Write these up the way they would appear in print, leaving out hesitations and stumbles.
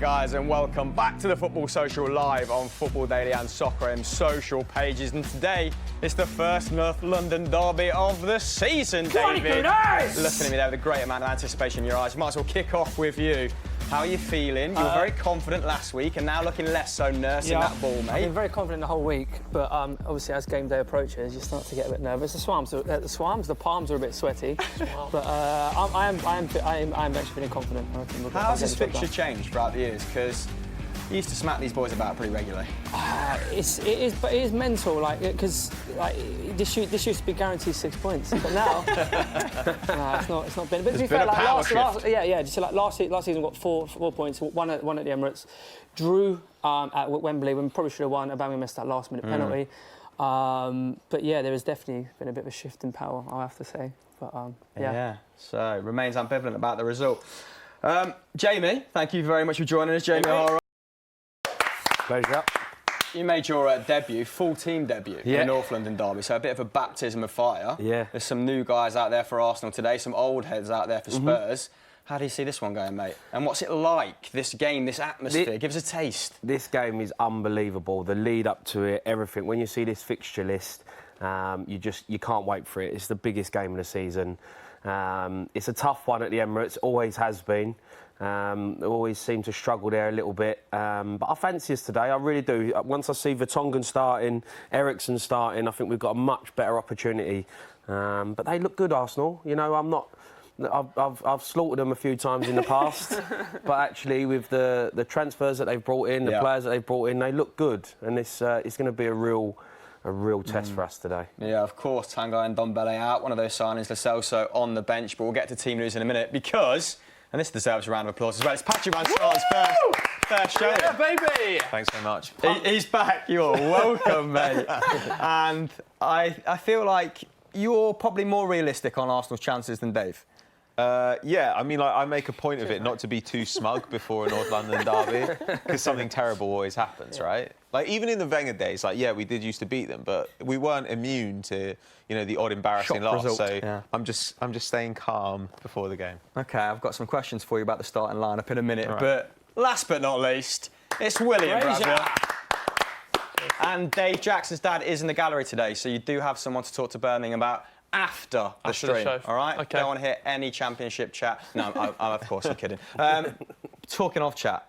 guys, and welcome back to the Football Social live on Football Daily and Soccer AM social pages. And today it's the first North London derby of the season, David. Looking at me there with a great amount of anticipation in your eyes. Might as well kick off with you. How are you feeling? You were very confident last week and now looking less so, nursing that ball, mate. I've been very confident the whole week, but obviously as game day approaches, you start to get a bit nervous. The palms are a bit sweaty, but I am actually feeling confident. How has this fixture changed throughout the years? Because you used to smack these boys about pretty regularly. It is mental, like, because this used to be guaranteed 6 points, but now it's not been. But to be fair, like last season we got four points, one at the Emirates, drew at Wembley when we probably should have won. Aubameyang missed that last-minute penalty. But yeah, there has definitely been a bit of a shift in power, I have to say. But yeah. So remains ambivalent about the result. Jamie, thank you very much for joining us, Jamie O'Hara. Pleasure. You made your debut, full team debut in the North London derby, so a bit of a baptism of fire. Yeah. There's some new guys out there for Arsenal today, some old heads out there for Spurs. How do you see this one going, mate? And what's it like, this game, this atmosphere? Give us a taste. This game is unbelievable. The lead up to it, everything. When you see this fixture list, you can't wait for it. It's the biggest game of the season. It's a tough one at the Emirates, always has been. Always seem to struggle there a little bit. But I fancy us today, I really do. Once I see Vertonghen starting, Eriksen starting, I think we've got a much better opportunity. But they look good, Arsenal. You know, I've slaughtered them a few times in the past, but actually with the transfers that they've brought in, the players that they've brought in, they look good. And it's going to be a real test for us today. Yeah, of course, Tanguy and Ndombele out. One of those signings, Lo Celso on the bench, but we'll get to team news in a minute because, and this deserves a round of applause as well, it's Patrick Van Straat's first show. Yeah, baby! Thanks very much. He's back. You're welcome, mate. And I feel like you're probably more realistic on Arsenal's chances than Dave. Yeah, I mean, I make a point of it not to be too smug before a North London derby, because something terrible always happens, right? Like, even in the Wenger days, like, yeah, we did used to beat them, but we weren't immune to, you know, the odd embarrassing loss. Result. So I'm just staying calm before the game. OK, I've got some questions for you about the starting lineup in a minute, but last but not least, it's William Bradford. And Dave Jackson's dad is in the gallery today, so you do have someone to talk to Birmingham about after the stream, all right? Okay. Don't want to hear any championship chat. No, of course, I'm kidding. Talking of chat,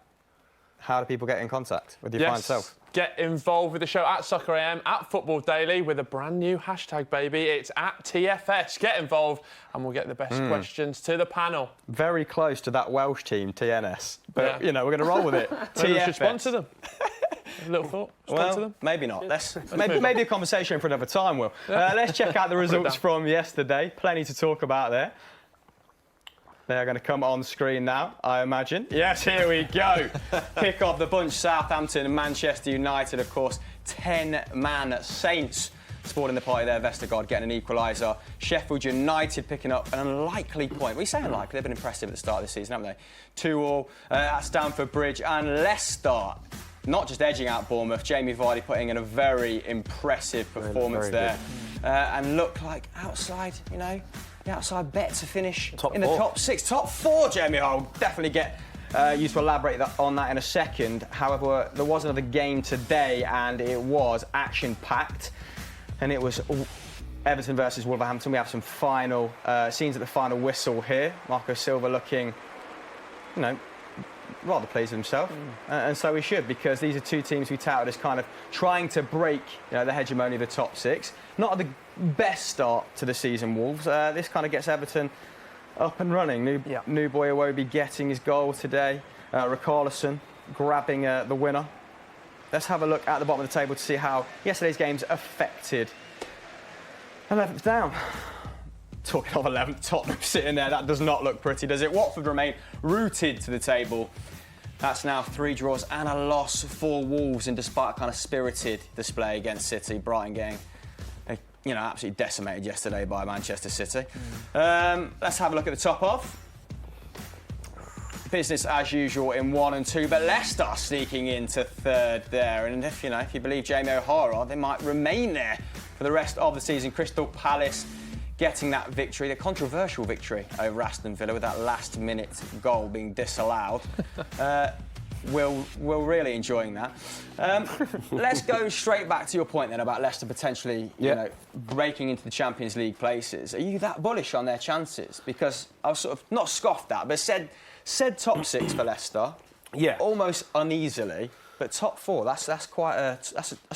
how do people get in contact with your fine self? Get involved with the show at Soccer AM, at Football Daily, with a brand new hashtag, baby. It's at TFS. Get involved, and we'll get the best questions to the panel. Very close to that Welsh team, TNS. But, you know, we're going to roll with it. Maybe we should sponsor them. A little thought. Sponsor them. Maybe not. Maybe a conversation for another time, Will. Let's check out the results from yesterday. Plenty to talk about there. They're going to come on screen now, I imagine. Yes, here we go. Kick off the bunch, Southampton and Manchester United, of course. 10-man Saints sporting the party there. Vestergaard getting an equaliser. Sheffield United picking up an unlikely point. We say unlikely, they've been impressive at the start of the season, haven't they? 2-2 at Stamford Bridge. And Leicester, not just edging out Bournemouth, Jamie Vardy putting in a very impressive performance there. And look like outside, you know, the outside bet to finish in the top 6. Top 4, Jamie. I'll definitely get you to elaborate on that in a second. However, there was another game today and it was action-packed. And it was Everton versus Wolverhampton. We have some final scenes at the final whistle here. Marco Silva looking, you know, rather pleased with himself, and so he should, because these are two teams who touted as kind of trying to break, you know, the hegemony of the top 6. Not the best start to the season, Wolves. This kind of gets Everton up and running. New boy Iwobi getting his goal today. Richarlison grabbing the winner. Let's have a look at the bottom of the table to see how yesterday's games affected 11th down. Talking of 11th, Tottenham sitting there. That does not look pretty, does it? Watford remain rooted to the table. That's now 3 draws and a loss for Wolves, and despite a kind of spirited display against City, Brighton getting, you know, absolutely decimated yesterday by Manchester City. Let's have a look at the top of. Business as usual in 1 and 2, but Leicester sneaking into 3rd there. And if you believe Jamie O'Hara, they might remain there for the rest of the season. Crystal Palace getting that victory, the controversial victory over Aston Villa with that last-minute goal being disallowed. We're really enjoying that. Let's go straight back to your point then about Leicester potentially, you know, breaking into the Champions League places. Are you that bullish on their chances? Because I was sort of not scoffed at, but said top 6 for Leicester. Yeah. Almost uneasily. But top 4, that's quite a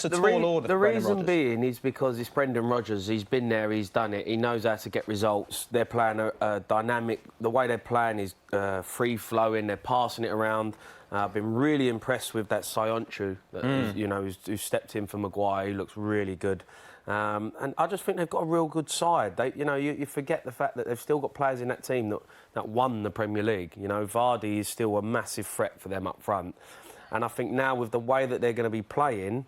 tall order. The reason being is because it's Brendan Rodgers. He's been there, he's done it. He knows how to get results. They're playing a dynamic. The way they're playing is free flowing. They're passing it around. I've been really impressed with that Sionchu, who stepped in for Maguire. He looks really good. And I just think they've got a real good side. You forget the fact that they've still got players in that team that won the Premier League. You know, Vardy is still a massive threat for them up front. And I think now with the way that they're going to be playing,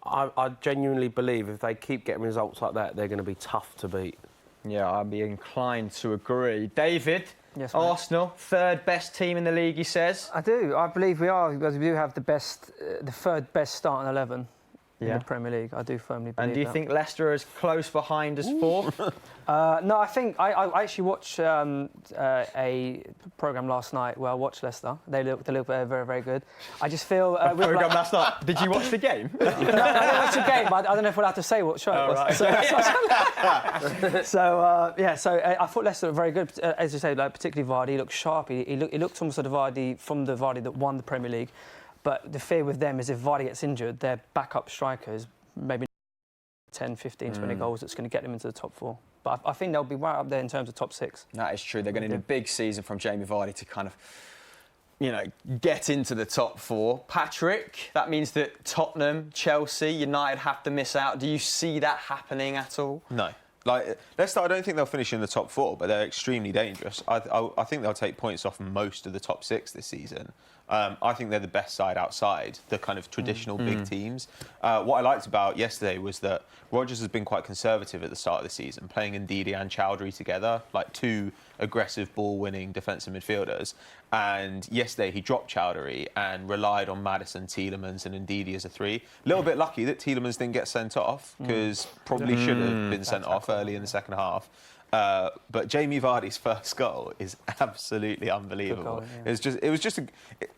I genuinely believe if they keep getting results like that, they're going to be tough to beat. Yeah, I'd be inclined to agree. David, yes, Arsenal, 3rd best team in the league, he says. I do. I believe we are, because we do have the 3rd best starting 11 in the Premier League. I do firmly believe that. And do you think Leicester is close behind as 4th? No, I think I actually watched a programme last night where I watched Leicester. They look very, very good. I just feel... programme last night? Did you watch the game? No, I didn't watch the game, but I don't know if we're allowed to say what show it was. Right. So I thought Leicester were very good. As you say, like, particularly Vardy, he looked sharp. He looked almost like the Vardy that won the Premier League. But the fear with them is if Vardy gets injured, their backup strikers, maybe 10, 15, 20 goals, that's going to get them into the top 4. But I think they'll be right up there in terms of top 6. That is true. They're going to need a big season from Jamie Vardy to kind of, get into the top 4. Patrick, that means that Tottenham, Chelsea, United have to miss out. Do you see that happening at all? No. Like, Leicester, I don't think they'll finish in the top 4, but they're extremely dangerous. I think they'll take points off most of the top 6 this season. I think they're the best side outside the kind of traditional big teams. What I liked about yesterday was that Rodgers has been quite conservative at the start of the season, playing Ndidi and Chowdhury together, like 2 aggressive ball-winning defensive midfielders. And yesterday he dropped Chowdhury and relied on Maddison, Tielemans and Ndidi as a 3. A little bit lucky that Tielemans didn't get sent off, because probably should have been sent off early in the second half. But Jamie Vardy's first goal is absolutely unbelievable. Goal,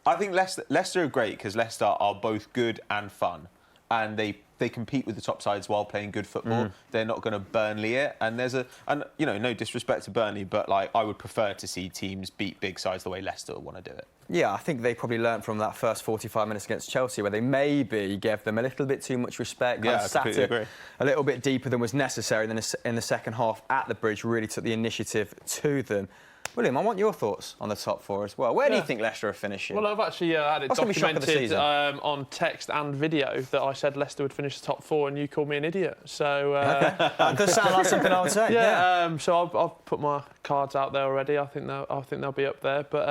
I think Leicester are great because Leicester are both good and fun, and they compete with the top sides while playing good football. They're not going to Burnley it, and no disrespect to Burnley, but like I would prefer to see teams beat big sides the way Leicester want to do it. Yeah, I think they probably learnt from that first 45 minutes against Chelsea, where they maybe gave them a little bit too much respect. Yeah, I completely agree. A little bit deeper than was necessary. Then in the second half at the Bridge, really took the initiative to them. William, I want your thoughts on the top 4 as well. Where do you think Leicester are finishing? Well, I've actually had it documented on text and video that I said Leicester would finish the top 4 and you called me an idiot. So that does sound like something I would say. Yeah. So I've put my cards out there already. I think they'll be up there. But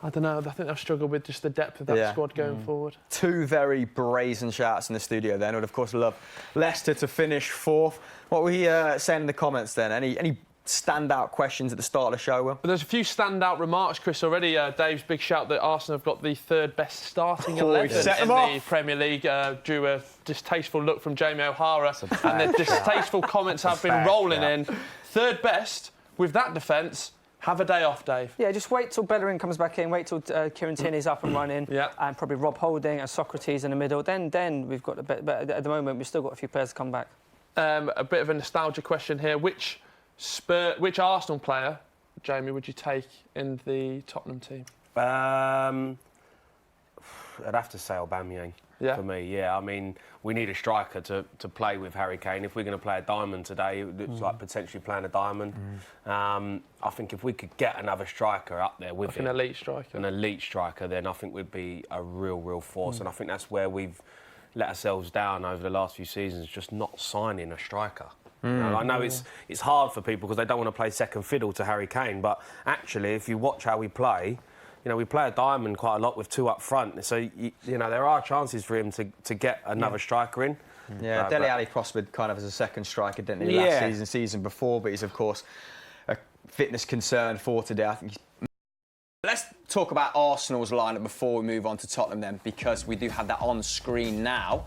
I don't know. I think they'll struggle with just the depth of that squad going forward. 2 very brazen shouts in the studio then. Would of course love Leicester to finish 4th. What were you saying in the comments then? Any standout questions at the start of the show, Will? But there's a few standout remarks, Chris, already. Dave's big shout that Arsenal have got the 3rd best starting 11 in the Premier League, drew a distasteful look from Jamie O'Hara, and the distasteful comments have been rolling in. 3rd best, with that defence, have a day off, Dave. Yeah, just wait till Bellerin comes back in, wait till Kieran Tierney's up and running, and probably Rob Holding and Socrates in the middle. Then we've got but at the moment, we've still got a few players to come back. A bit of a nostalgia question here. Which Arsenal player, Jamie, would you take in the Tottenham team? I'd have to say Aubameyang. For me, I mean, we need a striker to play with Harry Kane. If we're going to play a diamond today, it's like potentially playing a diamond. I think if we could get another striker up there with an elite striker, then I think we'd be a real force. And I think that's where we've let ourselves down over the last few seasons, just not signing a striker. I know it's hard for people because they don't want to play second fiddle to Harry Kane, but actually, if you watch how we play, we play a diamond quite a lot with 2 up front. So, there are chances for him to get another striker in. Yeah, Dele Alli prospered kind of as a second striker, didn't he, last season before, but he's, of course, a fitness concern for today. I think Let's talk about Arsenal's lineup before we move on to Tottenham then, because we do have that on screen now.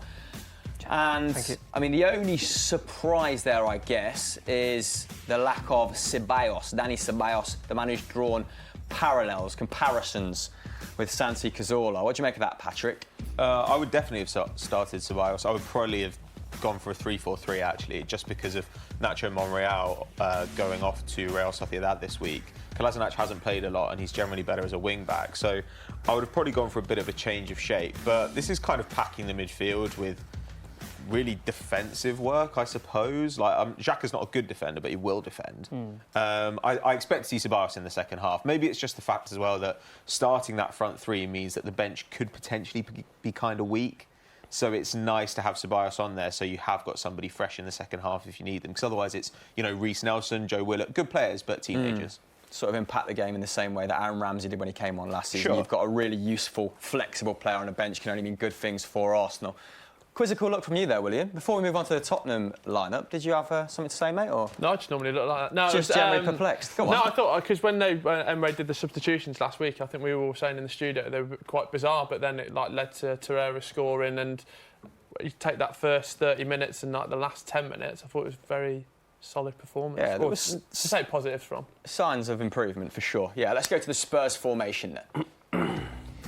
And, I mean, the only surprise there, I guess, is the lack of Ceballos, Dani Ceballos, the man who's drawn parallels, comparisons with Santi Cazorla. What do you make of that, Patrick? I would definitely have started Ceballos. I would probably have gone for a 3-4-3 actually, just because of Nacho Monreal going off to Real Sociedad this week. Kolasinac hasn't played a lot and he's generally better as a wing back, so I would have probably gone for a bit of a change of shape. But this is kind of packing the midfield with really defensive work, I suppose. Like, Xhaka's not a good defender, but he will defend. I expect to see Ceballos in the second half. Maybe it's just the fact as well that starting that front three means that the bench could potentially be kind of weak. So it's nice to have Ceballos on there, so you have got somebody fresh in the second half if you need them. Because otherwise it's, you know, Reece Nelson, Joe Willock, good players, but teenagers. Sort of impact the game in the same way that Aaron Ramsey did when he came on last season. Sure. You've got a really useful, flexible player on the bench, can only mean good things for Arsenal. Quizzical look from you there, William. Before we move on to the Tottenham lineup, did you have something to say, mate? Or No, I just normally look like that. No, just generally perplexed. Go on. No, I thought, because when Emirates did the substitutions last week, I think we were all saying in the studio they were quite bizarre, but then it led to Torreira scoring, and you take that first 30 minutes and the last 10 minutes, I thought it was very solid performance. Yeah, there was to say positives from. Signs of improvement for sure. Yeah, let's go to the Spurs formation then.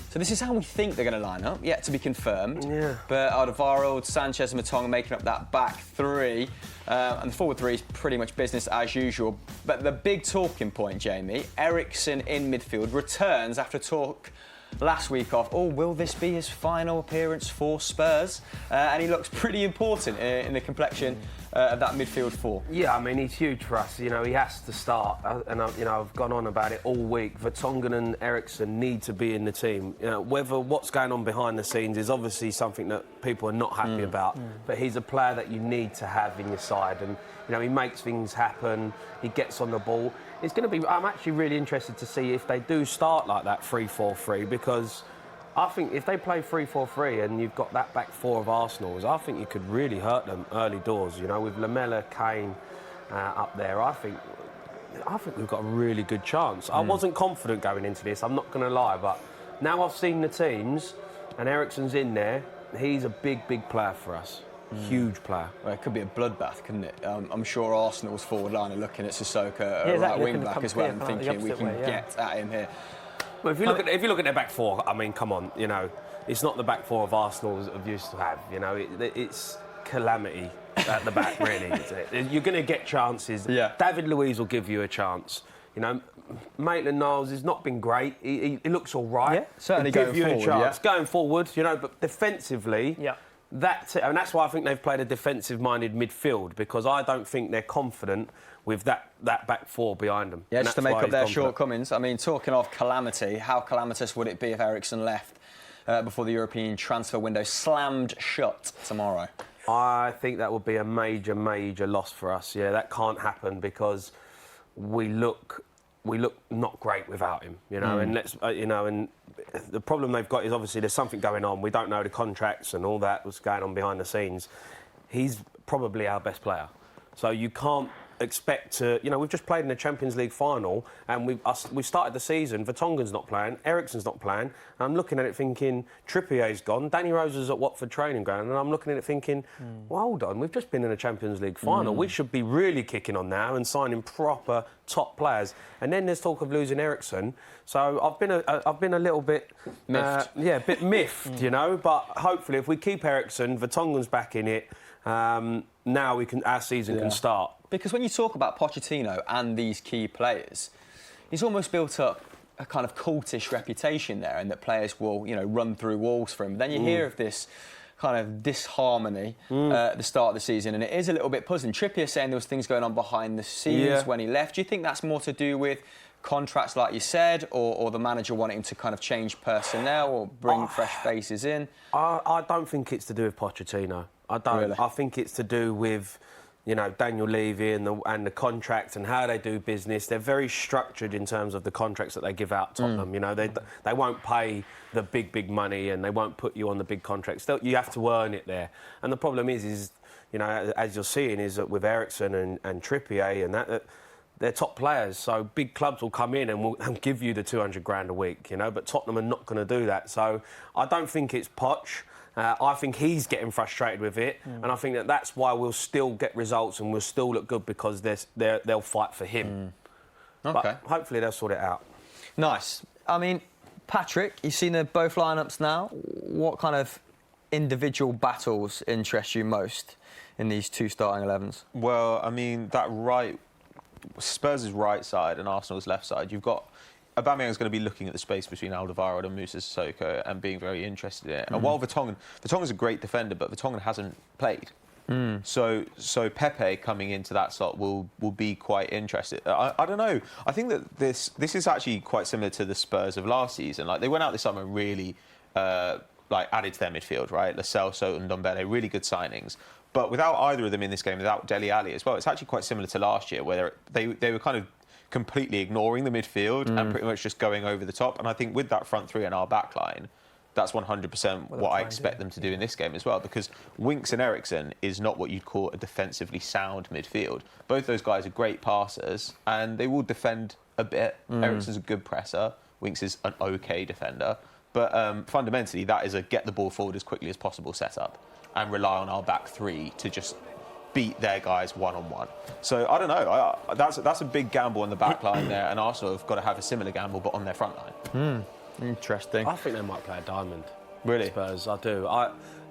So this is how we think they're going to line up, yet to be confirmed. Yeah. But Alderweireld, Sanchez and Matonga making up that back three. And the forward three is pretty much business as usual. But the big talking point, Jamie, Eriksen in midfield returns after talk last week of, will this be his final appearance for Spurs? And he looks pretty important in the complexion of that midfield four. Yeah, I mean, he's huge for us. You know, he has to start. I've gone on about it all week. Vertonghen and Eriksen need to be in the team. You know, whether what's going on behind the scenes is obviously something that people are not happy about. But he's a player that you need to have in your side. And, you know, he makes things happen. He gets on the ball. It's going to be... I'm actually really interested to see if they do start like that 3-4-3, because I think if they play 3-4-3 and you've got that back four of Arsenal's, I think you could really hurt them early doors. You know, with Lamela, Kane up there, I think we've got a really good chance. I wasn't confident going into this, I'm not going to lie, but now I've seen the teams and Eriksen's in there, he's a big, big player for us. Huge player. Well, it could be a bloodbath, couldn't it? I'm sure Arsenal's forward line are looking at Sissoko, exactly. right wing back as well, and thinking we can way, get at him here. Well, if you look at their back four, I mean, come on, you know, it's not the back four of Arsenal have used to have. You know, it's calamity at the back, really. Isn't it? You're going to get chances. Yeah. David Luiz will give you a chance. You know, Maitland-Niles has not been great. He looks all right. Yeah, certainly He'll going give you forward, a chance. yeah. Going forward, you know, but defensively. Yeah. And that's why I think they've played a defensive-minded midfield, because I don't think they're confident with that back four behind them. Yeah, just to make up their shortcomings. shortcomings. I mean, talking of calamity, how calamitous would it be if Eriksen left before the European transfer window slammed shut tomorrow? I think that would be a major, major loss for us. Yeah, that can't happen because we look not great without him. You know, and the problem they've got is obviously there's something going on. We don't know the contracts and all that what's going on behind the scenes. He's probably our best player, so you can't expect to... You know, we've just played in the Champions League final and we've started the season. Vertonghen's not playing, Eriksen's not playing. And I'm looking at it thinking, Trippier's gone, Danny Rose is at Watford training ground, and I'm looking at it thinking, well, hold on, we've just been in a Champions League final. We should be really kicking on now and signing proper top players. And then there's talk of losing Eriksen. So I've been a little bit... Miffed. A bit miffed, you know. But hopefully if we keep Eriksen, Vertonghen's back in it, now our season can start. Because when you talk about Pochettino and these key players, he's almost built up a kind of cultish reputation there, and that players will, you know, run through walls for him. Then you hear of this kind of disharmony at the start of the season, and it is a little bit puzzling. Trippier saying there was things going on behind the scenes when he left. Do you think that's more to do with contracts, like you said, or the manager wanting him to kind of change personnel or bring fresh faces in? I don't think it's to do with Pochettino. I don't. Really? I think it's to do with, you know, Daniel Levy and the contract and how they do business. They're very structured in terms of the contracts that they give out Tottenham. You know, they won't pay the big money and they won't put you on the big contracts. You have to earn it there. And the problem is you know, as you're seeing, is that with Eriksen and Trippier and that they're top players. So big clubs will come in and will give you the 200 grand a week. You know, but Tottenham are not going to do that. So I don't think it's Poch. I think he's getting frustrated with it, and I think that's why we'll still get results and we'll still look good, because they'll fight for him. Okay. But hopefully they'll sort it out. Nice. I mean, Patrick, you've seen both lineups now. What kind of individual battles interest you most in these two starting 11s? Well, I mean, Spurs' right side and Arsenal's left side, you've got Aubameyang's going to be looking at the space between Alderweireld and Moussa Sissoko and being very interested in it. And while Vertonghen's a great defender, but Vertonghen hasn't played. So Pepe coming into that slot will be quite interested. I don't know. I think that this is actually quite similar to the Spurs of last season. Like, they went out this summer and really added to their midfield, right? Lo Celso and Ndombele, really good signings. But without either of them in this game, without Dele Alli as well, it's actually quite similar to last year, where they were kind of completely ignoring the midfield and pretty much just going over the top. And I think with that front three and our back line, that's 100% what I expect them to do in this game as well, because Winks and Eriksen is not what you'd call a defensively sound midfield. Both those guys are great passers and they will defend a bit. Eriksen's a good presser. Winks is an OK defender. But fundamentally, that is a get the ball forward as quickly as possible setup and rely on our back three to just beat their guys one-on-one. So, I don't know. That's a big gamble on the back line there, and Arsenal have got to have a similar gamble, but on their front line. Interesting. I think they might play a diamond. Really? Spurs, I do.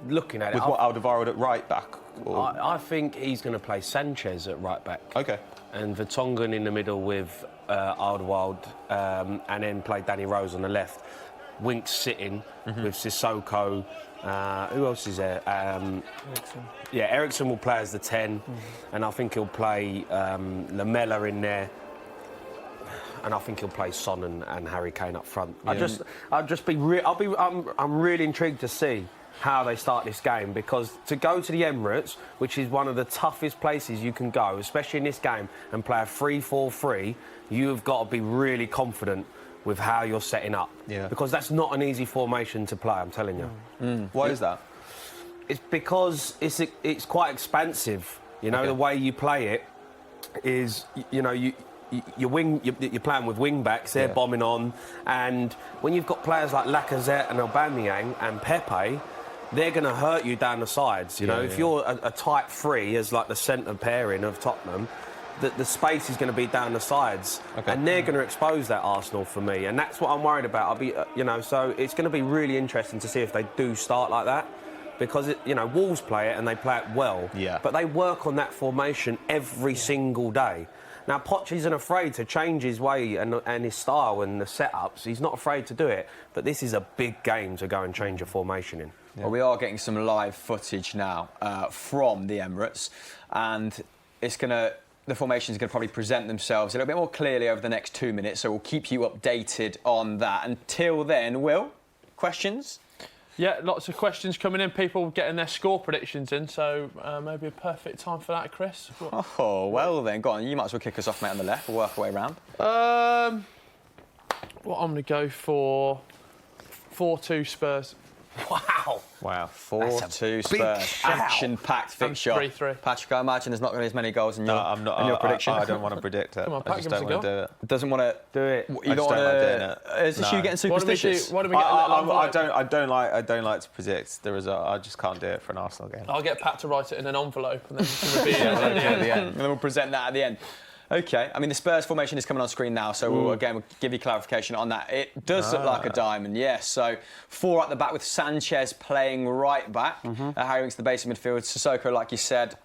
Looking at With it... what, Alderweireld at right back? I think he's going to play Sanchez at right back. OK. And Vertonghen in the middle with Alderweireld, and then play Danny Rose on the left. Winks sitting with Sissoko. Who else is there? Eriksen. Yeah, Eriksen will play as the 10, and I think he'll play Lamela in there, and I think he'll play Son and Harry Kane up front. Yeah. I'm really intrigued to see how they start this game, because to go to the Emirates, which is one of the toughest places you can go, especially in this game, and play a 3-4-3, you've got to be really confident with how you're setting up. Yeah. Because that's not an easy formation to play, I'm telling you. Why is that? It's because it's quite expansive. You know, the way you play it is, you're playing with wing backs, they're bombing on, and when you've got players like Lacazette and Aubameyang and Pepe, they're going to hurt you down the sides. If you're a tight three as like the centre pairing of Tottenham, the space is going to be down the sides, and they're going to expose that Arsenal for me, and that's what I'm worried about. I'll be, so it's going to be really interesting to see if they do start like that, because Wolves play it and they play it well, but they work on that formation every single day. Now, Poch isn't afraid to change his way and his style and the setups. He's not afraid to do it, but this is a big game to go and change your formation in. Yeah. Well, we are getting some live footage now from the Emirates, and the formation's going to probably present themselves a little bit more clearly over the next 2 minutes, so we'll keep you updated on that. Until then, Will, questions? Yeah, lots of questions coming in, people getting their score predictions in, so maybe a perfect time for that, Chris. Oh, well then, go on, you might as well kick us off, mate, on the left. We'll work our way around. I'm going to go for 4-2 Spurs. Wow. 4-2 Spurs. Action-packed fixture. 3-3. Patrick, I imagine there's not going to be as many goals in your prediction. I don't want to predict it. Come on, Pat, I just don't want to do it. Doesn't want to do it. You don't want to. Is this you getting superstitious? What do we get? I don't like to predict the result. I just can't do it for an Arsenal game. I'll get Pat to write it in an envelope and then reveal it at the end. And then we'll present that at the end. OK, I mean, the Spurs formation is coming on screen now, so we'll give you clarification on that. It does look like a diamond, yes. So 4 at the back with Sanchez playing right back. Harry Winks the base of midfield. Sissoko, like you said,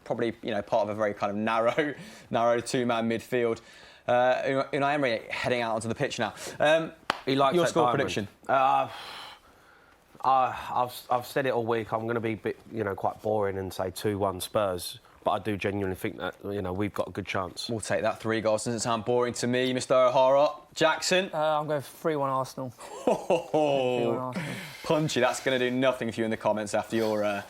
probably part of a very kind of narrow two-man midfield. Unai Emery heading out onto the pitch now. He likes your that score diamond. prediction? I've said it all week. I'm going to be a bit, quite boring and say 2-1 Spurs. But I do genuinely think that, we've got a good chance. We'll take that. 3 goals. Doesn't sound boring to me, Mr. O'Hara. Jackson? I'm going for 3-1 Arsenal. 3-1 Arsenal. Punchy. That's going to do nothing for you in the comments after your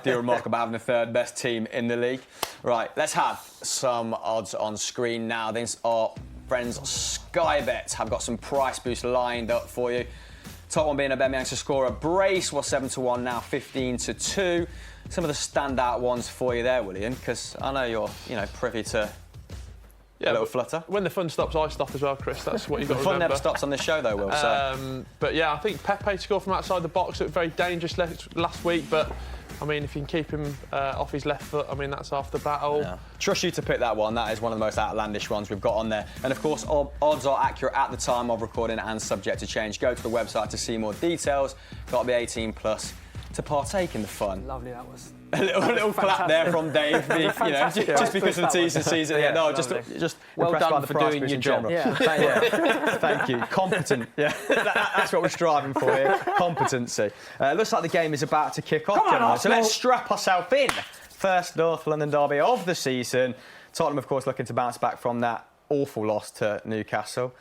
remark about having the 3rd best team in the league. Right, let's have some odds on screen now. These are friends Sky Bet have got some price boosts lined up for you. Top one being Aubameyang to score a brace. Was 7-1 now, 15-2. Some of the standout ones for you there, William, because I know you're, privy to a little flutter. When the fun stops, I stop as well, Chris. That's what you've got to remember. The fun never stops on this show, though, Will. But yeah, I think Pepe scored from outside the box. Looked very dangerous last week, but I mean, if you can keep him off his left foot, I mean, that's half the battle. Yeah. Trust you to pick that one. That is one of the most outlandish ones we've got on there. And of course, odds are accurate at the time of recording and subject to change. Go to the website to see more details. Got to be 18 plus to partake in the fun. Lovely, that was. A little clap there from Dave, just because of the T's and C's at the end. No, just well impressed done by the for prize doing boost your in job. general. Yeah. Thank you. Competent. Yeah, that's what we're striving for here. Competency. Looks like the game is about to kick off, gentlemen. So let's strap ourselves in. First North London derby of the season. Tottenham, of course, looking to bounce back from that awful loss to Newcastle.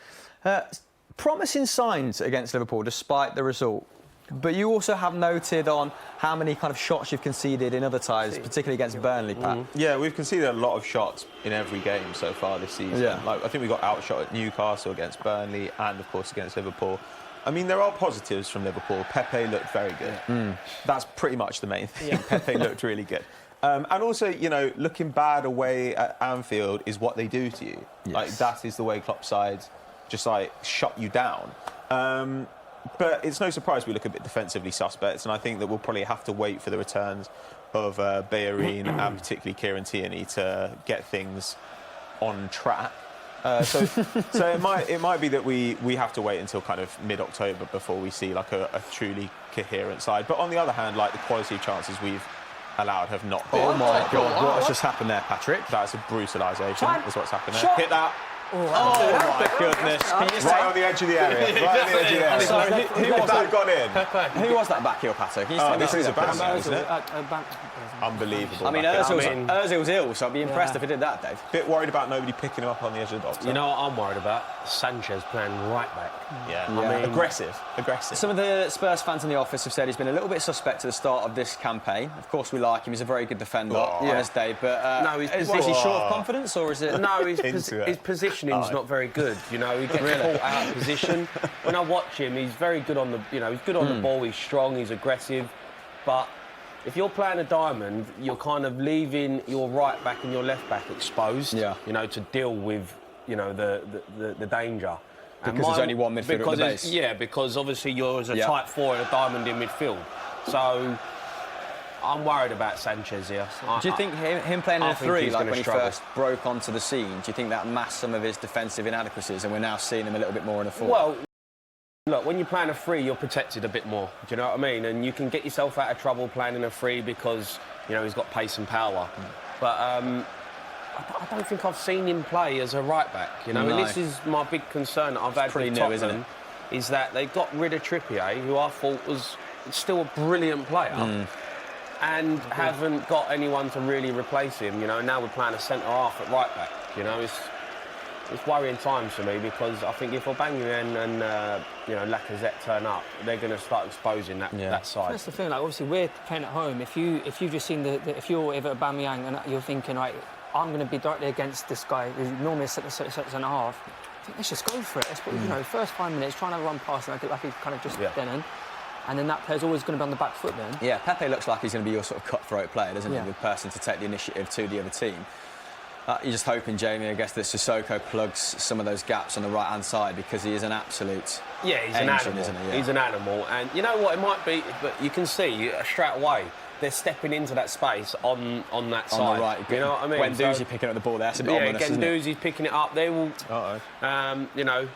Promising signs against Liverpool, despite the result. But you also have noted on how many kind of shots you've conceded in other ties, particularly against Burnley, Pat. Yeah, we've conceded a lot of shots in every game so far this season. Yeah. Like, I think we got outshot at Newcastle, against Burnley, and of course against Liverpool. I mean, there are positives from Liverpool. Pepe looked very good. That's pretty much the main thing. Pepe looked really good. And also, you know, looking bad away at Anfield is what they do to you. Yes. Like, that is the way Klopp sides just, like, shut you down. But it's no surprise we look a bit defensively suspect, and I think that we'll probably have to wait for the returns of Bellerin and particularly Kieran Tierney to get things on track. So it might be that we have to wait until kind of mid-October before we see like a truly coherent side. But on the other hand, like, the quality of chances we've allowed have not been. Oh my God, what has just happened there, Patrick? That's a brutalisation, is what's happened there. Hit that. Oh my goodness. Can you Right on the edge of the area. Right on the edge of the area. Sorry, who was that gone in? Who was that back heel, Patrick? This is a bad man, isn't it? Unbelievable. I mean, Ozil's ill, so I'd be impressed if he did that, Dave. Bit worried about nobody picking him up on the edge of the box. You know what I'm worried about? Sanchez playing right back. Yeah. I mean, aggressive. Some of the Spurs fans in the office have said he's been a little bit suspect at the start of this campaign. Of course, we like him. He's a very good defender on his day. But no, is he short of confidence, or is it? No, his positioning's not very good. You know, he gets caught out of position. When I watch him, he's very good on the. You know, he's good on the ball. He's strong. He's aggressive. But if you're playing a diamond, you're kind of leaving your right back and your left back exposed. Yeah. You know, to deal with the danger. Because there's only one midfielder at the base. Yeah, because obviously you're as a type 4 and a diamond in midfield. So I'm worried about Sanchez here. Do you think him playing in a 3, like when he first broke onto the scene, do you think that masked some of his defensive inadequacies and we're now seeing him a little bit more in a 4? Well, look, when you're playing a 3, you're protected a bit more. Do you know what I mean? And you can get yourself out of trouble playing in a 3 because, you know, he's got pace and power. But I don't think I've seen him play as a right back, you know, and this is my big concern that I've had with Tottenham, is that they got rid of Trippier, who I thought was still a brilliant player, and haven't got anyone to really replace him, you know. Now we're playing a centre-half at right back, you know. It's worrying times for me because I think if Aubameyang and Lacazette turn up, they're going to start exposing that side. That's the thing. Like, obviously, we're playing at home. If you've just seen if you're ever Aubameyang and you're thinking, right, I'm going to be directly against this guy who's normally a centre-half, I think let's just go for it. Let's put, you know, first 5 minutes trying to run past and like he kind of just and then that player's always going to be on the back foot then. Yeah, Pepe looks like he's going to be your sort of cutthroat player, doesn't he? The person to take the initiative to the other team. You're just hoping, Jamie, I guess, that Sissoko plugs some of those gaps on the right-hand side because he is an absolute he's engine, an animal, isn't he? Yeah. He's an animal. And you know what, it might be, but you can see straight away they're stepping into that space on that side. On the right. You know what I mean? When Guendouzi picking up the ball there, that's a bit ominous, isn't it? Guendouzi's picking it up. They will, you know,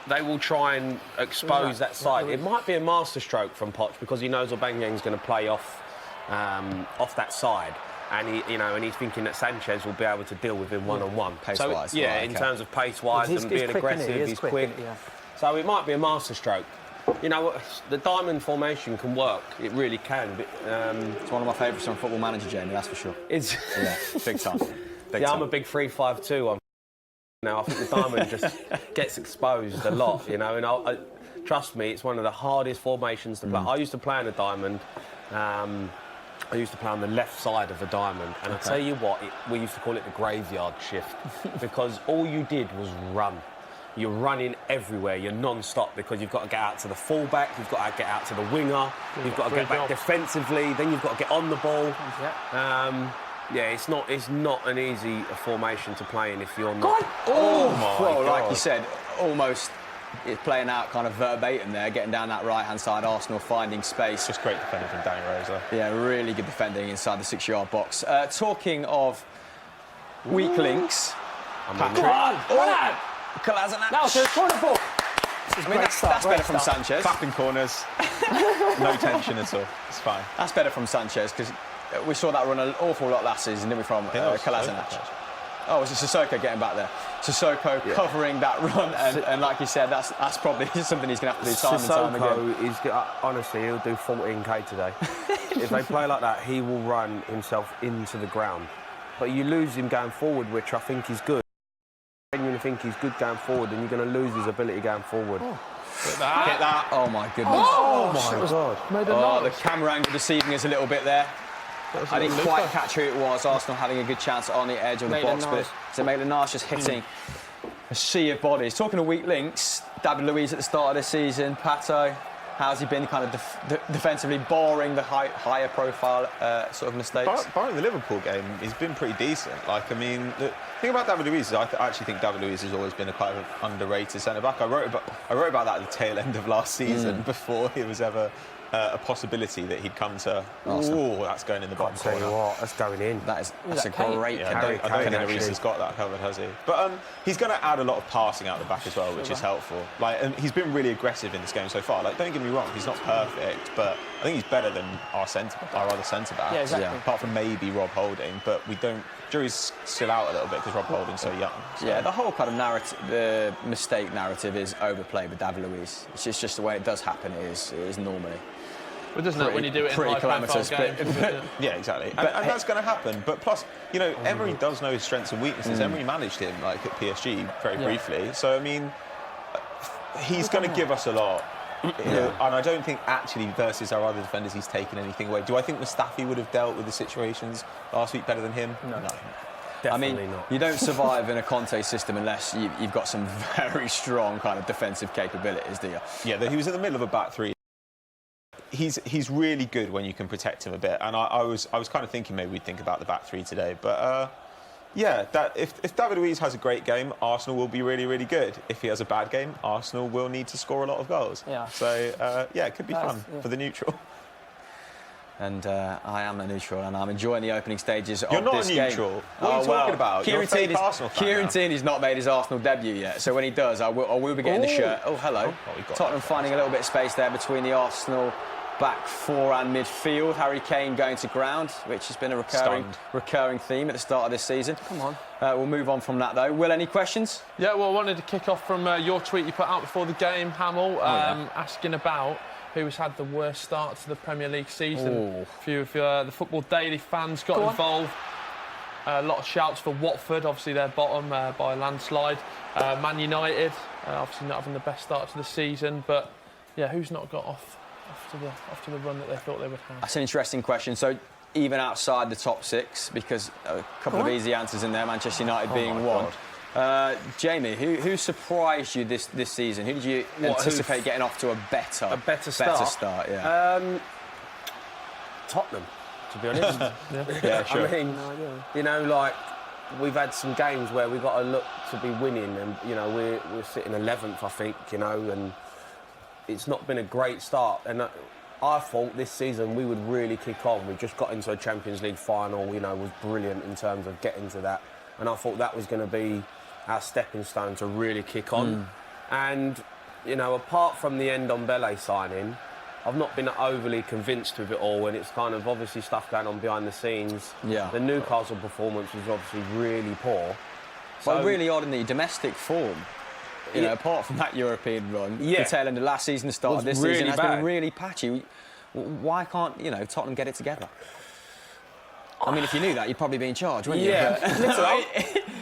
they will try and expose that side. It might be a masterstroke from Poch because he knows Aubameyang's going to play off that side. And he's thinking that Sanchez will be able to deal with him one-on-one. Pace-wise. So, in terms of pace-wise and being aggressive, he's quick. So it might be a masterstroke. You know, the diamond formation can work. It really can. But, it's one of my favourites on Football Manager, Jamie, that's for sure. It's big time. I'm a big 3-5-2 on. Now I think the diamond just gets exposed a lot, you know. And trust me, it's one of the hardest formations to play. I used to play in a diamond. I used to play on the left side of the diamond, and I tell you what, we used to call it the graveyard shift because all you did was run. You're running everywhere, you're non-stop because you've got to get out to the fullback, you've got to get out to the winger, you've got to get back defensively, then you've got to get on the ball. Yeah, it's not an easy formation to play in if you're not. Well, like you said, almost it's playing out kind of verbatim there, getting down that right-hand side. Arsenal finding space. Just great defending from Danny Rose. Yeah, really good defending inside the 6-yard box. Talking of weak links, Patrick. Kolasinac. Now, so it's corner ball. That's better from Sanchez. Clapping corners. No tension at all. It's fine. That's better from Sanchez because we saw that run an awful lot last season, didn't we, from Kolasinac? Oh, was it Sissoko getting back there? Sissoko covering that run, and like you said, that's probably something he's going to have to do time and time again. Sissoko, honestly, he'll do 14k today. If they play like that, he will run himself into the ground. But you lose him going forward, which I think is good. You think he's good going forward, and you're going to lose his ability going forward. Get that. Oh, my goodness. Oh my God. The camera angle deceiving us a little bit there. I didn't quite catch who it was. Arsenal having a good chance on the edge of the box, but so Maitland-Niles just hitting a sea of bodies. Talking of weak links, David Luiz at the start of this season, Pato, how's he been kind of defensively barring the higher profile sort of mistakes? Barring the Liverpool game, he's been pretty decent. Like, I mean, the thing about David Luiz is I actually think David Luiz has always been a quite underrated centre-back. I wrote about that at the tail end of last season before he was ever a possibility that he'd come to. Oh, that's going in the bottom corner. Tell you what, that's going in. That's a great. I don't think Luiz has got that covered, has he? But he's going to add a lot of passing out the back as well, which is helpful. Like, and he's been really aggressive in this game so far. Like, don't get me wrong, he's not perfect, but I think he's better than our other centre backs. Yeah, exactly. Yeah. Apart from maybe Rob Holding, but we don't. Jury's still out a little bit because Rob Holding's so young. So. Yeah, the whole kind of narrative, the mistake narrative is overplayed with David Luiz. It's just the way it does happen. It is normally. But doesn't it when you do it in high-profile games? Yeah, exactly. And that's going to happen. But plus, you know, Emery does know his strengths and weaknesses. Emery managed him, like, at PSG very briefly. So, I mean, he's going to give us a lot. And I don't think actually versus our other defenders he's taken anything away. Do I think Mustafi would have dealt with the situations last week better than him? No. Definitely not. You don't survive in a Conte system unless you've got some very strong kind of defensive capabilities, do you? Yeah, he was in the middle of a back three. He's really good when you can protect him a bit. And I was kind of thinking maybe we'd think about the back three today. But yeah, if David Luiz has a great game, Arsenal will be really, really good. If he has a bad game, Arsenal will need to score a lot of goals. Yeah. So, yeah, it could be fun for the neutral. And I am a neutral, and I'm enjoying the opening stages of this game. You're not a neutral. What are you talking about? You're a fake Arsenal fan. Kieran Tierney's not made his Arsenal debut yet, so when he does, I will be getting the shirt. Oh, hello. Tottenham finding a little bit of space there between the Arsenal back four and midfield. Harry Kane going to ground, which has been a recurring theme at the start of this season. Come on. We'll move on from that, though. Will, any questions? Yeah, well, I wanted to kick off from your tweet you put out before the game, Hamill, asking about who's had the worst start to the Premier League season. A few of the Football Daily fans got involved. A lot of shouts for Watford, obviously they're bottom by a landslide. Man United, obviously not having the best start to the season, but yeah, who's not got off to the run that they thought they would have? That's an interesting question. So even outside the top six, because a couple of easy answers in there, Manchester United being one. Jamie, who surprised you this season? Who did you anticipate getting off to a better start? Yeah. Tottenham, to be honest. Yeah, sure. I mean, you know, like, we've had some games where we've got to look to be winning, and you know we're sitting 11th, I think, you know, and it's not been a great start. And I thought this season we would really kick on. We just got into a Champions League final, you know, was brilliant in terms of getting to that, and I thought that was going to be our stepping stone to really kick on. And you know, apart from the Ndombele signing, I've not been overly convinced with it all, and it's kind of obviously stuff going on behind the scenes. Yeah. The Newcastle performance was obviously really poor. So really odd in the domestic form. You know, apart from that European run, the tail end of last season, the start of this season has been really patchy. Why can't, you know, Tottenham get it together? I mean, if you knew that, you'd probably be in charge, wouldn't you? Listen,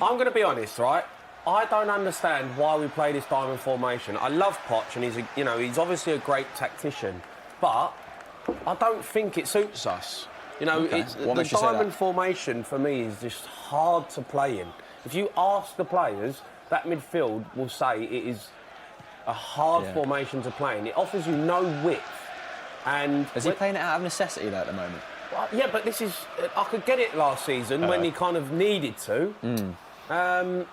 I'm going to be honest, right? I don't understand why we play this diamond formation. I love Poch, and he's obviously a great tactician, but I don't think it suits us. You know, the diamond formation for me is just hard to play in. If you ask the players, that midfield will say it is a hard formation to play in. It offers you no width. And is he playing it out of necessity though at the moment? Yeah, but this is... I could get it last season when he kind of needed to. But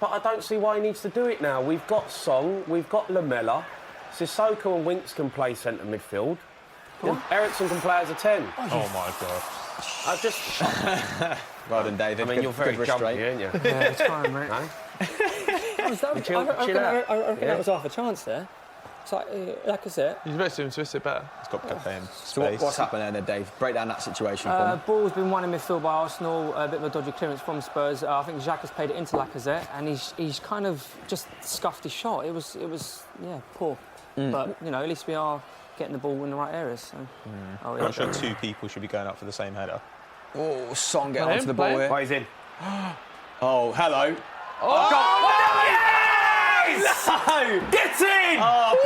I don't see why he needs to do it now. We've got Song, we've got Lamela, Sissoko and Winks can play centre midfield. Eriksen can play as a 10. Oh, my God. I just... Well done, David. I mean, you're very jumpy, aren't you? Yeah, it's fine, mate. No? I reckon that was half a chance there. It's like I said. He's supposed to twist it better. He's got to play him. So what's happened there, Dave? Break down that situation for me. Ball's been won in midfield by Arsenal, a bit of a dodgy clearance from Spurs. I think Xhaka has played it into Lacazette, and he's kind of just scuffed his shot. It was poor. But, you know, at least we are getting the ball in the right areas. So. I'm sure two people should be going up for the same header. Oh, Son getting onto the ball here. Oh, he's in. Oh, hello. No! Get in! Oh,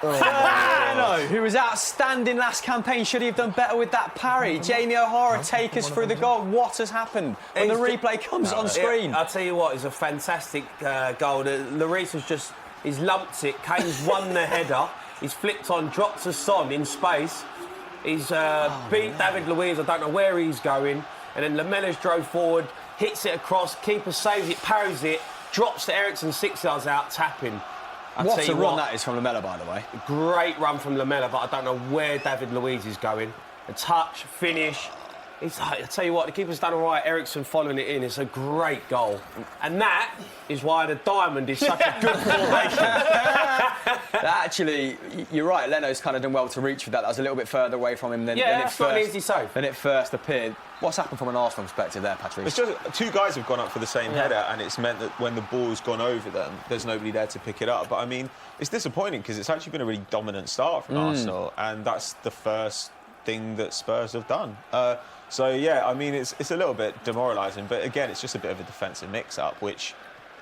Eriksen! Who was outstanding last campaign. Should he have done better with that parry? Jamie O'Hara take us through the goal. What has happened when the replay comes on screen? I'll tell you what, it's a fantastic goal. Lloris has just... He's lumped it. Kane's won the header. He's flicked on, dropped to Son in space. He's beat David Luiz. I don't know where he's going. And then Lamela's drove forward, hits it across, keeper saves it, parries it, drops to Eriksen 6 yards out, tapping. What a run that is from Lamela, by the way. Great run from Lamela, but I don't know where David Luiz is going. A touch, finish. I tell you what, the keeper's done all right. Eriksen following it in. It's a great goal. And that is why the diamond is such a good formation. Actually, you're right. Leno's kind of done well to reach for that. That was a little bit further away from him than that's not an easy save. Than it first appeared. What's happened from an Arsenal perspective there, Patrice? It's just two guys have gone up for the same header, and it's meant that when the ball's gone over them, there's nobody there to pick it up. But I mean, it's disappointing because it's actually been a really dominant start from Arsenal, and that's the first thing that Spurs have done. So yeah, I mean, it's a little bit demoralising, but again, it's just a bit of a defensive mix-up, which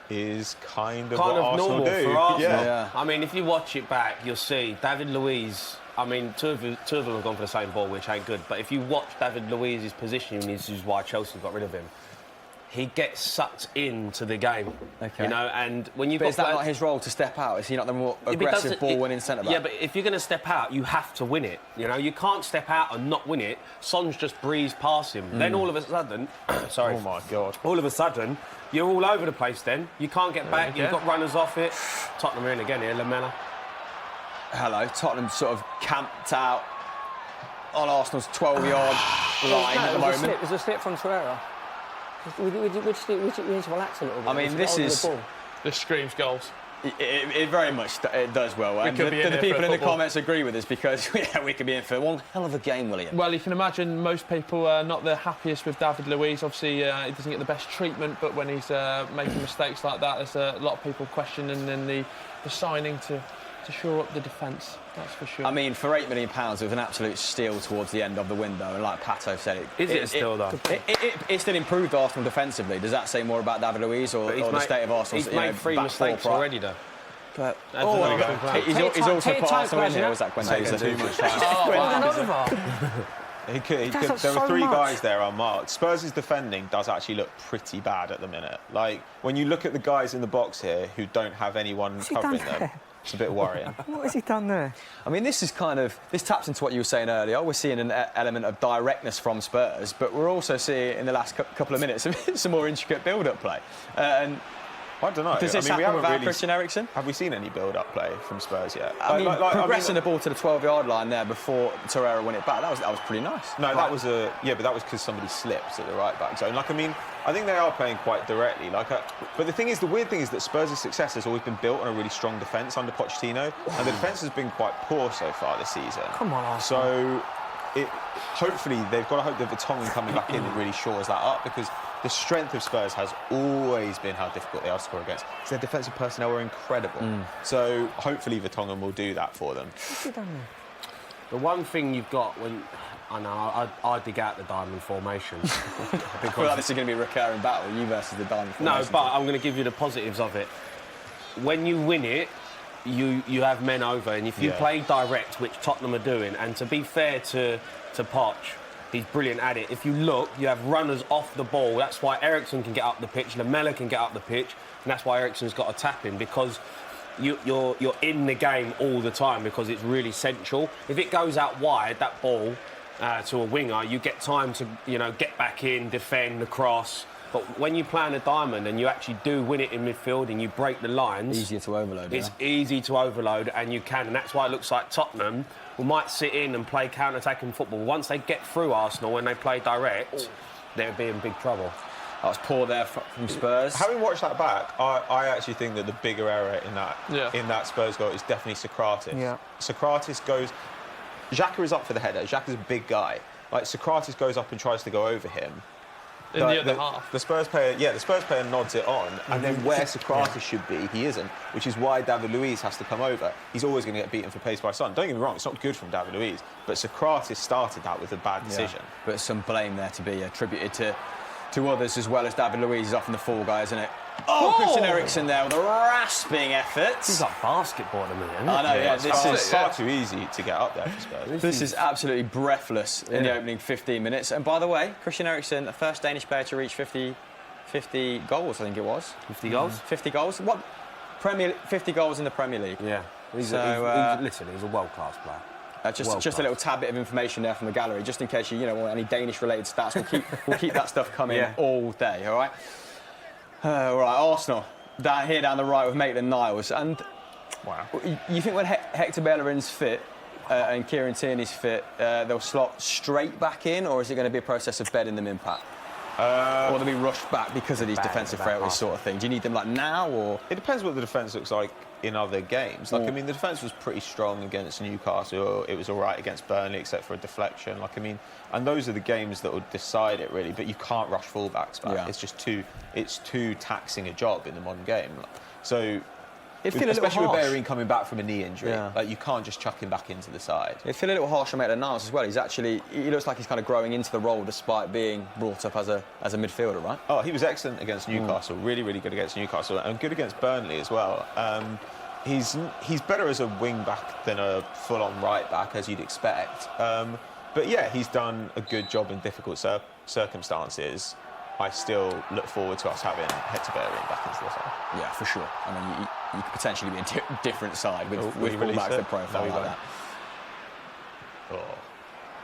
is kind of what Arsenal do. For Arsenal. Yeah. I mean, if you watch it back, you'll see David Luiz. I mean, two of them have gone for the same ball, which ain't good. But if you watch David Luiz's positioning, this is why Chelsea got rid of him. He gets sucked into the game, you know. And when you, is that not his role to step out? Is he not the more aggressive ball-winning centre back? Yeah, but if you're going to step out, you have to win it. You know, you can't step out and not win it. Son's just breezed past him. Then all of a sudden, sorry. Oh my God! All of a sudden, you're all over the place. Then you can't get back. You've got runners off it. Tottenham are in again here, Lamela. Hello, Tottenham sort of camped out on Arsenal's 12-yard line at the moment. There's a slip from Torreira. We need to relax a little bit. I mean, this screams goals. It very much does well. And do the people in the comments agree with us? Because we could be in for one hell of a game, William. Well, you can imagine most people are not the happiest with David Luiz. Obviously, he doesn't get the best treatment, but when he's making mistakes like that, there's a lot of people questioning the signing to shore up the defence, that's for sure. I mean, for £8 million, it was an absolute steal towards the end of the window, and like Pato said, is it a steal though? It still improved Arsenal defensively. Does that say more about David Luiz or the state of Arsenal? He's made 3 mistakes already, though. But he's also put Arsenal in here. Was that Quentin? Too much time. There were 3 guys there unmarked. Spurs' defending does actually look pretty bad at the minute. Like, when you look at the guys in the box here who don't have anyone covering them, it's a bit worrying. What has he done there? I mean, this taps into what you were saying earlier. We're seeing an element of directness from Spurs, but we're also seeing in the last couple of minutes some more intricate build-up play. And I don't know. Does this happen without Christian Eriksen? Have we seen any build-up play from Spurs yet? Progressing the ball to the 12-yard line there before Torreira won it back, that was pretty nice. No, that was but that was because somebody slipped at the right-back zone. I think they are playing quite directly. But the weird thing is that Spurs' success has always been built on a really strong defence under Pochettino, and the defence has been quite poor so far this season. Come on, Arsenal. So, hopefully, they've got to hope that Vertonghen coming back in really shores that up, because the strength of Spurs has always been how difficult they are to score against. Because their defensive personnel are incredible. So hopefully Vertonghen will do that for them. What's he done there? The one thing you've got when... I know, I dig out the diamond formation. I feel like this is going to be a recurring battle, you versus the diamond formation. No, but I'm going to give you the positives of it. When you win it, you have men over, and if you play direct, which Tottenham are doing, and to be fair to Poch, he's brilliant at it. If you look, you have runners off the ball. That's why Eriksen can get up the pitch, Lamela can get up the pitch, and that's why Eriksen's got a tap in, because you're in the game all the time, because it's really central. If it goes out wide, that ball, to a winger, you get time to, get back in, defend, the cross. But when you play in a diamond and you actually do win it in midfield and you break the lines... Easier to overload, It's easy to overload, and you can. And that's why it looks like Tottenham might sit in and play counter-attacking football. Once they get through Arsenal and they play direct, they'll be in big trouble. That was poor there from Spurs. Having watched that back, I actually think that the bigger error in that Spurs goal is definitely Socrates. Yeah. Socrates goes... Xhaka is up for the header. Xhaka's a big guy. Like, Socrates goes up and tries to go over him. In the other half. The Spurs player nods it on, and then where Socrates should be, he isn't, which is why David Luiz has to come over. He's always going to get beaten for pace by Son. Don't get me wrong, it's not good from David Luiz, but Socrates started that with a bad decision. But some blame there to be attributed to others as well as David Luiz is often the fall guy, isn't it? Oh, Christian Eriksen there with a rasping effort. He's like basketball to me, isn't it? I know, yeah. This is far too easy to get up there for Spurs. This is absolutely breathless in the opening 15 minutes. And by the way, Christian Eriksen, the first Danish player to reach 50 goals, I think it was. 50 goals? 50 goals. 50 goals in the Premier League. Yeah. He's a world-class player. Just a little tad bit of information there from the gallery, just in case you want any Danish-related stats. We'll keep that stuff coming all day, all right? Right, Arsenal, down the right with Maitland-Niles. And you think when Hector Bellerin's fit and Kieran Tierney's fit, they'll slot straight back in, or is it going to be a process of bedding them in, Pat? Or they'll be rushed back because of these defensive frailties sort of thing? Do you need them like now, or...? It depends what the defence looks like in other games. Like, I mean, the defence was pretty strong against Newcastle. It was all right against Burnley, except for a deflection. Like, I mean, and those are the games that will decide it, really. But you can't rush fullbacks back. It's just too taxing a job in the modern game. So... Especially with Bellerin coming back from a knee injury, like you can't just chuck him back into the side. It feel a little harsh on Maitland-Niles as well. He looks like he's kind of growing into the role despite being brought up as a midfielder, right? Oh, he was excellent against Newcastle, really, really good against Newcastle, and good against Burnley as well. He's better as a wing back than a full-on right back, as you'd expect. But yeah, he's done a good job in difficult circumstances. I still look forward to us having Hector Bellerin back into the side. Yeah, for sure. I mean, you could potentially be a different side with fullbacks with profile like that. Oh.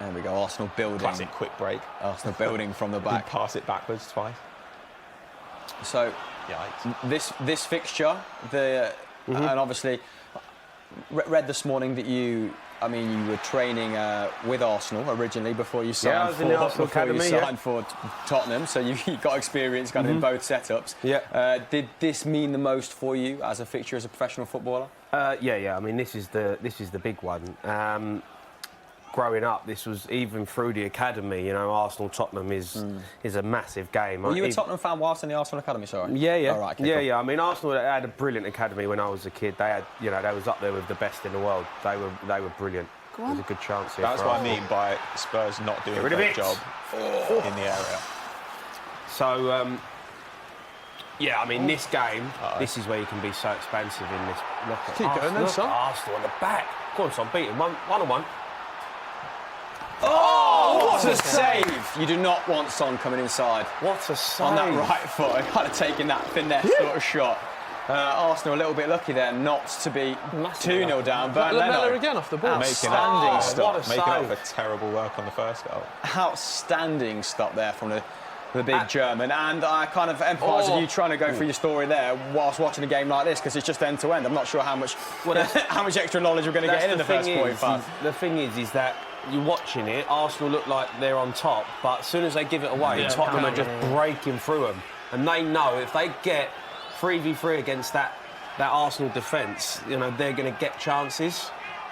There we go, Arsenal building. Classic quick break. Arsenal building from the back. Pass it backwards twice. So, this fixture, and obviously, read this morning that you were training with Arsenal originally before you signed for Tottenham, so you got experience kind of in both setups. Yeah. Did this mean the most for you as a fixture as a professional footballer? Yeah. I mean, this is the big one. Growing up, this was even through the academy. Arsenal Tottenham is a massive game. Were you a Tottenham fan whilst in the Arsenal academy? Sorry. Yeah. Oh, right, okay, I mean, Arsenal had a brilliant academy when I was a kid. They had, they was up there with the best in the world. They were brilliant. There's a good chance here. That's what I mean by Spurs not doing a great job in the area. So, I mean, this game, this is where you can be so expansive in this. Keep going then, son. Arsenal on the back. Go on, son, beat him. One-on-one. Oh, what a save! You do not want Son coming inside. What a save. On that right foot, kind of taking that finesse sort of shot. Arsenal a little bit lucky there not to be 2-0 down. Lamella again off the ball. Outstanding stop. Making up for terrible work on the first goal. Outstanding stop there from the big German. And I kind of empathise with you trying to go through your story there whilst watching a game like this, because it's just end to end. I'm not sure how much extra knowledge we're going to get in the first 45. The thing is that you're watching it, Arsenal look like they're on top, but as soon as they give it away, Tottenham are just breaking through them. And they know if they get 3v3 against that Arsenal defence, they're going to get chances.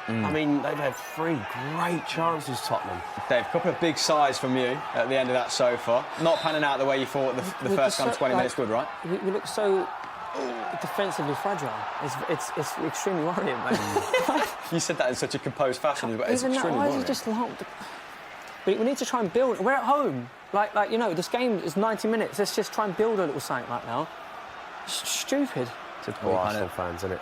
I mean, they've had 3 great chances, Tottenham. Dave, a couple of big sighs from you at the end of that so far. Not panning out the way you thought the first kind of 20 minutes would, right? We look so defensively fragile. It's extremely worrying, mate. You said that in such a composed fashion, but it's extremely worrying. We need to try and build. We're at home. This game is 90 minutes. Let's just try and build a little something right now. It's stupid. Typical Arsenal fans, isn't it?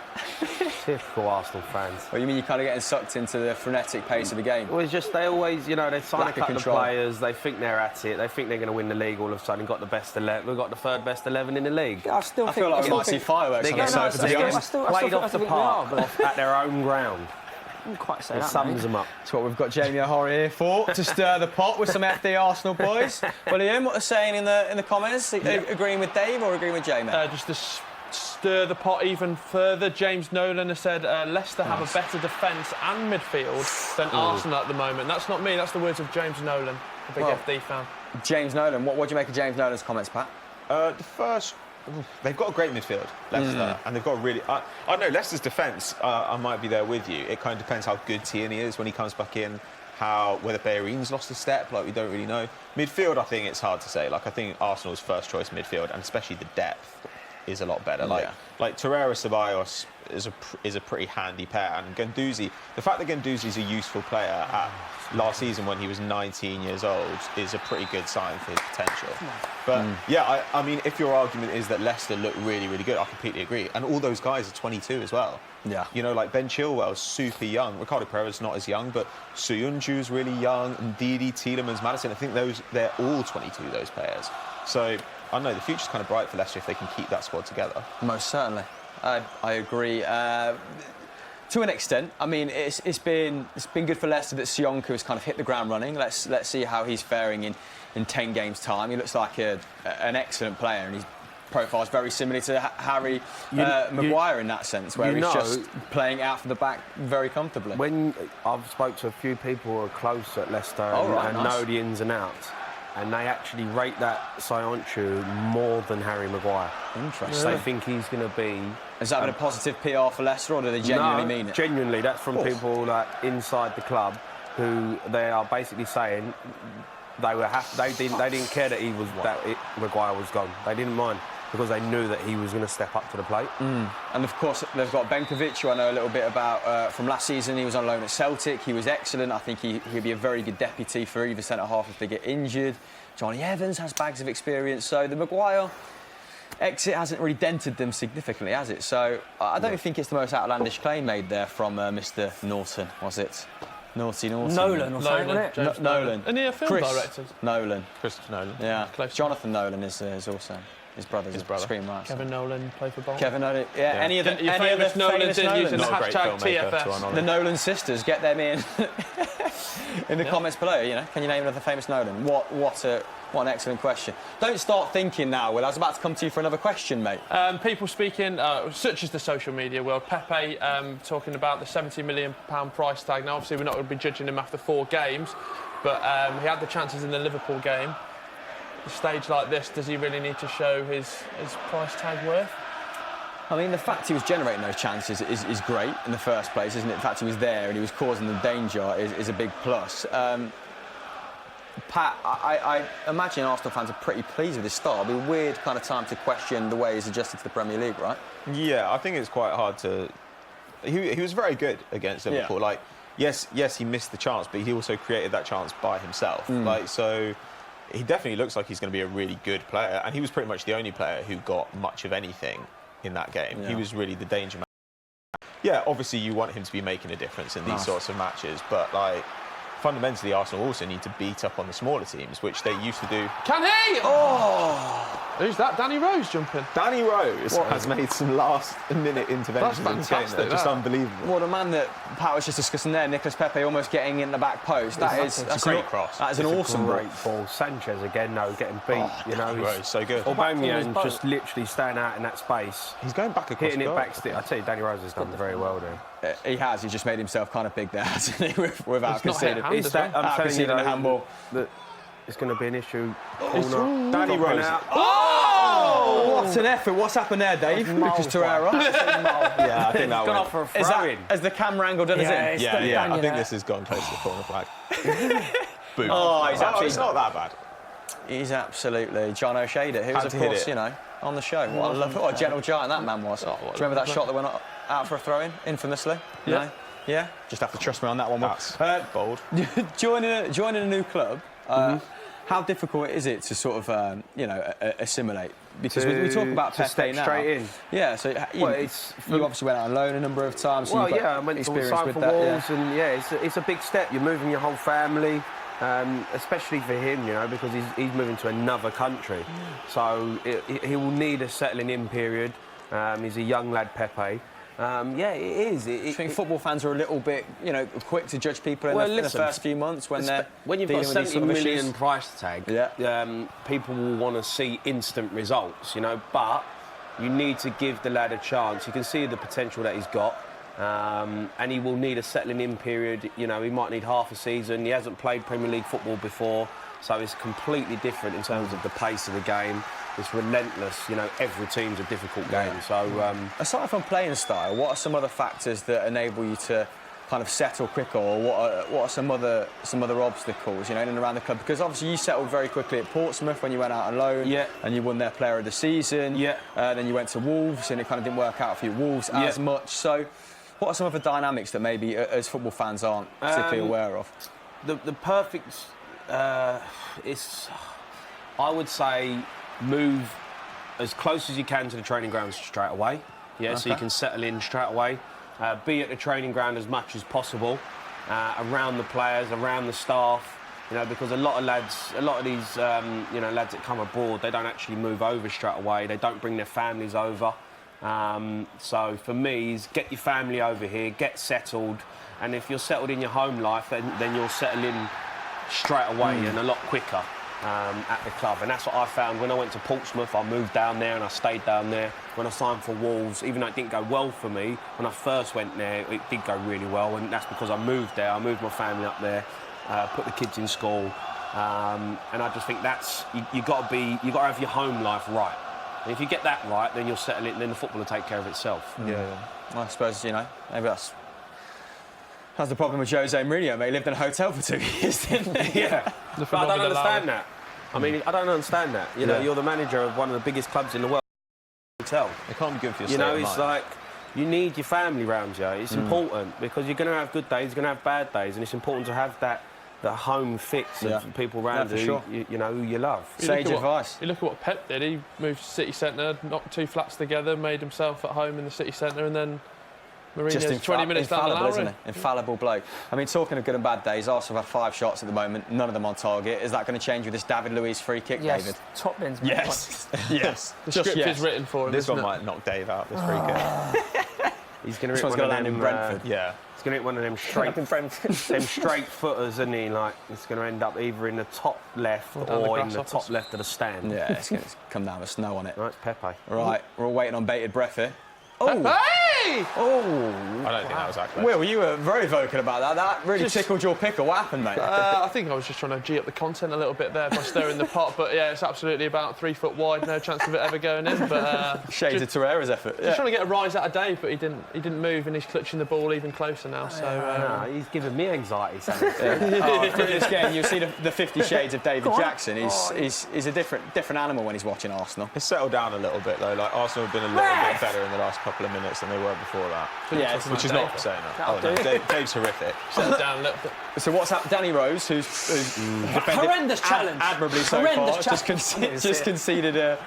Typical Arsenal fans. Well, you mean you're kind of getting sucked into the frenetic pace of the game? Well, it's just they always, they sign a couple of players, they think they're at it, they think they're going to win the league all of a sudden, got the best 11, we've got the third best 11 in the league. I feel like we might see fireworks on the sofa, to be honest. Played off the park, at their own ground. wouldn't quite say It that, sums mate. them up. That's what we've got Jamie O'Hara here for, to stir the pot with some FD Arsenal boys. William, what they're saying in the comments? Agreeing with Dave or agreeing with Jamie? Just to stir the pot even further, James Nolan has said Leicester have a better defence and midfield than Arsenal at the moment. That's not me, that's the words of James Nolan, a big FD fan. James Nolan, what do you make of James Nolan's comments, Pat? They've got a great midfield, Leicester, and they've got a really... I don't know, Leicester's defence, I might be there with you. It kind of depends how good Tierney is when he comes back in, whether Bayern's lost a step, like, we don't really know. Midfield, I think it's hard to say. Like, I think Arsenal's first choice midfield, and especially the depth, is a lot better. Like Torreira Ceballos is a pretty handy pair, and Guendouzi, the fact that Guendouzi's a useful player last season when he was 19 years old is a pretty good sign for his potential. But yeah, I mean, if your argument is that Leicester look really, really good, I completely agree. And all those guys are 22 as well. Yeah. You know, like Ben Chilwell's super young. Ricardo Pereira's not as young, but Soyuncu's really young. And Ndidi, Tielemans, Maddison, I think they're all 22, those players. So, I don't know, the future's kind of bright for Leicester if they can keep that squad together. Most certainly. I agree. To an extent, I mean, it's been good for Leicester that Sionku has kind of hit the ground running. Let's see how he's faring in 10 games' time. He looks like an excellent player, and his profile is very similar to Harry Maguire in that sense, where he's just playing out from the back very comfortably. When I've spoke to a few people who are close at Leicester and know the ins and outs, and they actually rate that Sionchu more than Harry Maguire. Interesting. They think he's going to be... Has that been a positive PR for Leicester, or do they genuinely mean it? Genuinely. That's from people like inside the club who they are basically saying they didn't care that Maguire was gone. They didn't mind because they knew that he was going to step up to the plate. And of course, they've got Benkovic, who I know a little bit about from last season. He was on loan at Celtic. He was excellent. I think he'd be a very good deputy for either centre half if they get injured. Johnny Evans has bags of experience. So the Maguire exit hasn't really dented them significantly, has it? So I don't think it's the most outlandish claim made there from Mr. Norton, was it? Naughty Norton. Nolan or something, wasn't it? Nolan. And a film director. Nolan. Christopher Nolan. Yeah. Close. Jonathan Nolan is also his brother. Screenwriter. Kevin Nolan play for Bolton. Kevin Nolan. Yeah. Any of the famous Nolans in using the Not a great hashtag filmmaker, to our TFS. knowledge. The Nolan sisters, get them in the comments below. You know, can you name another famous Nolan? What an excellent question. Don't start thinking now, Will. I was about to come to you for another question, mate. People speaking, such as the social media world, Pepe talking about the £70 million price tag. Now, obviously, we're not going to be judging him after 4 games, but he had the chances in the Liverpool game. At a stage like this, does he really need to show his price tag worth? I mean, the fact he was generating those chances is great in the first place, isn't it? The fact he was there and he was causing them danger is a big plus. Pat, I imagine Arsenal fans are pretty pleased with his start. It'll be a weird kind of time to question the way he's adjusted to the Premier League, right? Yeah, I think it's quite hard to... He was very good against Liverpool. Yeah. Like, yes, he missed the chance, but he also created that chance by himself. Like, so he definitely looks like he's going to be a really good player, and he was pretty much the only player who got much of anything in that game. Yeah. He was really the danger man. Yeah, obviously you want him to be making a difference in these sorts of matches, but like... Fundamentally, Arsenal also need to beat up on the smaller teams, which they used to do. Can he? Oh! Who's that? Danny Rose jumping. Danny Rose has made some last-minute interventions in this game. fantastic, They're just that. unbelievable. Well, the man that Pat was just discussing there, Nicolas Pepe, almost getting in the back post. That's a great cross. That is an awesome great ball. ball. Sanchez again, though, getting beat. Rose, so good. Aubameyang just literally staying out in that space. He's going back across hitting it goal. back stick. I tell you, Danny Rose has done very well there. He has. He's just made himself kind of big there, hasn't he? Without conceding. It's that, I'm telling you, the handball. that it's going to be an issue. Corner, Danny Rose. Oh! What an effort. What's happened there, Dave? Lucas Torreira. Yeah, I think that Gone went. off for a Is throw that, in. has the camera angle done us in? Yeah. I think this has gone close to the corner flag. Boom. Oh, It's not that bad. He's absolutely John O'Shea, who's, Had of to hit course, it. you know, on the show. What a gentle giant that man was. Do you remember that shot that went out for a throw-in, infamously? Yeah. No? Yeah? Just have to trust me on that one. That's bold. Joining a new club, how difficult is it to sort of, assimilate? Because we talk about to Pepe step now. straight in. Yeah, so you obviously went out on loan a number of times. So Well, you've got yeah, I went to experience sign with for that. Wolves, Yeah. and it's a big step. You're moving your whole family, especially for him, because he's moving to another country. So he will need a settling in period. He's a young lad, Pepe. Yeah, it is. I think football fans are a little bit, quick to judge people in the first few months when you've got a 70 million price tag. Yeah. People will want to see instant results, but you need to give the lad a chance. You can see the potential that he's got, and he will need a settling-in period. He might need half a season. He hasn't played Premier League football before, so it's completely different in terms of the pace of the game. It's relentless. Every team's a difficult game. So, aside from playing style, what are some other factors that enable you to kind of settle quicker, or what are some other obstacles, in and around the club? Because obviously you settled very quickly at Portsmouth when you went out on loan, and you won their Player of the Season. Then you went to Wolves, and it kind of didn't work out for you at Wolves as much. So, what are some of the dynamics that maybe as football fans aren't particularly aware of? The perfect, it's, I would say, move as close as you can to the training grounds straight away. So you can settle in straight away. Be at the training ground as much as possible, around the players, around the staff. Because a lot of these lads that come abroad, they don't actually move over straight away. They don't bring their families over. So for me, is get your family over here, get settled, and if you're settled in your home life, then you'll settle in straight away and a lot quicker. At the club, and that's what I found when I went to Portsmouth. I moved down there and I stayed down there. When I signed for Wolves, even though it didn't go well for me, when I first went there, it did go really well, and that's because I moved there. I moved my family up there, put the kids in school, and I just think that's you got to have your home life right. And if you get that right, then you'll settle it, and then the football will take care of itself. Well, I suppose maybe that's the problem with Jose Mourinho, mate. He lived in a hotel for 2 years, didn't he? But I don't understand that. I mean, I don't understand that. You're the manager of one of the biggest clubs in the world. Hotel. It can't be good for your state of it's mind. like you need your family around you. It's important because you're going to have good days, you're going to have bad days, and it's important to have the home fix of people around you, who you love. Sage advice. You look at what Pep did. He moved to city centre, knocked 2 flats together, made himself at home in the city centre, and then Mourinho's 20 minutes down the line. Isn't he? Infallible bloke. I mean, talking of good and bad days, Arsenal have had 5 shots at the moment, none of them on target. Is that going to change with this David Luiz free kick, David? Top bins. Yes. Yes. The script is written for him. This one might knock Dave out, this free kick. He's going to land in Brentford. Yeah. He's going to hit one of them straight footers, isn't he? Like, it's going to end up either in the top left or in the top left of the stand. Yeah, it's going to come down with snow on it. Right, Pepe. Right, we're all waiting on bated breath here. Hey! Oh! I don't think that was that close. Will, you were very vocal about that. That really tickled your pickle. What happened, mate? I think I was just trying to G up the content a little bit there by stirring the pot. But yeah, it's absolutely about 3 foot wide. No chance of it ever going in. But shades of Torreira's effort. Just trying to get a rise out of Dave, but he didn't move, and he's clutching the ball even closer now. So he's giving me anxiety. Through this game, you'll see the 50 Shades of David Jackson. He's a different animal when he's watching Arsenal. It's settled down a little bit though. Like Arsenal have been a little bit better in the last couple of minutes than they were before that. Yeah, which is not saying that. Oh, no, Dave's horrific. settle down a little bit. So what's happened? Danny Rose, who's defended horrendous challenge. admirably so Horrendous far, just conceded a.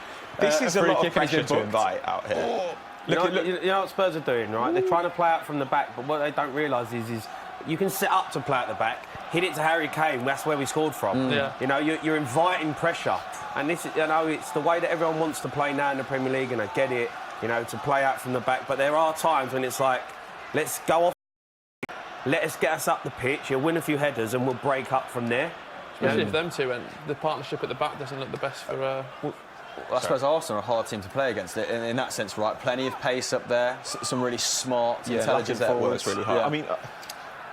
This is a free lot kick of pressure and he's to been booked. invite out here. You know what Spurs are doing, right? They're trying to play out from the back, but what they don't realise is you can set up to play at the back, hit it to Harry Kane. That's where we scored from. You're inviting pressure, and this, it's the way that everyone wants to play now in the Premier League, and I get it. To play out from the back, but there are times when it's like, let's go off, let us get us up the pitch, you'll win a few headers and we'll break up from there. Especially if them two, and the partnership at the back doesn't look the best for... I suppose Arsenal are a hard team to play against in that sense, right? Plenty of pace up there, some really smart, intelligent forwards. Really hard. I mean,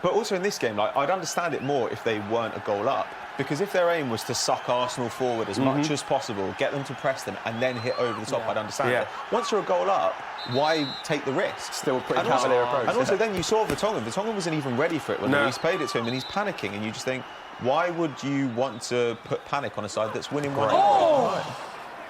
but also in this game, like, I'd understand it more if they weren't a goal up. Because if their aim was to suck Arsenal forward as much as possible, get them to press them, and then hit over the top, I'd understand it. Once you're a goal up, why take the risk? Still a pretty cavalier approach. And also then you saw Vertonghen. Vertonghen wasn't even ready for it when he's played it to him, and he's panicking, and you just think, why would you want to put panic on a side that's winning 1-0?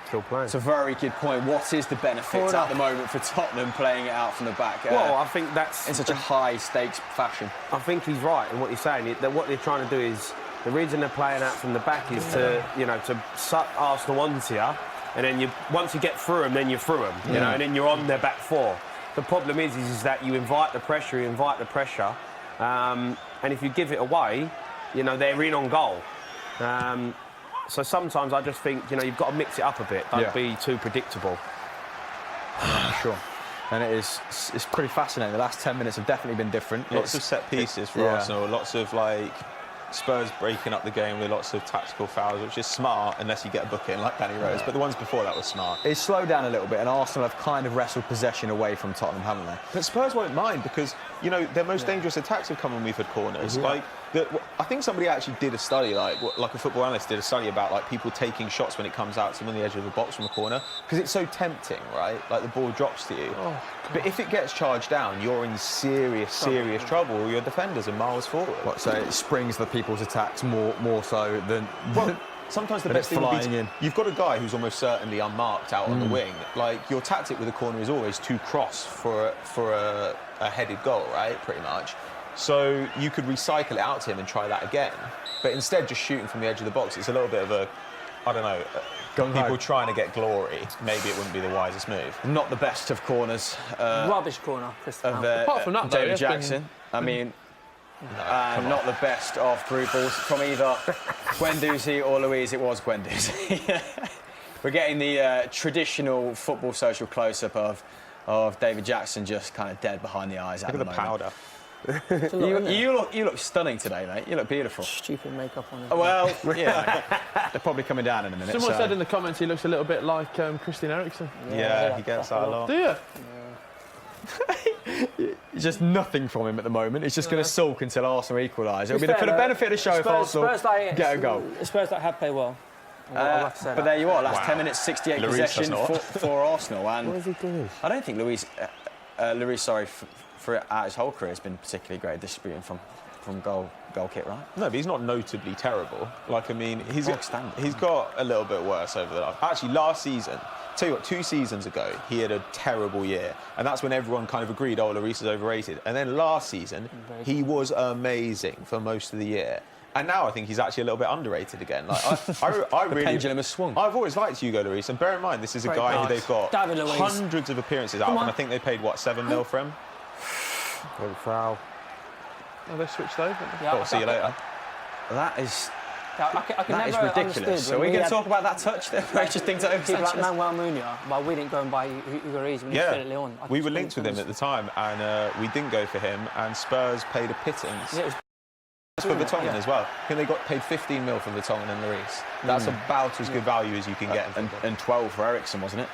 Still playing. It's a very good point. What is the benefit at the moment for Tottenham playing it out from the back? Well, I think that's... in such a high-stakes fashion. I think he's right in what he's saying. What they're trying to do is... The reason they're playing out from the back is to suck Arsenal onto you, and then once you get through them, then you're through them, and then you're on their back 4. The problem is that you invite the pressure, and if you give it away, they're in on goal. So sometimes I just think, you've got to mix it up a bit. Don't be too predictable. Sure. And it's pretty fascinating. The last 10 minutes have definitely been different. Lots of set pieces for Arsenal. Lots of like Spurs breaking up the game with lots of tactical fouls, which is smart unless you get a booking like Danny Rose. But the ones before that were smart. It's slowed down a little bit, and Arsenal have kind of wrestled possession away from Tottenham, haven't they? But Spurs won't mind because, you know, their most dangerous attacks have come when we've had corners. Like, I think somebody actually did a study, like a football analyst did a study about like people taking shots when it comes out to them on the edge of the box from a corner, because it's so tempting, right? Like the ball drops to you. But if it gets charged down, you're in serious trouble. Your defenders are miles forward. So it springs the people's attacks more so than... Well, sometimes the best thing would be you've got a guy who's almost certainly unmarked out on the wing. Like, your tactic with a corner is always to cross for a headed goal, right? Pretty much. So you could recycle it out to him and try that again. But instead, just shooting from the edge of the box, it's a little bit of a, I don't know, people trying to get glory. Maybe it wouldn't be the wisest move. Not the best of corners. Rubbish corner. Apart from that, though, David Jackson. I mean, not the best of through balls from either Guendouzi or Louise. It was Guendouzi. We're getting the traditional football social close-up of David Jackson just kind of dead behind the eyes. Look at the powder. You look stunning today, mate. You look beautiful. Stupid makeup on him. Well, yeah, they're probably coming down in a minute. Someone said in the comments he looks a little bit like Christian Eriksen. Yeah, he gets that a lot. Do you? Just nothing from him at the moment. He's just going to sulk until Arsenal equalise. It'll be for the benefit of the show if Arsenal get a goal. Spurs that have played well. But there you are, last 10 minutes, 68 possession for Arsenal. And What is he doing? I don't think Luis, for his whole career, has been particularly great at distributing from goal kick, right? No, but he's not notably terrible. Like, I mean, he's got a little bit worse over the last... Actually, last season, tell you what, 2 seasons ago, he had a terrible year. And that's when everyone kind of agreed, oh, Lloris is overrated. And then last season, he was amazing for most of the year. And now I think he's actually a little bit underrated again. Like, I really... pendulum has swung. I've always liked Hugo Lloris. And bear in mind, this is a guy who they've got hundreds of appearances out of. And I think they paid, what, 7 mil for him? Good foul. Oh, they switched over. Yeah, see you later. That is... I That is ridiculous. So we're going to talk about that touch there? Just think to people like Manuel Munoz, well, we didn't go and buy Hugo Lloris when he was at Lyon. We were linked with him at the time, and we didn't go for him, and Spurs paid a pittance. Yeah, for Vertonghen as well. I think they got paid 15 mil for Vertonghen and Lloris. That's about as good value as you can get. And 12 for Eriksen, wasn't it?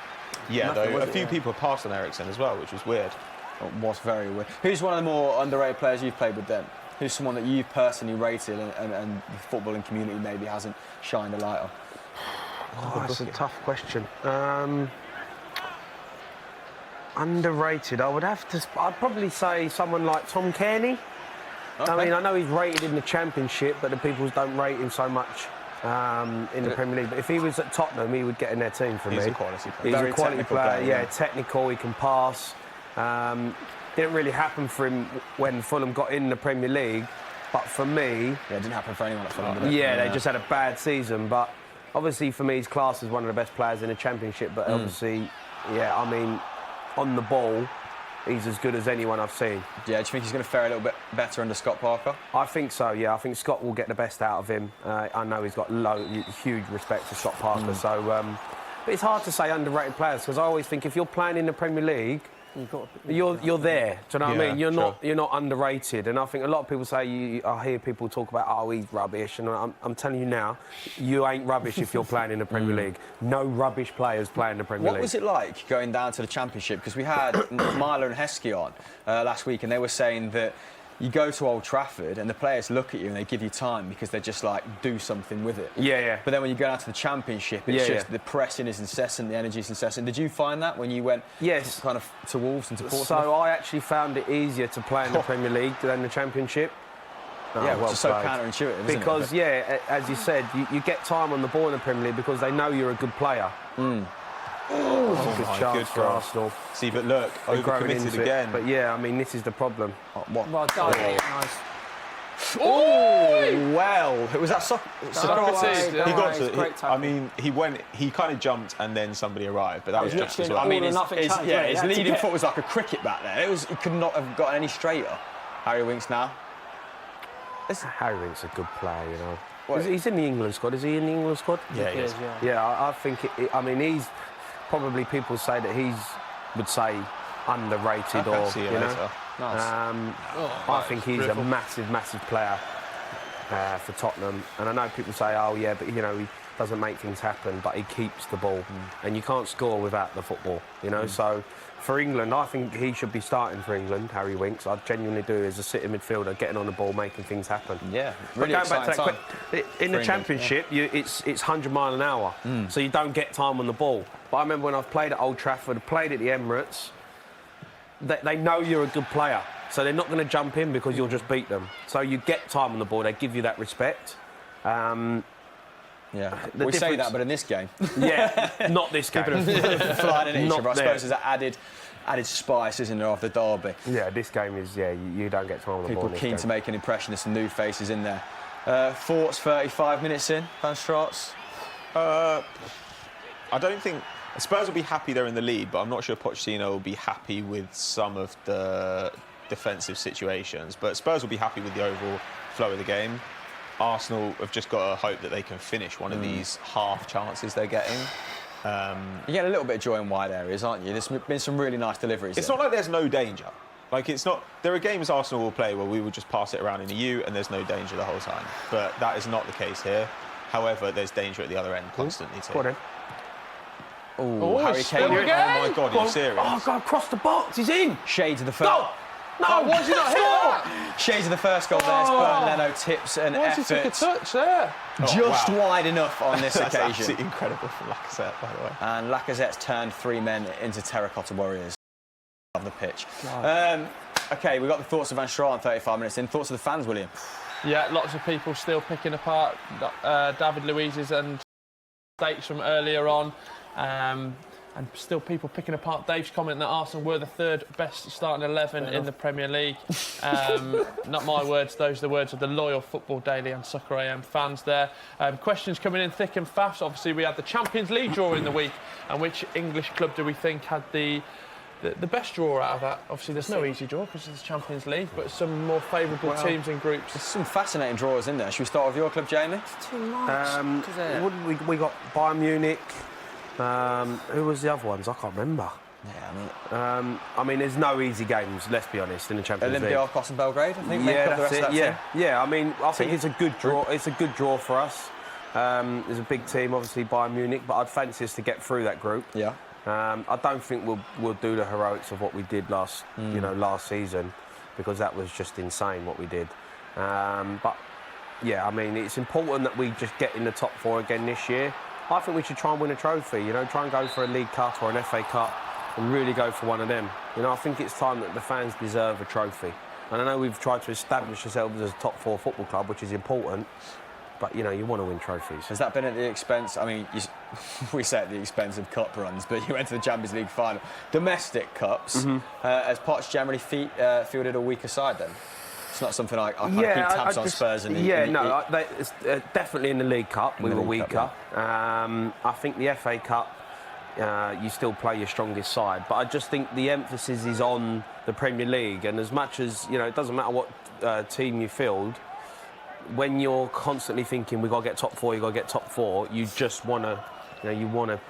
Yeah, though a few people passed on Eriksen as well, which was weird. It was very weird. Who's one of the more underrated players you've played with then? Who's someone that you've personally rated and the footballing community maybe hasn't shined a light on? Oh, that's a tough question. Underrated, I'd probably say someone like Tom Cairney. Okay. I mean, I know he's rated in the Championship, but the people don't rate him so much in the Premier League. But if he was at Tottenham, he would get in their team for me. He's a quality player. He's a quality player, yeah, technical, he can pass. Didn't really happen for him when Fulham got in the Premier League, but for me... Yeah, it didn't happen for anyone at Fulham, did it? Yeah, they just had a bad season, but obviously for me, he's classed as one of the best players in the Championship, but obviously, yeah, I mean, on the ball, he's as good as anyone I've seen. Yeah, do you think he's going to fare a little bit better under Scott Parker? I think so, yeah. I think Scott will get the best out of him. I know he's got huge respect for Scott Parker, so... but it's hard to say underrated players, because I always think if you're playing in the Premier League, you're there. Do you know what I mean? You're not underrated. And I think a lot of people say I hear people talk about, oh, he's rubbish. And I'm telling you now, you ain't rubbish if you're playing in the Premier League. No rubbish players play in the Premier League. What was it like going down to the Championship? Because we had Myler and Heskey on last week, and they were saying that you go to Old Trafford and the players look at you and they give you time because they're just like, do something with it. Yeah, yeah. But then when you go out to the Championship, it's just the pressing is incessant, the energy is incessant. Did you find that when you went kind of to Wolves and to Portsmouth? So I actually found it easier to play in the Premier League than the Championship. Which is so counterintuitive, isn't it? Because, as you said, you get time on the ball in the Premier League because they know you're a good player. Oh, good chance for Arsenal. See, but look, overcommitted again. But yeah, I mean, this is the problem. Nice. Oh, well, was that Socrates? He got to it. I mean, he kind of jumped and then somebody arrived, but that was just as well. I mean, his leading foot was like a cricket bat there. He could not have gotten any straighter. Harry Winks now. Harry Winks a good player, you know. He's in the England squad. Is he in the England squad? Yeah, he is. Yeah, I think. I mean, he's probably people say that would say underrated or, you know. I think he's a massive, massive player for Tottenham. And I know people say, oh, yeah, but, you know, he doesn't make things happen, but he keeps the ball. And you can't score without the football, you know. So for England, I think he should be starting for England, Harry Winks. I genuinely do, as a sitting midfielder, getting on the ball, making things happen. Yeah, really but going back to that in the Championship, it's 100 mile an hour, so you don't get time on the ball. But I remember when I've played at Old Trafford, played at the Emirates, they know you're a good player, so they're not going to jump in because you'll just beat them. So you get time on the ball, they give you that respect. Yeah, we say that, but in this game, yeah, not this game. flying in each other. I suppose there's that added spice, isn't there, of the derby? Yeah, this game is you don't get time on the ball. People keen to make an impression. There's some new faces in there. Thoughts 35 minutes in, Van Straats? I don't think Spurs will be happy they're in the lead, but I'm not sure Pochettino will be happy with some of the defensive situations. But Spurs will be happy with the overall flow of the game. Arsenal have just got to hope that they can finish one of these half chances they're getting. You're getting a little bit of joy in wide areas, aren't you? There's been some really nice deliveries. It's not like there's no danger. Like, it's not. There are games Arsenal will play where we will just pass it around in a U and there's no danger the whole time. But that is not the case here. However, there's danger at the other end constantly too. Go on then. Oh, Harry Kane. Oh my God, are you serious? Oh, God, across the box, he's in. Shades of the first. Go! No, why did he not hit that? Shades of the first goal there. Burn Leno tips and Why did he take a touch there? Just wide enough on this That's occasion. absolutely incredible from Lacazette, by the way. And Lacazette's turned 3 men into terracotta warriors of the pitch. OK, we've got the thoughts of Van Straat in 35 minutes in. Thoughts of the fans, William? Yeah, lots of people still picking apart David Luiz's and mistakes from earlier on. And still people picking apart Dave's comment that Arsenal were the third best starting 11 in the Premier League. Not my words, those are the words of the loyal Football Daily and Soccer AM fans there. Questions coming in thick and fast. Obviously, we had the Champions League draw in the week. And which English club do we think had the best draw out of that? Obviously, there's no easy draw because it's the Champions League, but some more favourable teams in groups. There's some fascinating draws in there. Should we start with your club, Jamie? It's too much. We got Bayern Munich. Who was the other ones? I can't remember. Yeah, I mean, there's no easy games, let's be honest, in the Champions League. Olympiacos and Belgrade, I think. Yeah, that's it. Yeah, yeah. I mean, I think it's a good draw. It's a good draw for us. There's a big team, obviously, Bayern Munich, but I'd fancy us to get through that group. Yeah. I don't think we'll do the heroics of what we did last season, because that was just insane what we did. But yeah, I mean, it's important that we just get in the top 4 again this year. I think we should try and win a trophy, you know, try and go for a League Cup or an FA Cup and really go for one of them. You know, I think it's time that the fans deserve a trophy. And I know we've tried to establish ourselves as a top 4 football club, which is important, but, you know, you want to win trophies. Has that been at the expense, I mean, we say at the expense of cup runs, but you went to the Champions League final. Domestic cups, has Poch generally fielded a weaker side then? It's not something I keep tabs on Spurs. It's definitely in the League Cup we were weaker. I think the FA Cup, you still play your strongest side, but I just think the emphasis is on the Premier League, and as much as, you know, it doesn't matter what team you field, when you're constantly thinking we've got to get top 4, you've got to get top 4, you just want to, you know, you want to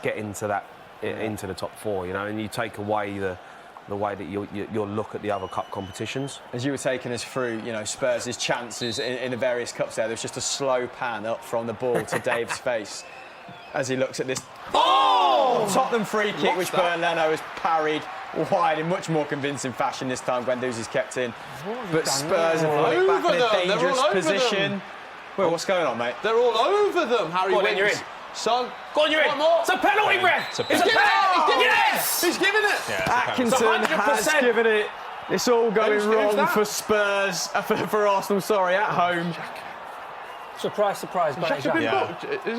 get into that, into the top 4, you know, and you take away the way that you'll look at the other cup competitions. As you were taking us through, you know, Spurs' chances in the various cups there's just a slow pan up from the ball to Dave's face as he looks at this. Oh! Tottenham free kick, which Burn Leno has parried wide in much more convincing fashion this time. Guendouzi's kept in. But Spurs have put it back in a dangerous position. Well, what's going on, mate? They're all over them, Harry Winks. You're in. Son, go on, you're in. It's a penalty, ref. He's giving it. Yes! He's giving it. Yeah, Atkinson has given it. It's all going wrong for Spurs, for Arsenal, sorry, at home. Surprise, surprise. Has he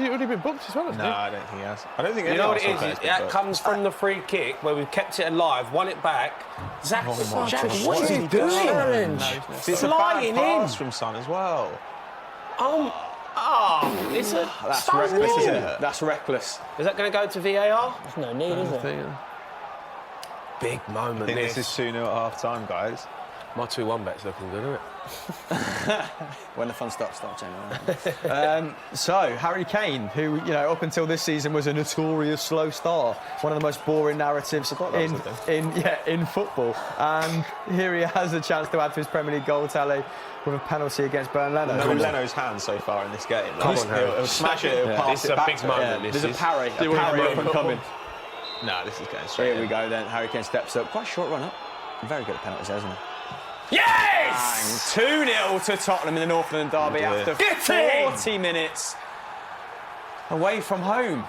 already been booked as well, hasn't he? No, I don't think he has. I don't think You know what it Arsenal is? players have been That comes from the free kick where we've kept it alive, won it back. Jack, what is he doing? It's a bad pass from Son as well. It's a... That's reckless, isn't it? That's reckless. Is that going to go to VAR? There's no need, is there? Big moment, I think this is 2-0 at half-time, guys. My 2-1 bet's looking good, isn't it? When the fun stops, Jamie. So, Harry Kane, who, up until this season was a notorious slow start, one of the most boring narratives in football. And here he has a chance to add to his Premier League goal tally with a penalty against Burnley. No Leno's hands so far in this game. He'll smash it, he'll pass it It's a back big to moment. him. There's a parry up and coming. No, this is going straight Here we go then. Harry Kane steps up. Quite a short run up. Very good at penalties, hasn't he? Yes! 2-0 to Tottenham in the North London derby after 40 minutes away from home.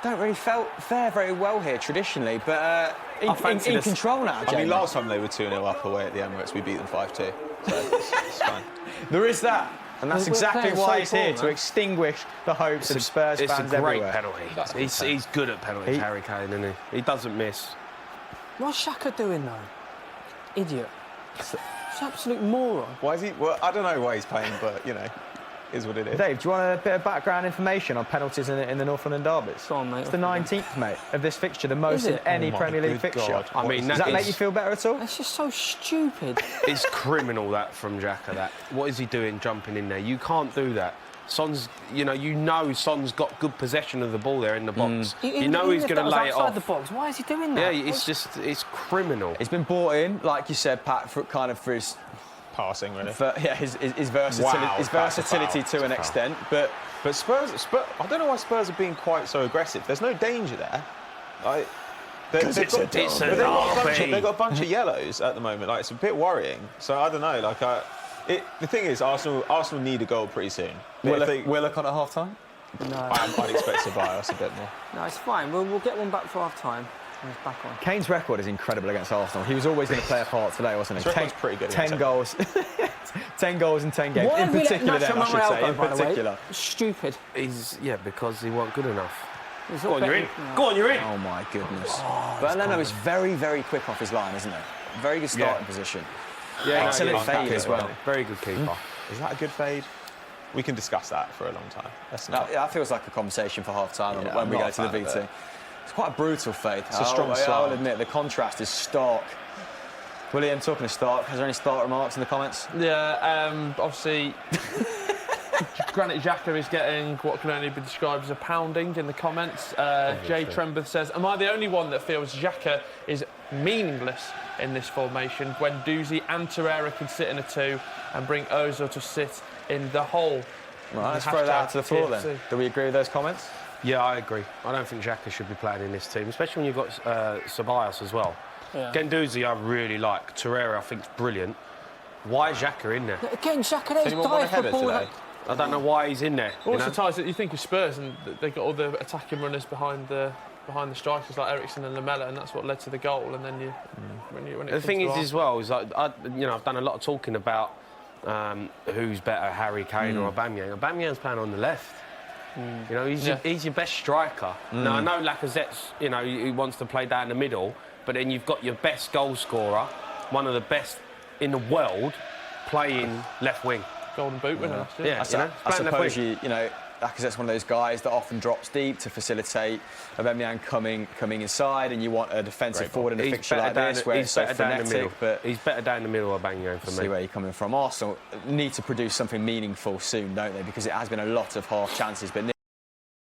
Don't really fare very well here traditionally, but in control now, Jamie. I mean, last time they were 2-0 up away at the Emirates, we beat them 5-2. So it's fine. There is that. And that's We're exactly playing why so he's here, poor, to man. extinguish the hopes of Spurs It's fans a great everywhere. penalty. He's good at penalties, Harry Kane, isn't he? He doesn't miss. What's Xhaka doing though? Idiot. It's an absolute moron. Why is he? Well, I don't know why he's playing, but is what it is. Dave, do you want a bit of background information on penalties in the North London derbies? Go on, mate. It's the 19th, mate, of this fixture, the most Is in it? any Oh my Premier League good fixture. God. I mean, Does that make you feel better at all? It's just so stupid. It's criminal that from Xhaka. That what is he doing, jumping in there? You can't do that. Son's, Son's got good possession of the ball there in the box. He's going to lay it off. Outside the box. Why is he doing that? Yeah, it's criminal. He's been bought in, like you said, Pat, for his Passing, really. his versatility to an extent, but Spurs, I don't know why Spurs are being quite so aggressive. There's no danger there. They've got a bunch of yellows at the moment. It's a bit worrying. So I don't know. The thing is, Arsenal need a goal pretty soon. Willock on at half time? No. I'd expect to buy us a bit more. No, it's fine. We'll get one back for half time. And it's back on. Kane's record is incredible against Arsenal. He was always going to play a part today, wasn't he? His record's pretty good. 10 goals. 10 goals in 10 games. Why In particular, then, I should say. In particular. Stupid. Because he wasn't good enough. Go on, you're in. Go on, you're in. Oh, my goodness. But Leno is very, very quick off his line, isn't he? Very good starting position. Yeah, excellent fade as well. Very good keeper. Is that a good fade? We can discuss that for a long time. That feels like a conversation for half time when we go to the VT. It's quite a brutal fade. It's a strong I'll slant. admit, the contrast is stark. William, talking of stark, has there any stark remarks in the comments? Yeah, obviously, Granit Xhaka is getting what can only be described as a pounding in the comments. Jay Trembeth says, am I the only one that feels Xhaka is meaningless in this formation when Doozy and Torreira can sit in a 2 and bring Ozil to sit in the hole? Right, let's throw that out to the floor then. Do we agree with those comments? Yeah, I agree. I don't think Xhaka should be playing in this team, especially when you've got Ceballos as well. Yeah. Guendouzi I really like. Torreira I think's brilliant. Why is Xhaka in there? Again, Xhaka there's Anyone want a dive for header ball. today? I don't know why he's in there. Also ties that you think of Spurs and they've got all the attacking runners behind the strikers like Eriksen and Lamela, and that's what led to the goal. And then when it the thing is as well is I've done a lot of talking about who's better, Harry Kane or Aubameyang. Aubameyang's playing on the left. He's your best striker. Now I know Lacazette's, he wants to play down the middle, but then you've got your best goal scorer, one of the best in the world, playing left wing. Golden boot winner. I suppose Lacazette's one of those guys that often drops deep to facilitate Aubameyang coming inside, and you want a defensive forward in a fixture like this where it's so frenetic. But he's better down the middle of Aubameyang for me. See where you're coming from. Arsenal need to produce something meaningful soon, don't they? Because it has been a lot of half chances, but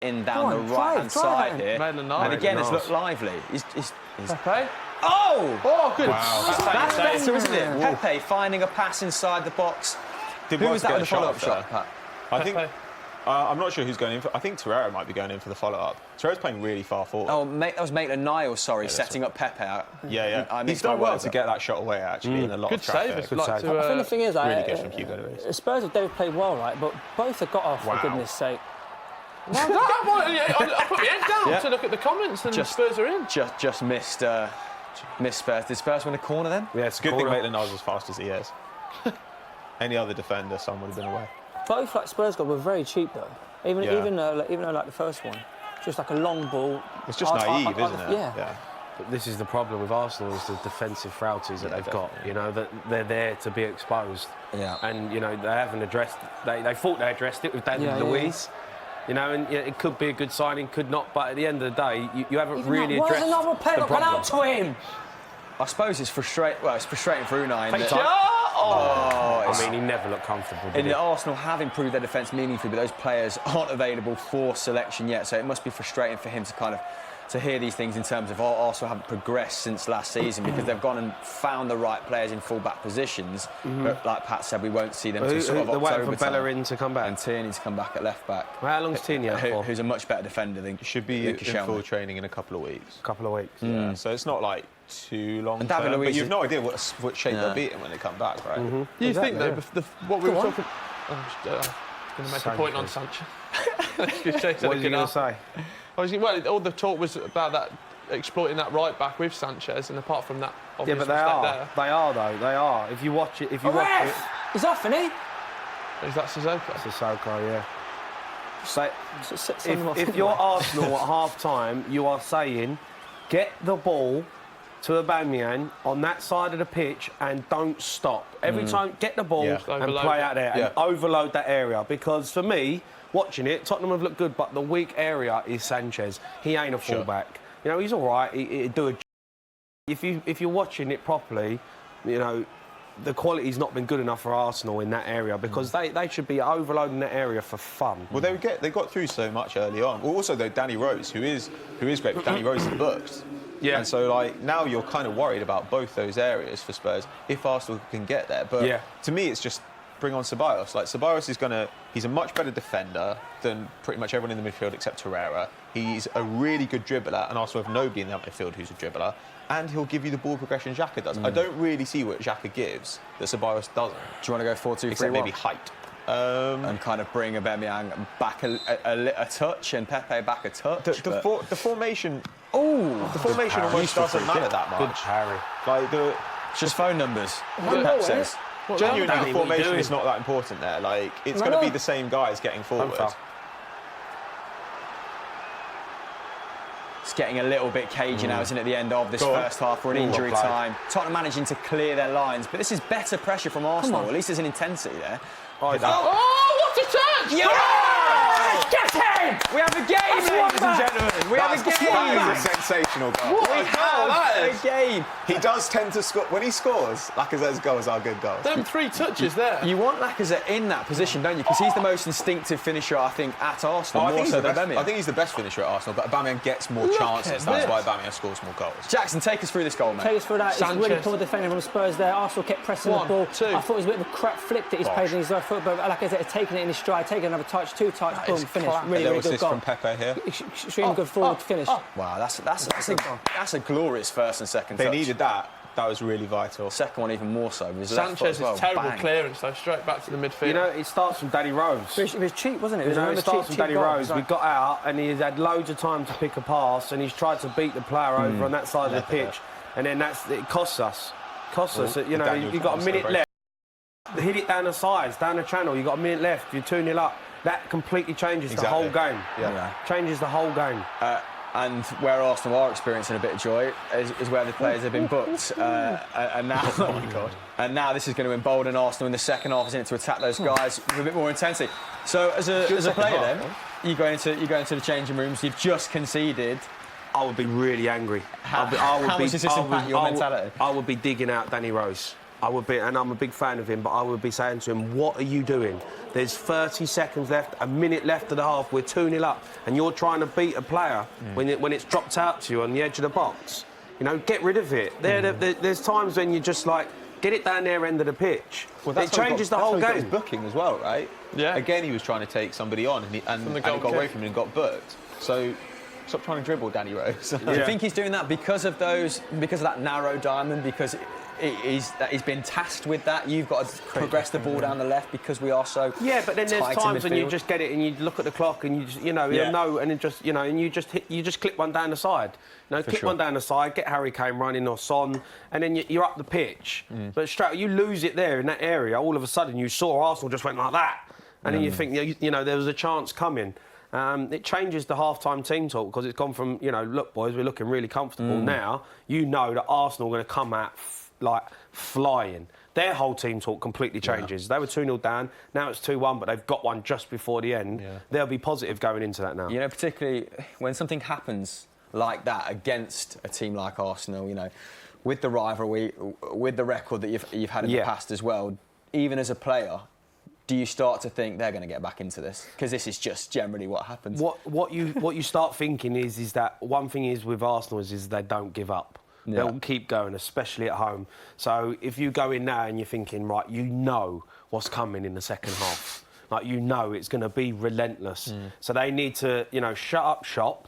down the right-hand side here. And again, it's looked lively. He's Pepe? Oh, good. Wow. That's better, isn't it? Pepe finding a pass inside the box. Who was that with the follow-up shot, Pat? I think. I'm not sure who's going in for. I think Torreira might be going in for the follow-up. Torreira's playing really far forward. Oh, that was Maitland-Niles, setting up Pepe out. Yeah. He's done well to get that shot away, actually, in a lot of traffic. I think the thing is, really good from Hugo Lloris. Spurs have played well, right? But both have got off, for goodness sake. I put my head down to look at the comments, and Spurs are in. Just missed Spurs. Did Spurs win a corner then? Yeah, it's a good thing Maitland-Niles as fast as he is. Any other defender, someone would have been away. Both Spurs goals were very cheap though. Even though the first one, just like a long ball. It's just naive, isn't it? Yeah. But this is the problem with Arsenal, is the defensive frailties that they've got. That they're there to be exposed. Yeah. And they haven't addressed. They thought they addressed it with David Luiz. And it could be a good signing, could not. But at the end of the day, you haven't really addressed the problem. Why another player gone out to him? I suppose it's frustrating. Well, it's frustrating for Unai. I mean, he never looked comfortable, did he? Arsenal have improved their defence meaningfully, but those players aren't available for selection yet, so it must be frustrating for him to hear these things in terms of Arsenal haven't progressed since last season because they've gone and found the right players in full-back positions. But like Pat said, we won't see them until sort of October. They're waiting for Bellerin to come back. And Tierney to come back at left-back. Well, how long's Tierney out for? Who's a much better defender than Should be in full training in a couple of weeks. Couple of weeks. Yeah, so it's not like too long. And David term, Luiz but you've no idea what shape they'll be in when they come back, right? You think though, what we were talking. I was going to make a point on Sanchez. What was you going to say? Well, all the talk was about that exploiting that right back with Sanchez, and apart from that, Yeah, but they are though. They are. If you watch it, He's off, isn't he? Is that Sissoko? Sissoko, yeah. So, If if you're Arsenal at half-time, you are saying, get the ball to Aubameyang on that side of the pitch and don't stop. Every time, get the ball and Overload play it. out there and overload that area. Because for me, watching it, Tottenham have looked good, but the weak area is Sanchez. He ain't a fullback. You know, he's all right. He'd do a... If you're watching it properly, you know, the quality's not been good enough for Arsenal in that area because they should be overloading that area for fun. Well, they got through so much early on. Well, also, though, Danny Rose, who is great, but Danny Rose is booked. Yeah. And so, like, now you're kind of worried about both those areas for Spurs if Arsenal can get there. But to me, it's just bring on Ceballos. Like, Ceballos he's a much better defender than pretty much everyone in the midfield except Torreira. He's a really good dribbler, and Arsenal have nobody in that midfield who's a dribbler. And he'll give you the ball progression Xhaka does. I don't really see what Xhaka gives that Ceballos doesn't. Do you want to go 4-2-3-1? Except maybe height. And kind of bring Aubameyang back a touch and Pepe back a touch. The formation... the formation almost doesn't matter that much. Good parry. Like, It's just phone numbers. Pep says. genuinely, the formation is not that important there. Like, it's going to be the same guys getting forward. It's getting a little bit cagey now, isn't it, at the end of this first half for an injury time. Tottenham managing to clear their lines, but this is better pressure from Arsenal. At least there's an intensity there. Oh, what a touch! Yeah! Get him! We have a game, ladies and gentlemen. We have a game. That is a sensational goal. We have a game. He does tend to score. When he scores, Lacazette's goals are good goals. Them 3 touches there. You want Lacazette in that position, don't you? Because he's the most instinctive finisher, I think, at Arsenal. I more so than Aubameyang. I think he's the best finisher at Arsenal, but Aubameyang gets more chances. That's why Aubameyang scores more goals. Jackson, take us through this goal, mate. Take us through that. Sanchez. It's really poor defending from Spurs there. Arsenal kept pressing the ball. 2. I thought it was a bit of a crap flick that he's played in his left foot, but Lacazette has taken it in his stride, taken another touch, 2 touch, boom, finish. Really good goal. From Pepe here. Extremely good forward finish. Wow, that's a glorious first and second touch. They needed that. That was really vital. Second one even more so. His left foot as Sanchez's well. terrible Bang. clearance, though, straight back to the midfield. You know, it starts from Danny Rose. It was cheap, wasn't it? It starts from Danny Rose. We got out and he's had loads of time to pick a pass and he's tried to beat the player over on that side of the pitch. And then it costs us. You know, you've got a minute left. Hit it down the sides, down the channel. You've got a minute left. You're 2-0 up. That completely changes the whole game. Yeah. Changes the whole game. And where Arsenal are experiencing a bit of joy is where the players have been booked. And now, oh my God! And now this is going to embolden Arsenal in the second half, isn't it, to attack those guys with a bit more intensity. So as a player, then you go into the changing rooms. You've just conceded. I would be really angry. How much does this impact your mentality? I would be digging out Danny Rose. I would be, and I'm a big fan of him, but I would be saying to him, what are you doing? There's 30 seconds left, a minute left of the half, we're 2-0 up, and you're trying to beat a player when it's dropped out to you on the edge of the box. You know, get rid of it. There's times when you just, like, get it down their end of the pitch. Well, it changes the whole game. His booking as well, right? Yeah. Again, he was trying to take somebody on, and it got away from him and got booked. So stop trying to dribble Danny Rose. Do you think he's doing that because of that narrow diamond? Because he's been tasked with that. You've got to progress the ball down the left because we are so. Yeah, but then there's tight times in when you midfield. just get it and you look at the clock and you know, and it just and you just clip one down the side. Clip one down the side, get Harry Kane running or Son, and then you're up the pitch. But straight, you lose it there in that area. All of a sudden, you saw Arsenal just went like that, and then you think, you know, there was a chance coming. It changes the half-time team talk because it's gone from, you know, look, boys, we're looking really comfortable now. You know that Arsenal are going to come out like flying. Their whole team talk completely changes. They were 2-0 down, now it's 2-1, but they've got one just before the end. They'll be positive going into that now. You know, particularly when something happens like that against a team like Arsenal, you know, with the rivalry, with the record that you've had in the past as well, even as a player, do you start to think they're going to get back into this? Because this is just generally what happens. What you start thinking is that one thing is with Arsenal is they don't give up. Yeah. They'll keep going, especially at home. So if you go in now and you're thinking, right, you know what's coming in the second half. Like, you know it's going to be relentless. So they need to, shut up shop,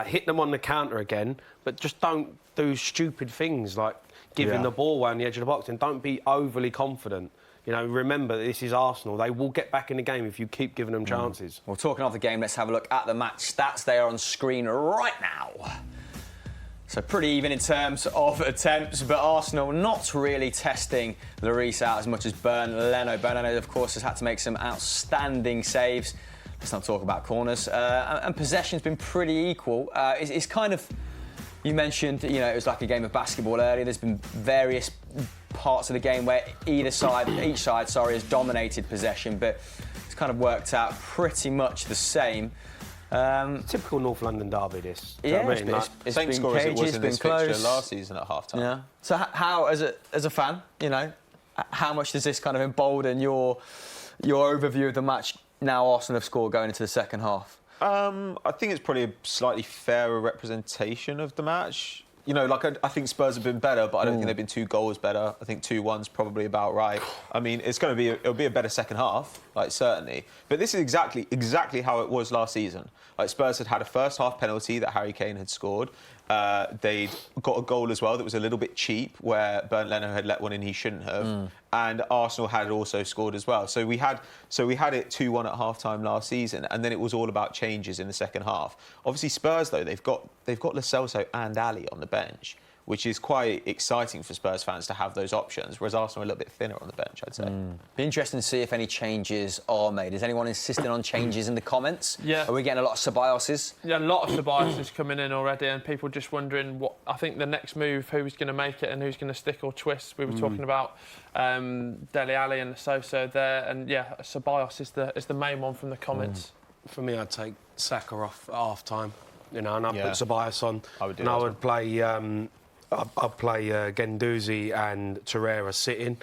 hit them on the counter again, but just don't do stupid things like giving the ball around the edge of the box, and don't be overly confident. Remember, this is Arsenal. They will get back in the game if you keep giving them chances. Well, talking of the game, let's have a look at the match stats. They are on screen right now. So pretty even in terms of attempts, but Arsenal not really testing Lloris out as much as Burnley. Burnley, of course, has had to make some outstanding saves. Let's not talk about corners. And possession's been pretty equal. It's kind of... You mentioned, it was like a game of basketball earlier. There's been various parts of the game where each side, has dominated possession, but it's kind of worked out pretty much the same. Typical North London derby, this. It's same score as it was in this fixture last season at half-time. Yeah. So how, as a fan, how much does this kind of embolden your overview of the match now Arsenal have scored going into the second half? I think it's probably a slightly fairer representation of the match. I think Spurs have been better, but I don't think they've been 2 goals better. I think 2-1's probably about right. I mean, it'll be a better second half, certainly. But this is exactly how it was last season. Spurs had a first half penalty that Harry Kane had scored. They'd got a goal as well that was a little bit cheap, where Bernd Leno had let one in he shouldn't have, and Arsenal had also scored as well. So we had it 2-1 at half-time last season, and then it was all about changes in the second half. Obviously, Spurs though they've got Lo Celso and Ali on the bench, which is quite exciting for Spurs fans to have those options, whereas Arsenal are a little bit thinner on the bench, I'd say. Be interesting to see if any changes are made. Is anyone insisting on changes in the comments? Yeah. Are we getting a lot of Ceballos? Yeah, a lot of Ceballos coming in already, and people just wondering what... I think the next move, who's going to make it and who's going to stick or twist. We were talking about Dele Alli and Soso there, and Ceballos is the main one from the comments. For me, I'd take Saka off at half-time, and I'd put Ceballos on. I would do and I would play... I'd play Guendouzi and Torreira sitting,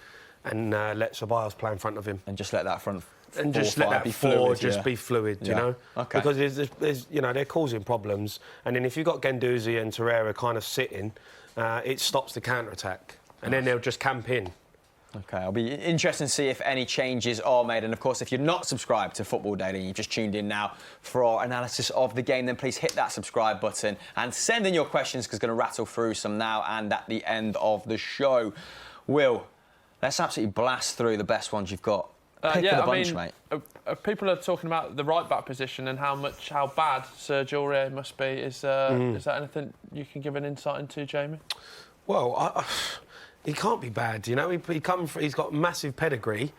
and let Ceballos play in front of him. And just let that front and just let that four be fluid, you know? Okay. Because there's they're causing problems. And then if you've got Guendouzi and Torreira kind of sitting, it stops the counter-attack. And then they'll just camp in. OK, I'll be interested to see if any changes are made. And, of course, if you're not subscribed to Football Daily and you've just tuned in now for our analysis of the game, then please hit that subscribe button and send in your questions, because we're going to rattle through some now and at the end of the show. Will, let's absolutely blast through the best ones you've got. Pick of the bunch, mate. People are talking about the right-back position and how bad Sergio Aurier must be. Is that anything you can give an insight into, Jamie? Well, he can't be bad, he's got massive pedigree.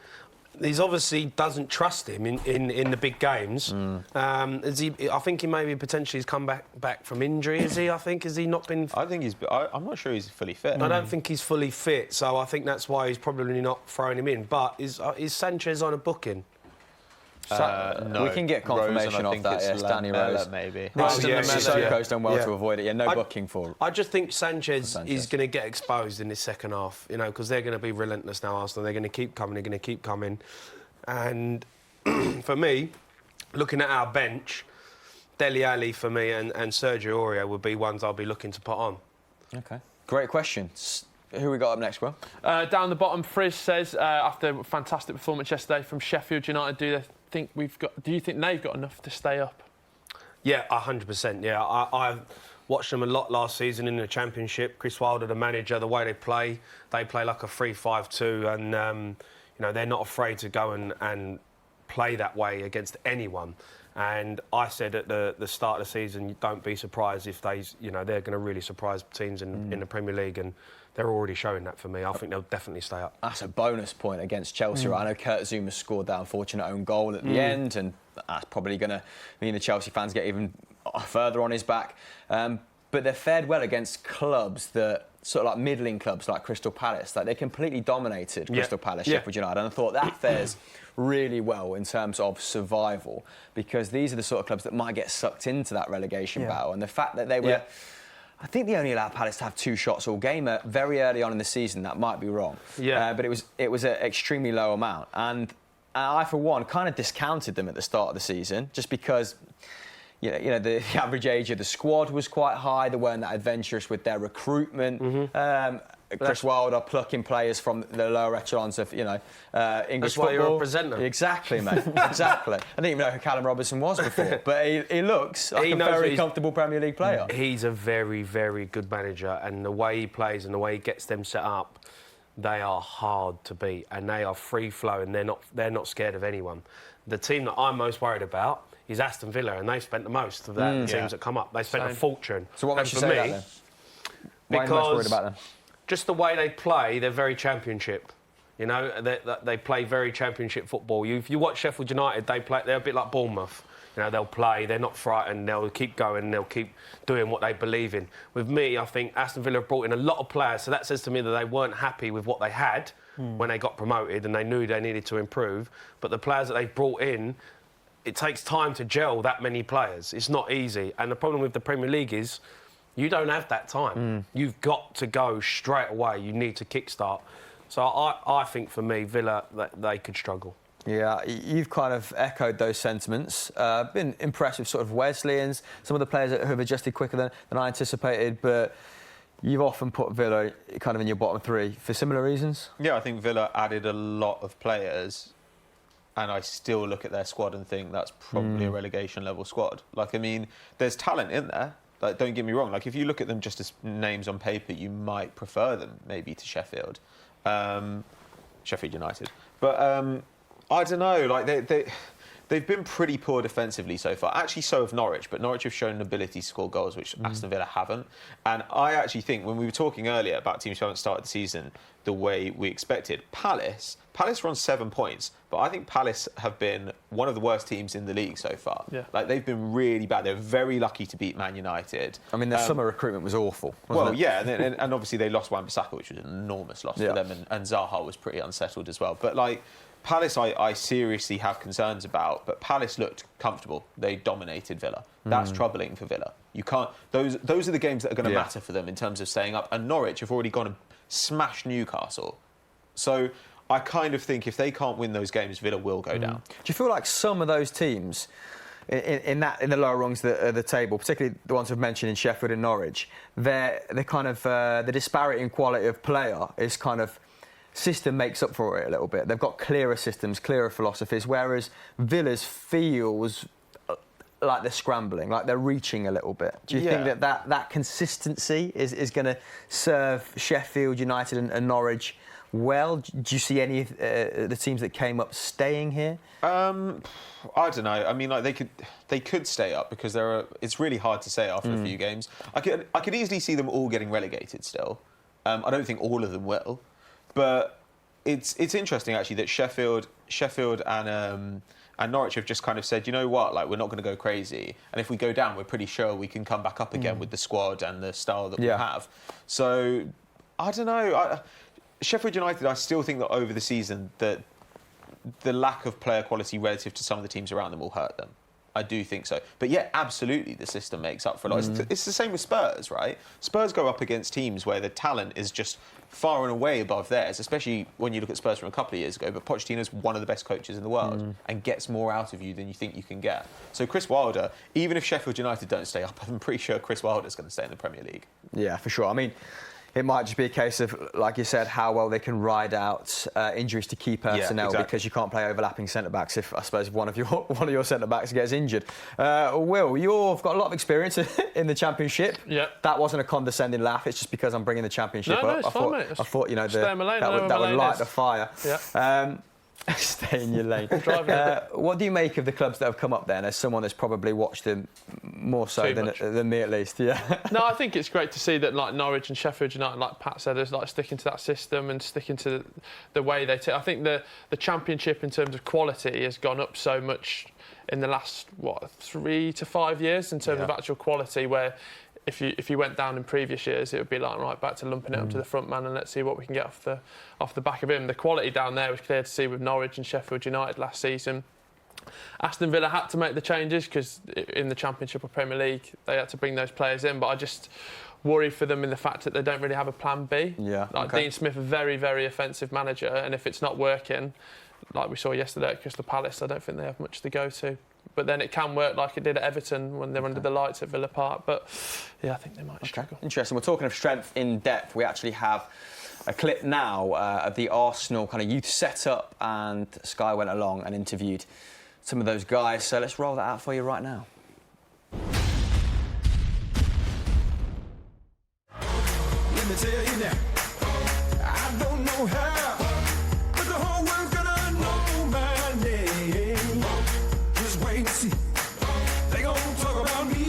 He's obviously doesn't trust him in the big games. I think he maybe potentially has come back from injury. Has he not been? I'm not sure he's fully fit. I don't think he's fully fit, so I think that's why he's probably not throwing him in. But is Sanchez on a booking? No. We can get confirmation of that. Yes, Danny Rose, maybe. Sissoko's done well to avoid it. Yeah, no booking for. I just think Sanchez is going to get exposed in this second half. Because they're going to be relentless now. Arsenal. They're going to keep coming. And for me, looking at our bench, Dele Alli for me and Sergio Aurier would be ones I'll be looking to put on. Okay, great question. Who we got up next, Will? Down the bottom, Frizz says, after a fantastic performance yesterday from Sheffield United, do you think they've got enough to stay up? Yeah, 100%. Yeah, I watched them a lot last season in the Championship. Chris Wilder, the manager, the way they play like a 3-5-2, and they're not afraid to go and play that way against anyone. And I said at the start of the season, don't be surprised if they're going to really surprise teams in the Premier League, and they're already showing that for me. I think they'll definitely stay up. That's a bonus point against Chelsea, right? I know Kurt Zouma scored that unfortunate own goal at the end, and that's probably going to mean the Chelsea fans get even further on his back. But they've fared well against clubs that sort of like middling clubs like Crystal Palace. Like they completely dominated Crystal Palace, Sheffield United, and I thought that fares really well in terms of survival, because these are the sort of clubs that might get sucked into that relegation battle. And the fact that they were I think they only allowed Palace to have 2 shots all game very early on in the season. That might be wrong. Yeah. But it was an extremely low amount. And I, for one, kind of discounted them at the start of the season just because, the average age of the squad was quite high. They weren't that adventurous with their recruitment. Chris Wilder plucking players from the lower echelons of, English That's football. why you're a presenter. Exactly, mate. Exactly. I didn't even know who Callum Robertson was before, but he looks like a very comfortable Premier League player. He's a very, very good manager, and the way he plays and the way he gets them set up, they are hard to beat, and they are free flowing. They're not scared of anyone. The team that I'm most worried about is Aston Villa, and they've spent the most of the teams that come up. They spent a fortune. So what makes you say that then? Why are you most worried about them? Just the way they play, they're very Championship. They play very Championship football. If you watch Sheffield United, they're a bit like Bournemouth. They'll play, they're not frightened, they'll keep going, they'll keep doing what they believe in. With me, I think Aston Villa have brought in a lot of players, so that says to me that they weren't happy with what they had when they got promoted, and they knew they needed to improve. But the players that they brought in, it takes time to gel that many players. It's not easy. And the problem with the Premier League is you don't have that time. You've got to go straight away. You need to kickstart. So I think for me, Villa, they could struggle. Yeah, you've kind of echoed those sentiments. Been impressed with sort of Wesleyans, some of the players who have adjusted quicker than I anticipated, but you've often put Villa kind of in your bottom 3 for similar reasons. Yeah, I think Villa added a lot of players, and I still look at their squad and think that's probably a relegation level squad. There's talent in there. Don't get me wrong. If you look at them just as names on paper, you might prefer them maybe to Sheffield, Sheffield United. But I don't know. They've been pretty poor defensively so far. Actually, so have Norwich. But Norwich have shown an ability to score goals, which Aston Villa haven't. And I actually think when we were talking earlier about teams who haven't started the season the way we expected, Palace were on 7 points, but I think Palace have been one of the worst teams in the league so far. Yeah. They've been really bad. They're very lucky to beat Man United. I mean, their summer recruitment was awful, wasn't it? Yeah, and obviously they lost Wan-Bissaka, which was an enormous loss for them, and Zaha was pretty unsettled as well. But Palace, I seriously have concerns about, but Palace looked comfortable. They dominated Villa. That's troubling for Villa. You can't. Those are the games that are going to matter for them in terms of staying up. And Norwich have already gone and smashed Newcastle. So I kind of think if they can't win those games, Villa will go down. Do you feel like some of those teams in the lower rungs of the table, particularly the ones I've mentioned in Sheffield and Norwich, they're kind of the disparity in quality of player is kind of system makes up for it a little bit. They've got clearer systems, clearer philosophies, whereas Villa's feels like they're scrambling, like they're reaching a little bit. Do you think that consistency is going to serve Sheffield United and Norwich well? Do you see any of the teams that came up staying here? I don't know. I mean, they could stay up because it's really hard to say after a few games. I could easily see them all getting relegated still. I don't think all of them will. But it's interesting actually that Sheffield and Norwich have just kind of said, you know what, we're not going to go crazy, and if we go down, we're pretty sure we can come back up again with the squad and the style that we have. So I don't know. Sheffield United, I still think that over the season that the lack of player quality relative to some of the teams around them will hurt them. I do think so. But yeah, absolutely, the system makes up for a lot. It's the same with Spurs, right? Spurs go up against teams where the talent is just far and away above theirs, especially when you look at Spurs from a couple of years ago. But Pochettino's one of the best coaches in the world and gets more out of you than you think you can get. So Chris Wilder, even if Sheffield United don't stay up, I'm pretty sure Chris Wilder's going to stay in the Premier League. Yeah, for sure. I mean, it might just be a case of, like you said, how well they can ride out injuries to key personnel, because you can't play overlapping centre-backs if one of your centre-backs gets injured. Will, you've got a lot of experience in the Championship. Yeah. That wasn't a condescending laugh. It's just because I'm bringing the Championship up. It's fine, mate. I thought that would light the fire. Yeah. Stay in your lane. What do you make of the clubs that have come up then, as someone that's probably watched them more so than me at least? Yeah. No, I think it's great to see that Norwich and Sheffield United, like Pat said, is sticking to that system and sticking to the way they take. I think the Championship in terms of quality has gone up so much in the last 3 to 5 years in terms of actual quality, where if you went down in previous years, it would be right back to lumping it up to the front man and let's see what we can get off the back of him. The quality down there was clear to see with Norwich and Sheffield United last season. Aston Villa had to make the changes because in the Championship or Premier League they had to bring those players in, but I just worry for them in the fact that they don't really have a plan B. Yeah. Like Dean Smith, a very, very offensive manager, and if it's not working, like we saw yesterday at Crystal Palace, I don't think they have much to go to. But then it can work like it did at Everton when they were under the lights at Villa Park. But yeah, I think they might struggle. Interesting. We're talking of strength in depth. We actually have a clip now of the Arsenal kind of youth setup, and Sky went along and interviewed some of those guys. So let's roll that out for you right now. Let me tell you now, I don't know how, but the whole world's gonna know my name. Just wait and see. They gonna talk about me.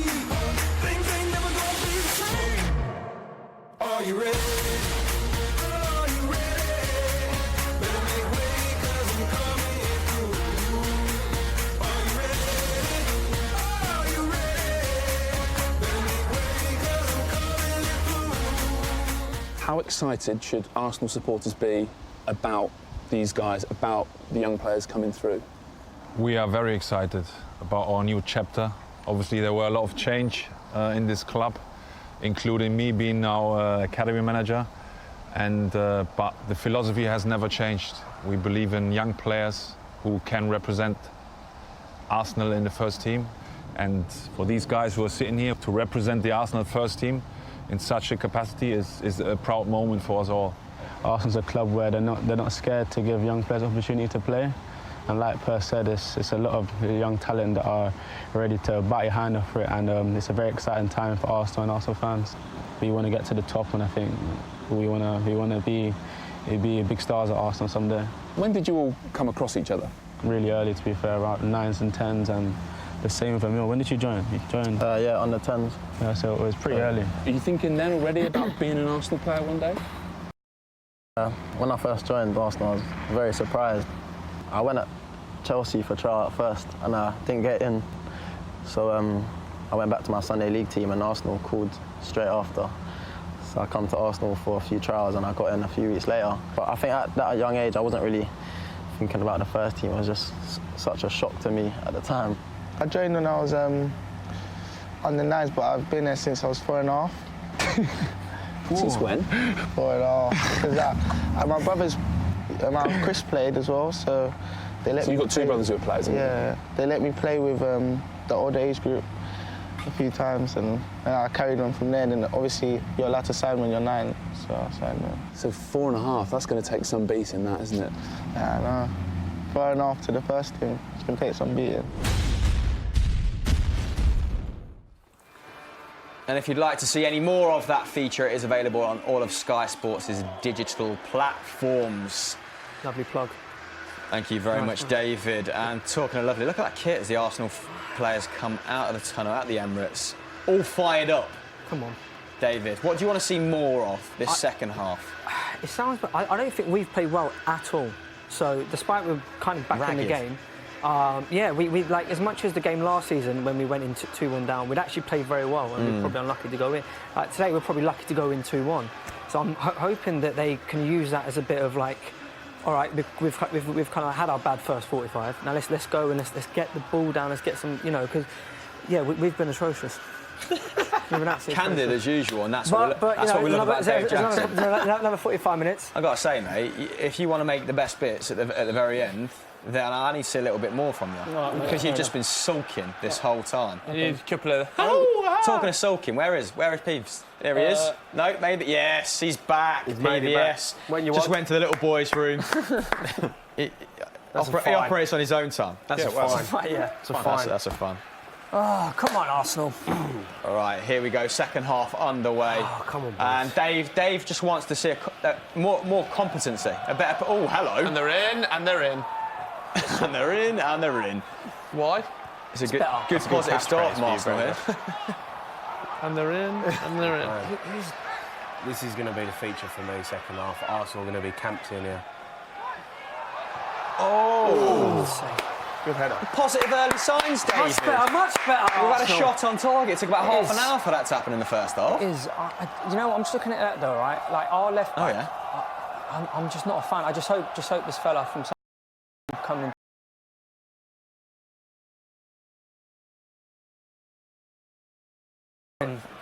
Things ain't never gonna be the same. Are you ready? Are you ready? Better make way, 'cause I'm coming through. Are you ready? Are you ready? Better make way, 'cause I'm coming through. How excited should Arsenal supporters be about these guys, about the young players coming through? We are very excited about our new chapter. Obviously, there were a lot of change in this club, including me being now academy manager. But the philosophy has never changed. We believe in young players who can represent Arsenal in the first team. And for these guys who are sitting here to represent the Arsenal first team in such a capacity is a proud moment for us all. Arsenal's a club where they're not scared to give young players opportunity to play. And like Per said, it's a lot of young talent that are ready to bite your hand off for it, and it's a very exciting time for Arsenal and Arsenal fans. We want to get to the top, and I think we want to be big stars at Arsenal someday. When did you all come across each other? Really early, to be fair, about 9s and 10s, and the same with Emil. When did you join? You joined? Yeah, on the 10s. Yeah, so it was pretty early. Are you thinking then already about being an Arsenal player one day? When I first joined Arsenal, I was very surprised. I went at Chelsea for trial at first, and I didn't get in. So I went back to my Sunday League team, and Arsenal called straight after. So I come to Arsenal for a few trials, and I got in a few weeks later. But I think at that young age, I wasn't really thinking about the first team. It was just such a shock to me at the time. I joined when I was under 9s, but I've been there since I was 4.5. Since when? 4.5. Because my brothers, Chris played as well, so they let me. So you've got two brothers who are players, haven't you? Yeah, they let me play with the older age group a few times, and I carried on from there. And then obviously you're allowed to sign when you're 9, so I signed there. So 4.5, that's going to take some beating, that, isn't it? Yeah, I know. 4.5 to the first team, it's going to take some beating. And if you'd like to see any more of that feature, it is available on all of Sky Sports' digital platforms. Lovely plug. Thank you very much, David. And talking of lovely, look at that kit as the Arsenal players come out of the tunnel at the Emirates, all fired up. Come on. David, what do you want to see more of this second half? It sounds, I don't think we've played well at all. So despite we're kind of back in the game, yeah, we like, as much as the game last season when we went into 2-1 down, we'd actually played very well, and we're probably unlucky to go in. Today we're probably lucky to go in 2-1. So I'm hoping that they can use that as a bit of like, all right, we've kind of had our bad first 45. Now let's go and let's get the ball down. Let's get some, you know, because yeah, we've been atrocious. Candid as usual, and that's what we love about Dave Jackson. Another 45 minutes. I've got to say, mate, if you want to make the best bits at the very end, then I need to see a little bit more from you. Because you've just been sulking this whole time. You need a couple of... Talking of sulking, where is Peeves? There he is. No, maybe. Yes, he's back. He's made it back. Just went to the little boy's room. he operates on his own time. That's a fun. Yeah, that's a fun. Oh, come on, Arsenal. All right, here we go. Second half underway. Oh, come on, boys. And Dave just wants to see more competency. A better. Oh, hello. And they're in, and they're in. And they're in, and they're in. Why? It's a good positive start from Arsenal here. And they're in, and they're in. This is going to be the feature for me, second half. Arsenal are going to be camped in here. Oh! Good header. Positive early signs, David. Much better. We've had a shot on target. It took about half an hour for that to happen in the first half. It is. You know what? I'm just looking at that though, right? Like our left back. Oh yeah. I'm just not a fan. I just hope this fella from coming.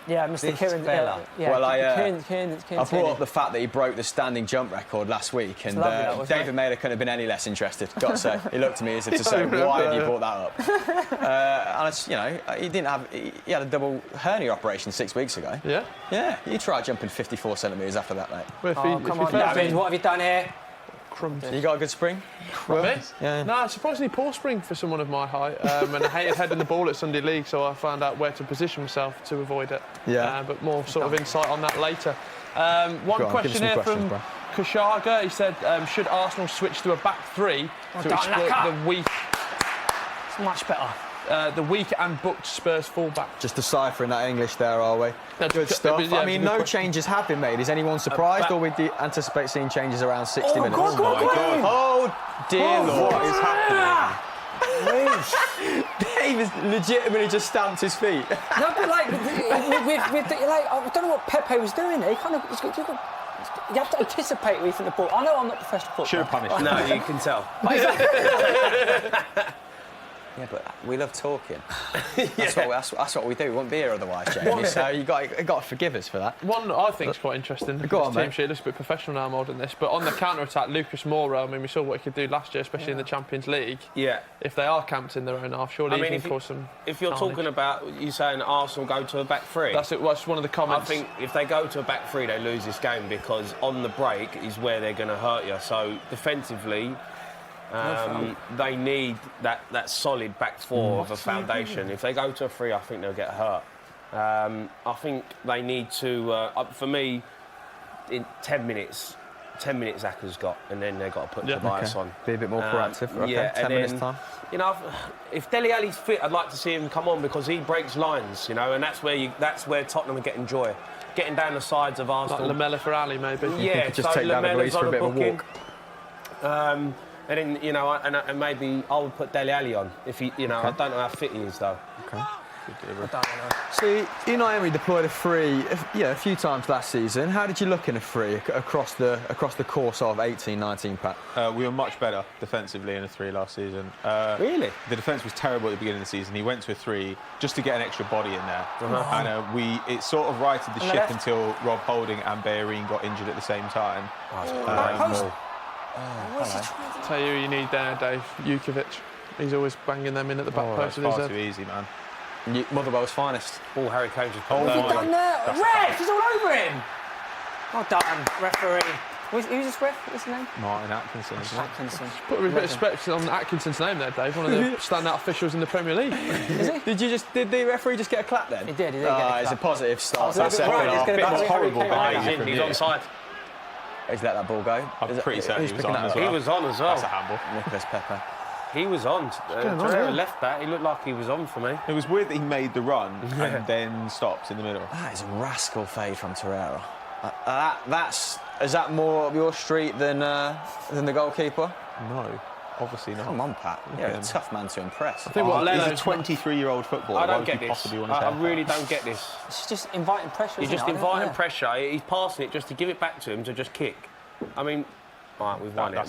Yeah, Mr. Kieran. Yeah, Well, Kieran I brought up the fact that he broke the standing jump record last week, and David Mailer couldn't have been any less interested. Got to say, he looked at me as if to say, "Why have you brought that up?" And it's, you know, he had a double hernia operation 6 weeks ago. Yeah. Yeah. He tried jumping 54 centimetres after that, mate. Well, come on, David, what have you done here? Crumbs. You got a good spring? Me? Yeah. No, surprisingly poor spring for someone of my height. And I hated heading the ball at Sunday League, so I found out where to position myself to avoid it. Yeah. But more sort of insight on that later. One question here from Kushaga. He said, should Arsenal switch to a back three to exploit the weak... It's much better. The weak and booked Spurs fullback. Just deciphering that English there, are we? Good stuff. Yeah, I mean, no changes have been made. Is anyone surprised, or we anticipate seeing changes around 60 minutes? God. Oh, dear Lord. What is happening? Dave has legitimately just stamped his feet. No, but like, I don't know what Pepe was doing there. He kind of... You have to anticipate where you think the ball... I know I'm not professional football. Should have punished. No, you can tell. Yeah, but we love talking. That's what we do. We wouldn't be here otherwise, Jamie. So you got to forgive us for that. One I think is quite interesting. Go on, team mate. sheet looks a bit professional now more than this. But on the counter-attack, Lucas Moura, I mean, we saw what he could do last year, especially in the Champions League. Yeah. If they are camped in their own half, surely he can cause some... If you're talking about, you saying Arsenal go to a back three... That's one of the comments. I think if they go to a back three, they lose this game because on the break is where they're going to hurt you. So defensively... they need that solid back four of a foundation. If they go to a three, I think they'll get hurt. I think they need to, for me, in 10 minutes Aka's got, and then they've got to put Tobias on. Be a bit more proactive. Okay, yeah, 10 minutes time. You know, if Dele Alli's fit, I'd like to see him come on because he breaks lines, you know, and that's where Tottenham are getting joy. Getting down the sides of Arsenal. Like Lamella for Ali, maybe. Yeah, just take David Luiz for a bit of a walk. And then, you know, and maybe I would put Dele Alli on if he, you know, I don't know how fit he is though. Okay. I don't know. So, Unai Emery deployed a free, a few times last season. How did you look in a free across the course of 18-19, Pat? We were much better defensively in a three last season. Really? The defence was terrible at the beginning of the season. He went to a three just to get an extra body in there. And it sort of righted the ship until Rob Holding and Bellerin got injured at the same time. Tell you who you need there, Dave. Jukovic. He's always banging them in at the back post that's of his far head. too easy, man. Motherwell's finest. Oh, Harry Kane just What have you done there? Ref! He's all over him! Well done, referee. Who's this ref? What's his name? Martin Atkinson. Atkinson. Put a bit of respect on Atkinson's name there, Dave. One of the standout officials in the Premier League. Is he? Did the referee just get a clap then? He did get a clap. It's a positive start. That's horrible behaviour from He's onside. He's let that ball go. I'm pretty certain he was on as well. He was on as well. That's a handball. Nicolas Pepe. He was on. Torreira left that. He looked like he was on for me. It was weird that he made the run and then stopped in the middle. That is a rascal fade from Torreira. Is that more up your street than the goalkeeper? No, obviously not. Come on, Pat. You're a tough man to impress. I think what He's a Leno's 23-year-old footballer. I don't Why get would you this. possibly want his I hair really cut? don't get this. It's just inviting pressure. You're just inviting pressure. He's passing it just to give it back to him to just kick. I mean, all right, we've won it.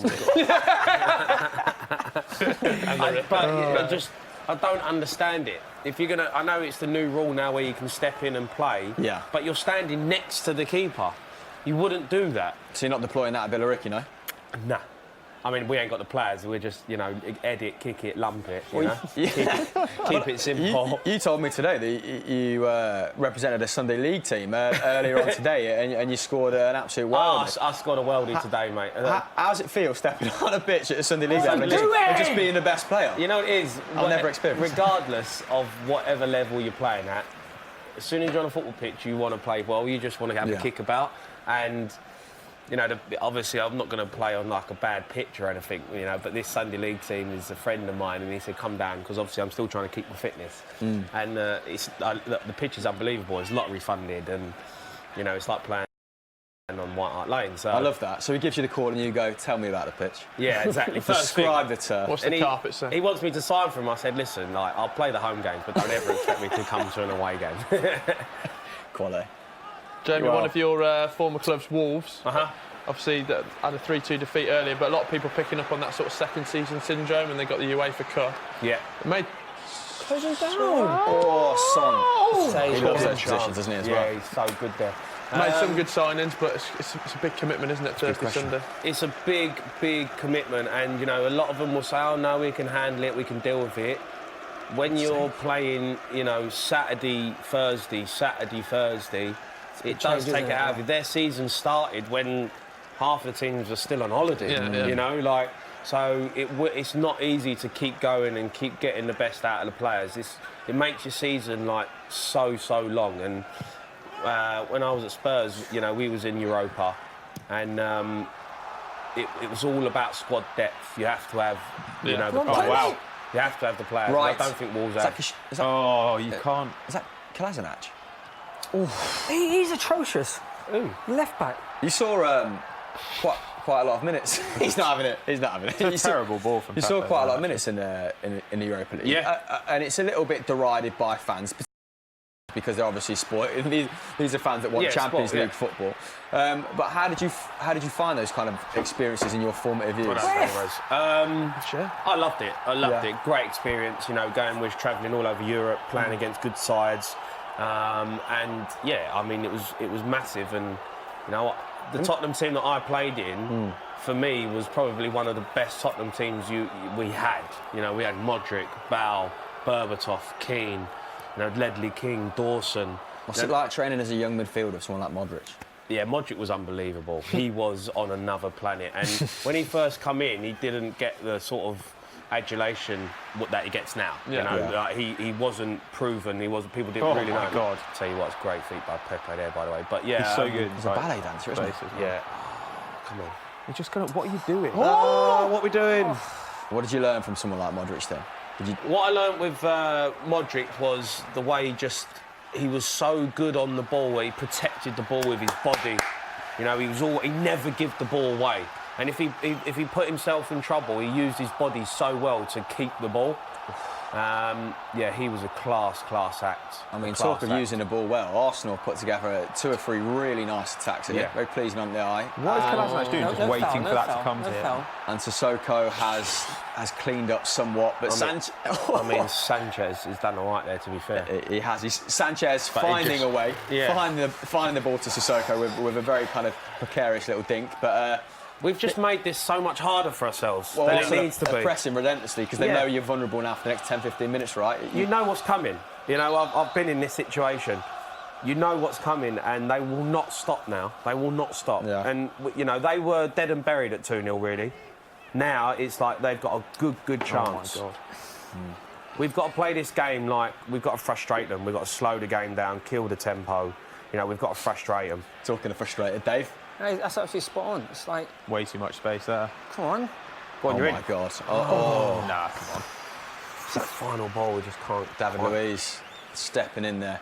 I don't understand it. If you're gonna, I know it's the new rule now where you can step in and play. Yeah. But you're standing next to the keeper. You wouldn't do that. So you're not deploying that at Billericay, no? Nah. I mean, we ain't got the players. We're just, you know, edit, kick it, lump it, you know? Keep it simple. You told me today that you represented a Sunday League team earlier on today and you scored an absolute worldie. I scored a worldie today, mate. How does it feel stepping on a pitch at a Sunday League game and just being the best player? You know what it is? I'll never experience. Regardless of whatever level you're playing at, as soon as you're on a football pitch, you want to play well. You just want to have a kick about. And, you know, obviously I'm not going to play on like a bad pitch or anything, you know, but this Sunday League team is a friend of mine and he said, come down, because obviously I'm still trying to keep my fitness. And the pitch is unbelievable. It's lottery funded and, you know, it's like playing on White Hart Lane. So I love that. So he gives you the call and you go, tell me about the pitch. Yeah, exactly. Describe the turf. What's the carpet say? He wants me to sign for him. I said, listen, like, I'll play the home games, but don't ever expect me to come to an away game. Quality. Jamie, one of your former clubs, Wolves, obviously had a 3-2 defeat earlier, but a lot of people picking up on that sort of second season syndrome and they got the UEFA Cup. Yeah. It made Close him down. Oh, Son. He loves those Chance. positions, doesn't he, as well? Yeah, he's so good there. Made some good signings, but it's a big commitment, isn't it, Thursday, Sunday? It's a big, big commitment, and you know, a lot of them will say, "Oh no, we can handle it, we can deal with it." When you're playing, you know, Saturday, Thursday, it does take it out of you. Their season started when half the teams are still on holiday. Yeah. You know, like, so it's not easy to keep going and keep getting the best out of the players. It makes your season like so long. And when I was at Spurs, you know, we was in Europa, and it was all about squad depth. You have to have, you know, the players. You have to have the players. Right. I don't think Wolves have. You can't. Is that Kolasinac? He's atrocious. Ooh. Left back. You saw quite a lot of minutes. He's not having it. It's a terrible ball from You saw Pepe, quite a lot of actually. minutes in the Europa League. Yeah. And it's a little bit derided by fans because they're obviously spoiled. These are fans that want Champions League football. But how did you find those kind of experiences in your formative years? I loved it. I loved it. Great experience. You know, travelling all over Europe, playing against good sides, and yeah, I mean, it was massive. And you know, the Tottenham team that I played in, for me, was probably one of the best Tottenham teams we had. You know, we had Modric, Bale, Berbatov, Keane. You know, Ledley King, Dawson. What's it like training as a young midfielder, someone like Modric? Yeah, Modric was unbelievable. He was on another planet. And when he first come in, he didn't get the sort of adulation that he gets now. Yeah. You know, like he wasn't proven. People didn't really know. Oh my God! Tell you what, it's great feet by Pepe there, by the way. But yeah, He's so good. He's a ballet dancer, isn't he? Yeah. Come on. You're just gonna. What are you doing? What are we doing? What did you learn from someone like Modric then? What I learned with Modric was the way he was so good on the ball. He protected the ball with his body. You know, he never gave the ball away. And if he put himself in trouble, he used his body so well to keep the ball. Yeah, he was a class act. I mean, talk of using the ball well. Arsenal put together 2 or 3 really nice attacks. Yeah. Very pleasing on the eye. What is Kolasinac doing? Just waiting for that to come to him. And Sissoko has cleaned up somewhat, but Sanchez has done all right there, to be fair. He has. Sanchez finding a way, finding the ball to Sissoko with a very kind of precarious little dink, but. We've just made this so much harder for ourselves Well, than it needs to be. Pressing relentlessly because they know you're vulnerable now for the next 10-15 minutes, right? You know what's coming. You know, I've been in this situation. You know what's coming, and they will not stop now. They will not stop. Yeah. And, you know, they were dead and buried at 2-0, really. Now it's like they've got a good chance. Oh, my God. We've got to play this game like we've got to frustrate them. We've got to slow the game down, kill the tempo. You know, we've got to frustrate them. Talking of frustrated, Dave. Hey, that's actually spot on. It's like... Way too much space there. Come on. Go on, oh, you're my in. God. Nah, come on. It's that final ball, we just can't... David Luiz stepping in there.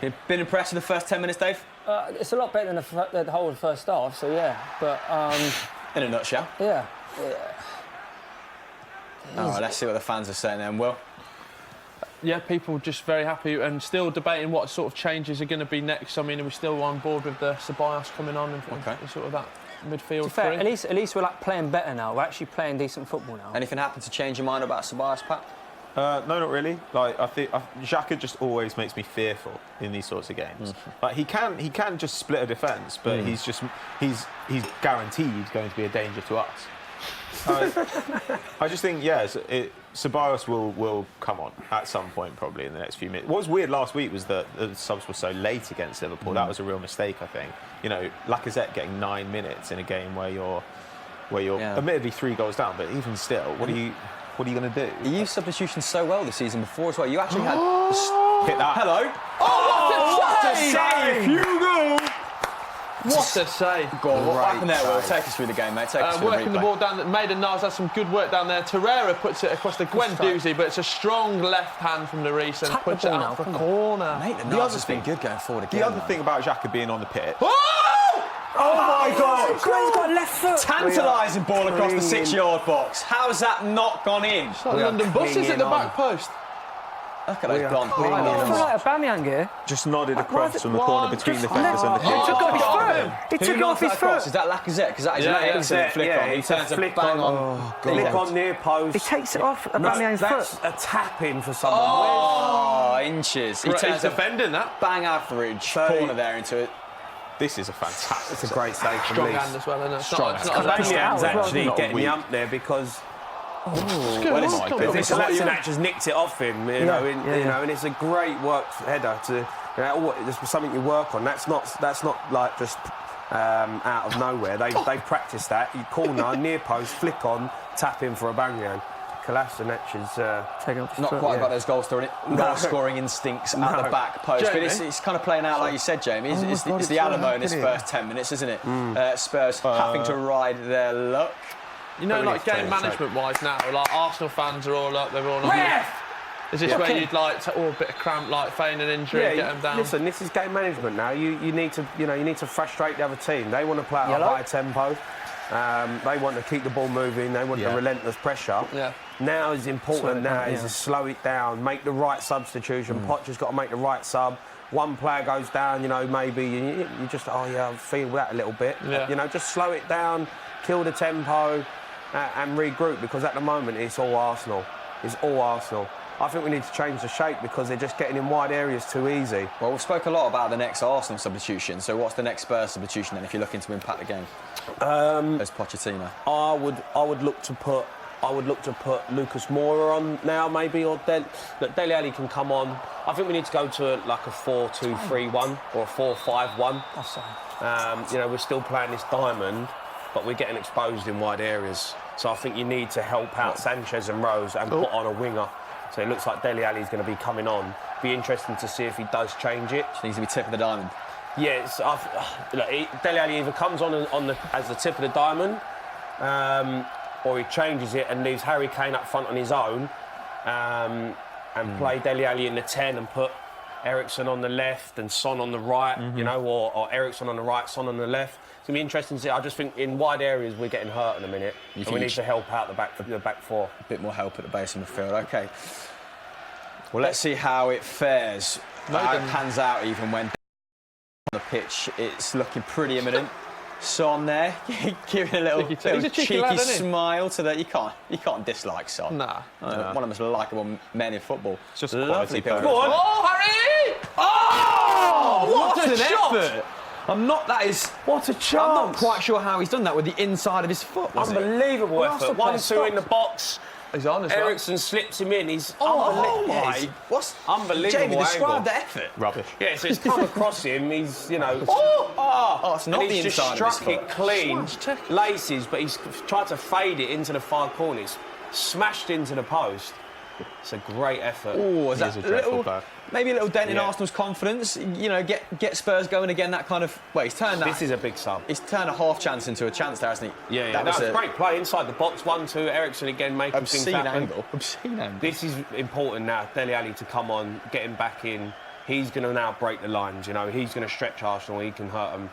You've been impressed with the first 10 minutes, Dave? It's a lot better than the whole of the first half, so yeah. But, in a nutshell. Yeah. All right, let's see what the fans are saying then, Will. Yeah, people just very happy and still debating what sort of changes are going to be next. I mean, are we still on board with the Ceballos coming on and sort of that midfield fair, three? at least we're like playing better now. We're actually playing decent football now. Anything happened to change your mind about Ceballos, Pat? No, not really. Like I think Xhaka just always makes me fearful in these sorts of games. Like he can just split a defence, but he's guaranteed going to be a danger to us. I just think Ceballos will come on at some point probably in the next few minutes. What was weird last week was that the subs were so late against Liverpool. That was a real mistake, I think. You know, Lacazette getting 9 minutes in a game where you're admittedly 3 goals down, but even still, what are you going to do? You used substitutions so well this season before as well. You actually had hit that. Hello. What a save! Hugo! What a save! Go on, what happened there, Will? Take us through the game, mate. Take us through working the ball down. Maiden-Niles has some good work down there. Torreira puts it across the Guendouzi, but it's a strong left hand from Lloris and puts it out for a corner. Maiden-Niles has been good going forward again. The other thing about Xhaka being on the pitch. Oh my God! He's got left foot. Tantalising ball across the 6-yard box. How's that not gone in? It's like London buses at the back post. Look at those blonde I feel like Aubameyang here. Just nodded across from the corner between the defenders and the pitch. He took off his foot. He took off his foot. Is that Lacazette? Because that is an excellent flick on. He turns a flick bang on. Flick on near post. He takes it off Aubameyang's foot. That's a tap in for someone. Oh, inches. He He's turns a defending that. bang average corner there into it. This is a fantastic. It's a great save from Strong Leeds. hand as well, isn't it? Strong hand. Aubameyang's actually Not getting weak. the ump there because Well, Kolasinac just nicked it off him, you know, and it's a great worked header to, it's something you work on. That's not like just out of nowhere. They practiced that. You corner, near post, flick on, tap in for Aubameyang. Kolasinac is not quite got those goal-scoring instincts at the back post, but it's kind of playing out like you said, Jamie. It's the Alamo in this first 10 minutes, isn't it? Spurs having to ride their luck. You know, like game management-wise now, like Arsenal fans are all up. They're all on. Is this where you'd like to, a bit of cramp, like feign an injury, get them down? Listen, this is game management now. You need to frustrate the other team. They want to play at a high tempo. They want to keep the ball moving. They want the relentless pressure. Yeah. Now is important. Is to slow it down, make the right substitution. Potter's got to make the right sub. One player goes down, maybe you just I feel that a little bit. Yeah. Just slow it down, kill the tempo, and regroup, because at the moment it's all Arsenal. It's all Arsenal. I think we need to change the shape because they're just getting in wide areas too easy. Well, we spoke a lot about the next Arsenal substitution. So what's the next Spurs substitution then if you're looking to impact the game? As Pochettino. I would look to put Lucas Moura on now, maybe, or Dele Alli can come on. I think we need to go to like a 4-2-3-1 or a 4-5-1. That's fine. We're still playing this diamond, but we're getting exposed in wide areas. So I think you need to help out Sanchez and Rose and put on a winger. So it looks like Dele Alli is going to be coming on. Be interesting to see if he does change it. Needs to be tip of the diamond. Yes, Dele Alli either comes on as the tip of the diamond, or he changes it and leaves Harry Kane up front on his own, and play Dele Alli in the 10 and put Eriksen on the left and Son on the right, or Eriksen on the right, Son on the left. It's going to be interesting to see. I just think in wide areas we're getting hurt in a minute, and we need to help out the back four. A bit more help at the base of the field. OK. Well, let's see how it fares. How it pans out even when on the pitch. It's looking pretty imminent. Son there, giving a little cheeky lad, smile to that. You can't dislike Son. Nah. One of the most likeable men in football. It's just lovely. Go on. Oh, Harry! Oh, what an effort! What a chance! I'm not quite sure how he's done that with the inside of his foot. Unbelievable effort. 1-2 in the box. He's on as well. Eriksen slips him in. He's unbelievable. What's unbelievable? Jamie, describe angle. the effort. Rubbish. Yeah, so it's come across him. He's it's not and the he's just inside of his struck it foot. clean, laces, but he's tried to fade it into the far corner. It's smashed into the post. It's a great effort. Oh, is that a dreadful player. Maybe a little dent in Arsenal's confidence? Get Spurs going again, that kind of... Well, he's turned that... This is a big sub. He's turned a half chance into a chance there, hasn't he? Yeah. That was a great play inside the box. 1-2, Eriksen again making things happen. Obscene angle. This is important now. Dele Alli to come on, get him back in. He's going to now break the lines, He's going to stretch Arsenal. He can hurt them.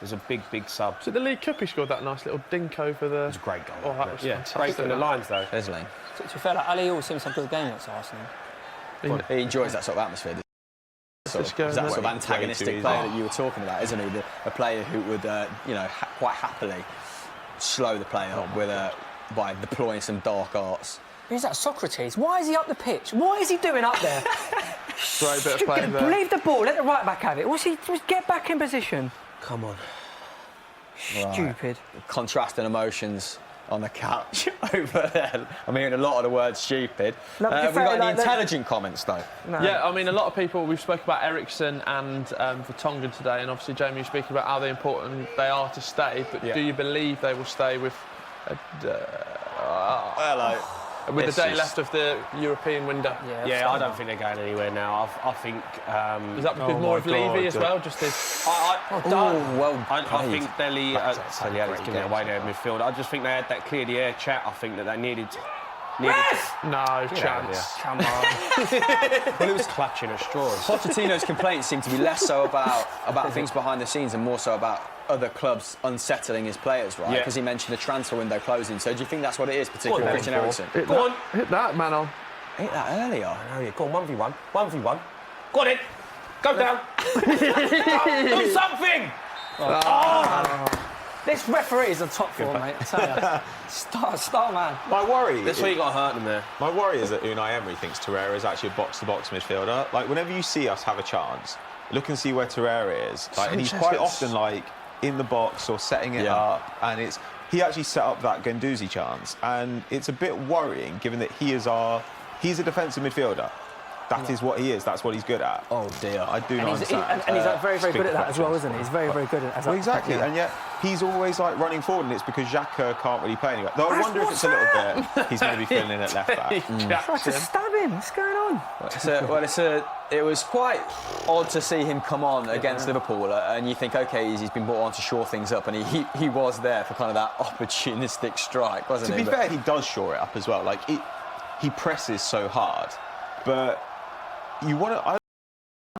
There's a big sub. So the League Cup, he scored that nice little dink over the... It was a great goal. Oh, that was fantastic. Breaking the lines, though. There's Lane. To be fair, Ali always seems to have a good game against Arsenal. He enjoys that sort of atmosphere. That sort of antagonistic player that you were talking about, isn't he? A player who would, quite happily slow the play up by deploying some dark arts. Who's that, Socrates? Why is he up the pitch? What is he doing up there? Great bit of play there. Leave the ball, let the right back have it. Get back in position. Come on. Stupid. Right. Contrasting emotions on the couch over there. I'm hearing a lot of the word stupid. We've got any intelligent comments, though? No. Yeah, I mean, a lot of people, we've spoken about Eriksen and Vertonghen today, and obviously, Jamie, you're speaking about how important they are to stay, but do you believe they will stay with... with the day left of the European window? Yeah, I don't think they're going anywhere now. I think... Is that because more of Levy as well? Just his... I think Dele Alli's giving it away there in midfield. I just think they had that clear the air chat. I think that they needed no chance. Come on. Well, it was clutching at straws. Pochettino's complaints seem to be less so about things behind the scenes and more so about other clubs unsettling his players, right? Because he mentioned the transfer window closing. So do you think that's what it is, particularly Christian Eriksen? Hit that man on. Hit that earlier. Oh, yeah, go on, 1v1. 1v1. Go on in. Go down. Do something. This referee is on top form, mate. I tell you. Star man. My worry. That's why you got to hurt them there. My worry is that Unai Emery thinks Torreira is actually a box-to-box midfielder. Like, whenever you see us have a chance, look and see where Torreira is. Like, and he's quite often like in the box or setting it up, and he actually set up that Guendouzi chance, and it's a bit worrying given that he's a defensive midfielder. That is what he is. That's what he's good at. Oh dear, I do not understand. And he's very, very good at that as well, isn't he? He's very, very good at that. Well, exactly, and yet he's always like running forward, and it's because Xhaka can't really play anywhere. Though I wonder if it's a little bit he's going to be filling in at left back. Tried to stab him. What's going on? It was quite odd to see him come on against Liverpool, and you think, okay, he's been brought on to shore things up, and he was there for kind of that opportunistic strike, wasn't he? To be fair, he does shore it up as well. Like he presses so hard, but you want to.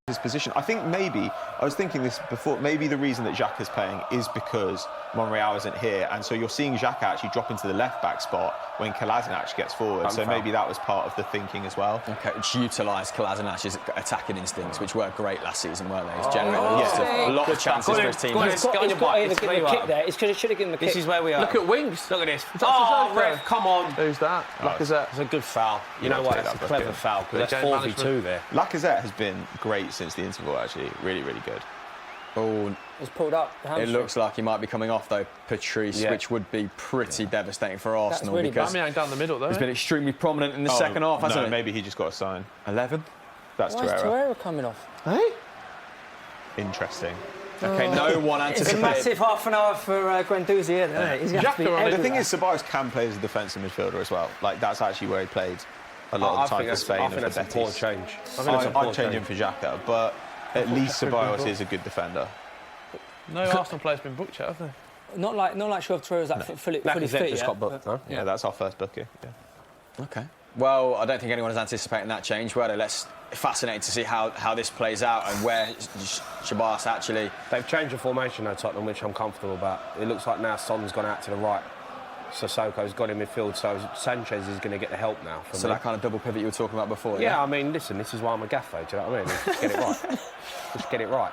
His position. I think maybe I was thinking this before. Maybe the reason that Xhaka's playing is because Monreal isn't here, and so you're seeing Xhaka actually drop into the left back spot when Kolasinac gets forward. So maybe that was part of the thinking as well. Okay, it's utilised Kolasinac's attacking instincts, which were great last season, weren't they? He's generated a lot of chances for his team. He's got to give him a kick there. It's because he should have given him a kick. This is where we are. Look at Winks. Look at this. Oh, ref, come on. Who's that? Lacazette. It's a good foul. You know what? That's a clever foul because that's 4v2 there. Lacazette has been great since the interval, actually. Really, really good. Oh, it's pulled up. It looks like he might be coming off though, Patrice, which would be pretty devastating for Arsenal. Really because Aubameyang down the middle though. He's been extremely prominent in the second half, hasn't he? Maybe he just got a sign. 11. That's Why is Torreira. Torreira coming off? Hey? Interesting. Okay, no one anticipated. It's a massive half an hour for Guendouzi here, isn't it? He's going to have to be The thing is, Ceballos can play as a defensive midfielder as well. Like, that's actually where he played a lot of the time for Spain and for Betis. I think that's a poor change. I'd change him for Xhaka, but at least Ceballos is a good defender. No Arsenal player's been booked yet, have they? Not like sure if Torreira's fully fit just got booked, no? Yeah, that's our first booking. Yeah. Okay. Well, I don't think anyone is anticipating that change, were they? Fascinating to see how this plays out and where Ceballos actually... They've changed the formation though, Tottenham, which I'm comfortable about. It looks like now Son's gone out to the right. Sissoko's got in midfield, so Sanchez is going to get the help now. So that kind of double pivot you were talking about before, yeah? I mean, listen, this is why I'm a gaffer, do you know what I mean? Just get it right. Just get it right.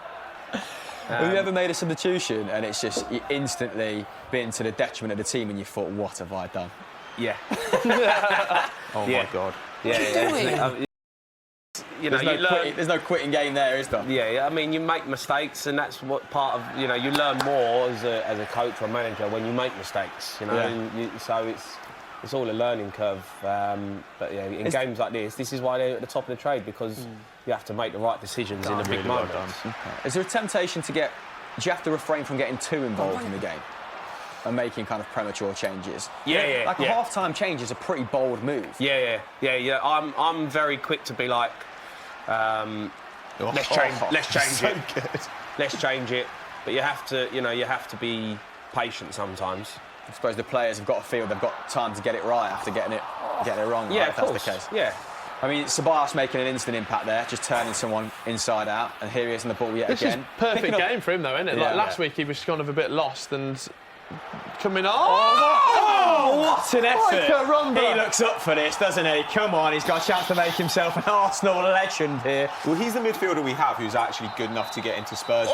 Have you ever made a substitution and it's just instantly been to the detriment of the team and you thought, what have I done? Yeah. Oh my God. Yeah. There's no quitting game there, is there? Yeah, I mean, you make mistakes, and that's what part of, you learn more as a coach or manager when you make mistakes, so it's all a learning curve. But yeah, in games like this is why they're at the top of the trade, because you have to make the right decisions in the big moments. Is there a temptation do you have to refrain from getting too involved in the game and making kind of premature changes? Yeah. A half-time change is a pretty bold move. Yeah. I'm very quick to be like, let's change it. Good. Let's change it. But you have to be patient sometimes. I suppose the players have got to feel they've got time to get it right after getting it wrong. Yeah, right, of that's course. the case. Yeah. I mean, Ceballos making an instant impact there, just turning someone inside out, and here he is on the ball yet this again. This is perfect game for him, though, isn't it? Yeah, last week he was kind of a bit lost and coming on. Oh, what an effort! He looks up for this, doesn't he? Come on, he's got a chance to make himself an Arsenal legend here. Well, he's the midfielder we have who's actually good enough to get into Spurs.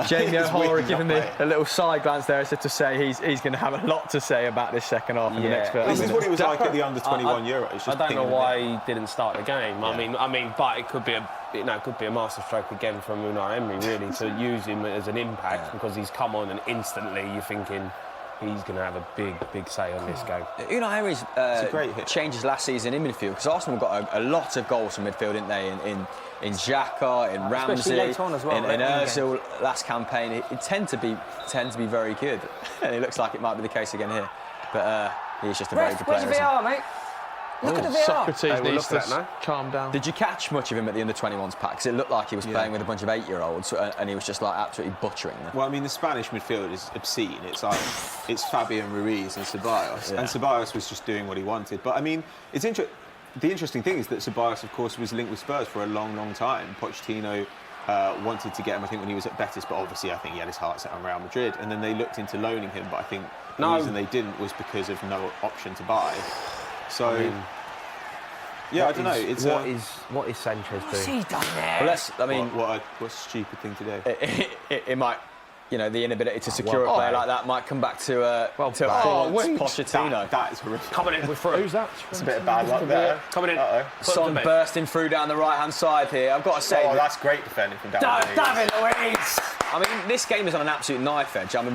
Jamie O'Hara giving me a little side glance there as if to say he's going to have a lot to say about this second half in the next 30 minutes. This is what he was like at the under-21 Euros. I don't know why he didn't start the game. Yeah. I mean, but it could be a masterstroke again from Unai Emery, really, to use him as an impact, because he's come on and instantly you're thinking he's going to have a big say on this game. Unai Emery's changes last season in midfield, because Arsenal got a lot of goals from midfield, didn't they? In Xhaka, in Ramsey, well, in Ozil last campaign, it tend to be very good, and it looks like it might be the case again here. But he's just a very good player. Where's the VR, mate? Look at the VR. Socrates needs to calm down. Did you catch much of him at the under-21s pack? Because it looked like he was playing with a bunch of 8-year-olds, and he was just like absolutely butchering them. Well, I mean, the Spanish midfield is obscene. It's like it's Fabian Ruiz and Ceballos, and Ceballos was just doing what he wanted. But I mean, it's interesting. The interesting thing is that Ceballos, of course, was linked with Spurs for a long time. Pochettino wanted to get him, I think, when he was at Betis, but obviously I think he had his heart set on Real Madrid. And then they looked into loaning him, but I think the reason they didn't was because of no option to buy. So, Yeah, I don't know. It's what is Sanchez doing? What's he done there? Well, what a stupid thing to do. It might, the inability to secure a player like that might come back to Pochettino. That is horrific. Coming in with through. Who's that? It's a bit of bad luck there. Coming in. Son bursting through down the right-hand side here. I've got to say... that's great defending from David Luiz! I mean, this game is on an absolute knife edge. I'm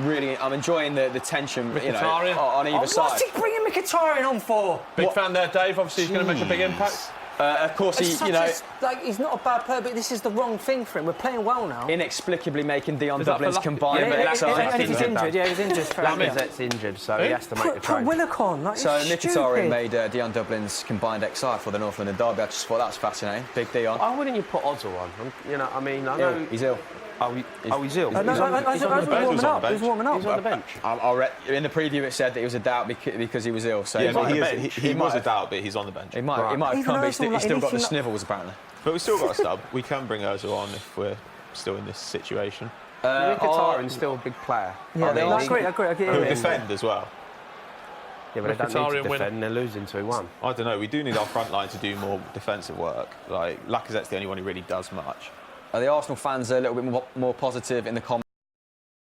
enjoying the tension, on either side. What's he bringing Mkhitaryan on for? Big fan there, Dave. Obviously, he's going to make a big impact. Of course, he's not a bad player, but this is the wrong thing for him. We're playing well now. Inexplicably making Dion Dublin's combined and if he's injured, he's injured. Lacazette's injured, so he has to make the trade. Put Willock on. So Mkhitaryan made Dion Dublin's combined XI for the North London derby. I just thought that was fascinating. Big Dion. Why wouldn't you put Ozil on? I know he's ill. He's ill. He's warming up. He's on the bench. In the preview, it said that he was a doubt because he was ill. So he was a doubt, but he's on the bench. He might have come, but he's still got the snivels apparently. But we've still got a sub. We can bring Ozil on if we're still in this situation. Mkhitaryan's still a big player. Yeah, I agree. He'll defend as well. Yeah, but they don't need to defend. They're losing 2-1. I don't know. We do need our front line to do more defensive work. Like Lacazette's the only one who really does much. Are the Arsenal fans a little bit more positive in the comments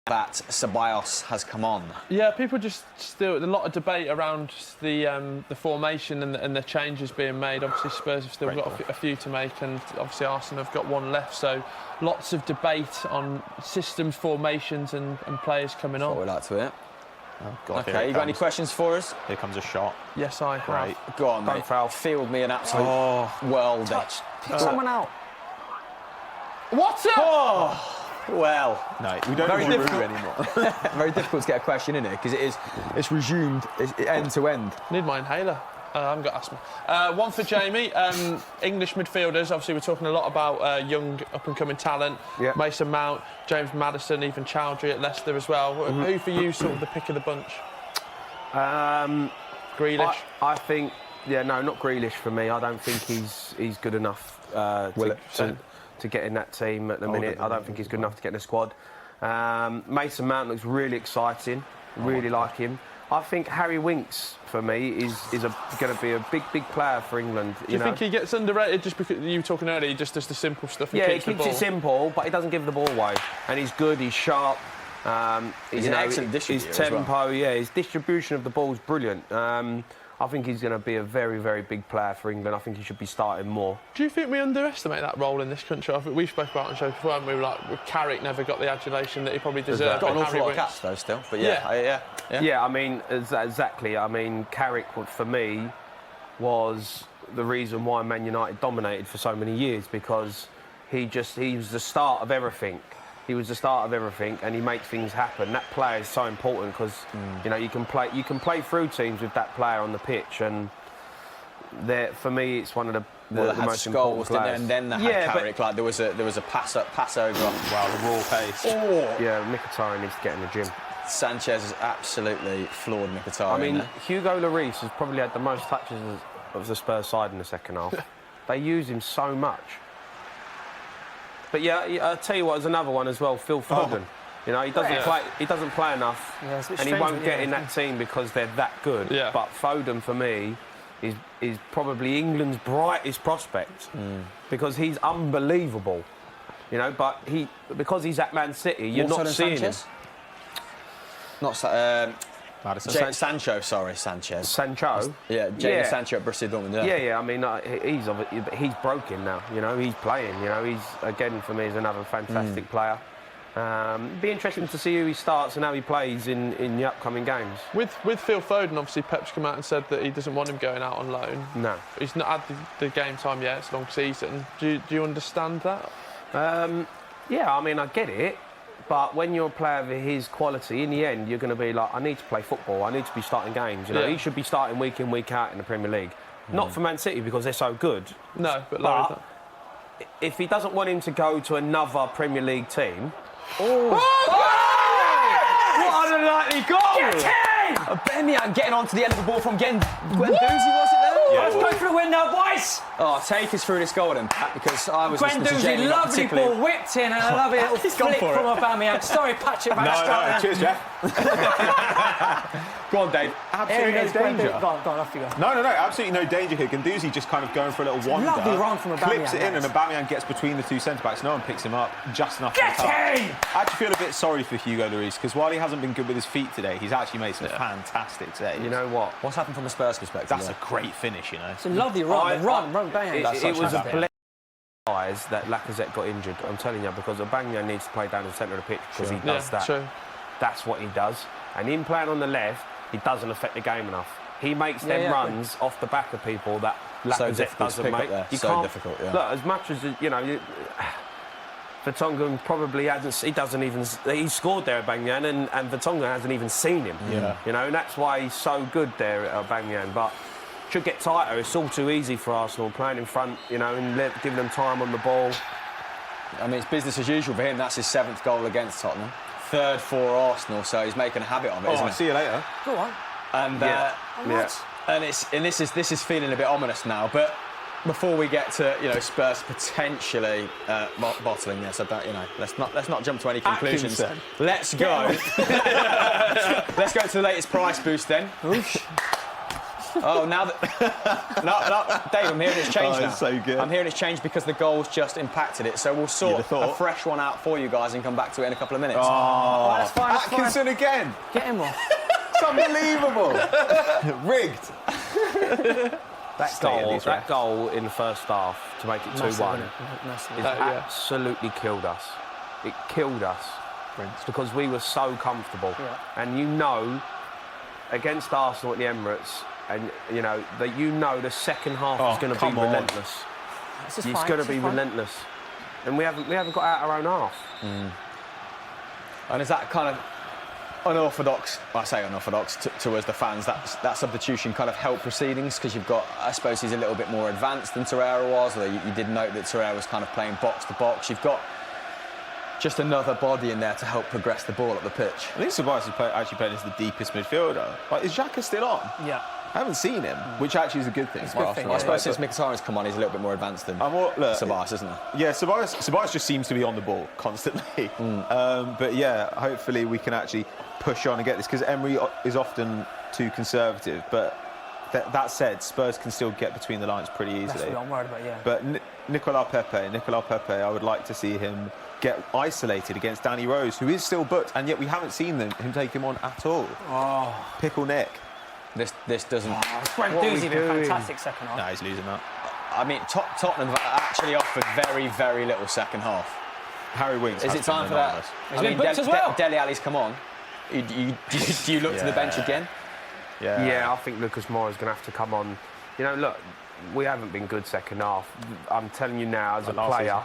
that Ceballos has come on? Yeah, people just still a lot of debate around the formation and the changes being made. Obviously, Spurs have still got a few to make, and obviously Arsenal have got one left. So lots of debate on systems, formations, and players coming on. That's what we like to hear. Oh, God, okay, you got any questions for us? Here comes a shot. Yes, I have. Great. Go on, mate. Field me an absolute world. Pick someone out. What's up? Oh, well, no, we don't very need difficult anymore. Very difficult to get a question in here because it's resumed end to end. Need my inhaler. I haven't got asthma. One for Jamie. English midfielders. Obviously, we're talking a lot about young, up-and-coming talent. Yep. Mason Mount, James Maddison, even Chowdhury at Leicester as well. Who for you, sort of the pick of the bunch? Grealish. I think, not Grealish for me. I don't think he's good enough to get in that team at the minute. I don't think he's good enough to get in the squad. Mason Mount looks really exciting. Really like him. I think Harry Winks, for me, is going to be a big player for England. Do you think he gets underrated just because you were talking earlier, he just does the simple stuff and he keeps it simple, but he doesn't give the ball away. And he's good, he's sharp. He's an excellent distributor. His tempo, his distribution of the ball is brilliant. I think he's going to be a very big player for England. I think he should be starting more. Do you think we underestimate that role in this country? We spoke about it on show before, and we were like, Carrick never got the adulation that he probably deserved. Got an awful lot of caps though, still. But yeah. I mean, exactly. I mean, Carrick, for me, was the reason why Man United dominated for so many years, because he was the start of everything. He was the start of everything, and he makes things happen. That player is so important because you can play through teams with that player on the pitch, and for me, it's one of the most important players. And then they had Carrick. Like there was a pass over. Wow, the raw pace. Oh. Yeah, Mkhitaryan needs to get in the gym. Sanchez has absolutely floored Mkhitaryan. I mean, Hugo Lloris has probably had the most touches of the Spurs side in the second half. They use him so much. But I'll tell you what, there's another one as well, Phil Foden. He doesn't play enough, and he won't get in that team because they're that good. Yeah. But Foden, for me, is probably England's brightest prospect because he's unbelievable. But because he's at Man City, you're not seeing him. Sanchez. Sancho? Yeah, Jadon Sancho at Borussia Dortmund. Yeah. I mean, he's broken now. He's playing. He's, again, for me, is another fantastic player. Be interesting to see who he starts and how he plays in the upcoming games. With Phil Foden, obviously, Pep's come out and said that he doesn't want him going out on loan. No. He's not had the game time yet. It's a long season. Do you understand that? I mean, I get it. But when you're a player of his quality, in the end, you're going to be like, I need to play football. I need to be starting games. He should be starting week in, week out in the Premier League. Not for Man City because they're so good. No, but if he doesn't want him to go to another Premier League team... What an unlikely goal! Get in! Aubameyang getting onto the end of the ball from Guendouzi, was it there? Let's go for the win now, boys! Oh, take us through this goal then, Pat, because I was Guendouzi, lovely ball, whipped in, and a lovely little flick from Aubameyang. Sorry, Patrick. No, cheers, Jeff. Go on, Dave. absolutely no danger. Go on, off you go. No, absolutely no danger here. Guendouzi just kind of going for a little wander. Lovely run from Aubameyang. Clips it in, and Aubameyang gets between the two centre-backs. No one picks him up just enough. Get him! I actually feel a bit sorry for Hugo Lloris, because while he hasn't been good with his feet today, he's actually made some fantastic saves. You know what? What's happened from a Spurs perspective? That's a great finish, you know. It's a lovely run, bang. It was a blessing that Lacazette got injured. I'm telling you, because Aubameyang needs to play down the centre of the pitch because he does that. True. That's what he does. And him playing on the left, he doesn't affect the game enough. He makes them runs off the back of people that Lacazette doesn't make. You can't. Difficult. Yeah. Look, as much as Vertonghen probably hasn't. He doesn't even. He scored there at Aubameyang, and Vertonghen hasn't even seen him. Yeah. You know, and that's why he's so good there at Aubameyang. But should get tighter. It's all too easy for Arsenal playing in front. You know, and giving them time on the ball. I mean, it's business as usual for him. That's his 7th goal against Tottenham. 3rd for Arsenal, so he's making a habit of it. Isn't he? See you later. Go on. And and this is feeling a bit ominous now. But before we get to Spurs potentially bottling this, I don't let's not jump to any conclusions. Let's go. Let's go to the latest price boost then. Oh, now that no, Dave, I'm hearing it's changed now. It's so good. I'm hearing it's changed because the goals just impacted it. So we'll sort a fresh one out for you guys and come back to it in a couple of minutes. Oh, that's fine. Atkinson again. Get him off. It's unbelievable. Rigged. That goal in the first half to make it 2-1 is absolutely killed us. It killed us because we were so comfortable. Yeah. And against Arsenal at the Emirates, and the second half is going to be relentless. It's going to be relentless, and we haven't got out our own half. And is that kind of unorthodox? I say unorthodox to us, the fans. That substitution kind of helped proceedings because you've got. I suppose he's a little bit more advanced than Torreira was. Although you did note that Torreira was kind of playing box to box. You've got just another body in there to help progress the ball up the pitch. I think Ceballos is actually playing as the deepest midfielder. Is Xhaka still on? Yeah. I haven't seen him, which actually is a good thing. It's a good thing. I suppose since Mkhitaryan's come on, he's a little bit more advanced than Ceballos, isn't he? Yeah, Ceballos just seems to be on the ball constantly. But yeah, hopefully we can actually push on and get this, because Emery is often too conservative. But that said, Spurs can still get between the lines pretty easily. That's what I'm worried about, yeah. But Nicolas Pepe, I would like to see him get isolated against Danny Rose, who is still booked, and yet we haven't seen him take him on at all. Oh. Pickle Nick. This doesn't. Guendouzi been fantastic second half. No, he's losing that. I mean, Tottenham have actually offered very, very little second half. Harry Winks. Is it time for that? He's been booked as well. Dele Alli's come on. Do you look to the bench again? Yeah, I think Lucas Moura's going to have to come on. Look, we haven't been good second half. I'm telling you now, as a player,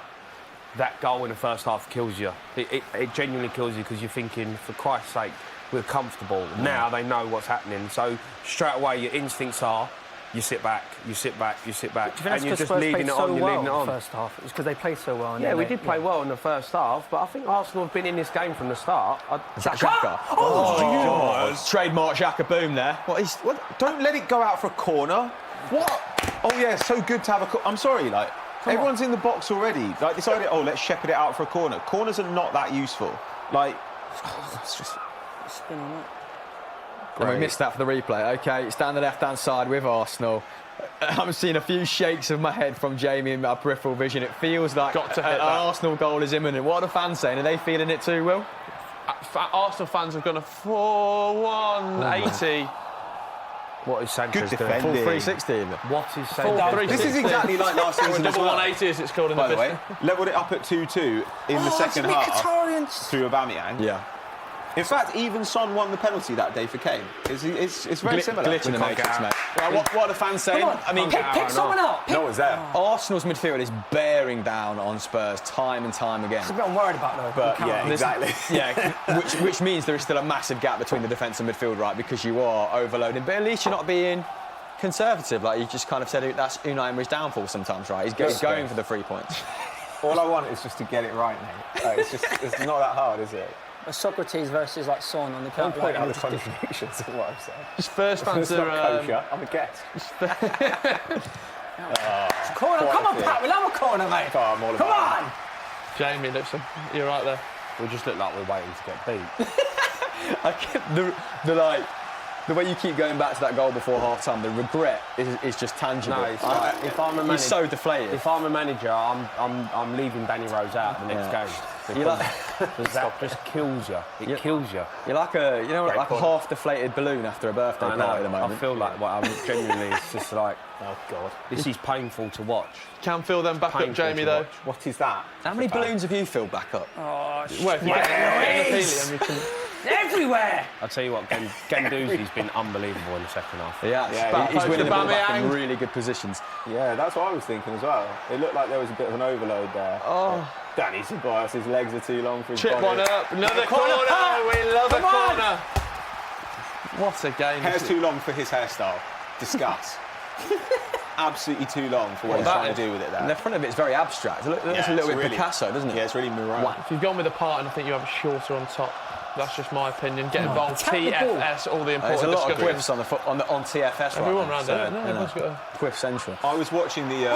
that goal in the first half kills you. It genuinely kills you because you're thinking, for Christ's sake, we're comfortable. Now they know what's happening. So straight away, your instincts are, you sit back. And you're just leading it on, you're leading it on. First half. It was because they played so well. Yeah, we did play well in the first half, but I think Arsenal have been in this game from the start. Xhaka! Oh, trademark Xhaka boom there. What? Don't let it go out for a corner. What? Oh yeah, so good to have I'm sorry, everyone's in the box already. This idea, let's shepherd it out for a corner. Corners are not that useful. It's just spin on it. And we missed that for the replay. OK, it's down the left-hand side with Arsenal. I'm seeing a few shakes of my head from Jamie in my peripheral vision. It feels like an Arsenal goal is imminent. What are the fans saying? Are they feeling it too, Will? Arsenal fans have gone a 4-1 80. What is Sanchez doing? Full 360. What is Sanchez? This is exactly like last season as double well. 180 as it's called in By the the way, levelled it up at 2-2 in the second half through Aubameyang. Yeah. In fact, even Son won the penalty that day for Kane. It's very similar. Glitch in the matrix, mate. What are the fans saying? I mean, pick someone up. No one's there. Arsenal's midfield is bearing down on Spurs time and time again. It's a bit I'm worried about, though. But yeah, exactly. Yeah, which means there is still a massive gap between the defence and midfield, right? Because you are overloading. But at least you're not being conservative. Like you just kind of said, that's Unai Emery's downfall sometimes, right? He's going for the 3 points. All I want is just to get it right, mate. It's not that hard, is it? Socrates versus Son on the Don't point out the contradictions in what I've said. Spurs fans are. Kosher. I'm a guest. Corner, come on, Pat. We'll have a corner, mate. I'm all come on. Jamie, listen, you're right there. We just look like we're waiting to get beat. The way you keep going back to that goal before half-time, the regret is just tangible. No, it's like, if I'm a manager, he's so deflated. If I'm a manager, I'm leaving Danny Rose out the next game. Because that just kills you. It kills you. You're like a half-deflated balloon after a birthday party at the moment. I feel like I'm genuinely. It's just like, oh God, this is painful to watch. Can fill them back up, Jamie, though. What is that? How many balloons have you filled back up? Well, if you get helium, you can... Everywhere! I'll tell you what, Guendouzi's been unbelievable in the second half. He's winning the ball back in really good positions. Yeah, that's what I was thinking as well. It looked like there was a bit of an overload there. Oh. Danny Ceballos, his legs are too long for his Chip body. one up, another corner! We love a corner! What a game. Hair's too long for his hairstyle. Discuss. Absolutely too long for what he's trying to do with it there. And the front of it's very abstract. It looks a little bit Picasso, doesn't it? Yeah, it's really Moran. If you've gone with a pattern, I think you have a shorter on top. That's just my opinion. Get involved. TFS, all the important There's a lot of discussions. quiffs on TFS. Everyone around there. No, everyone's got a quiff central. I was watching the.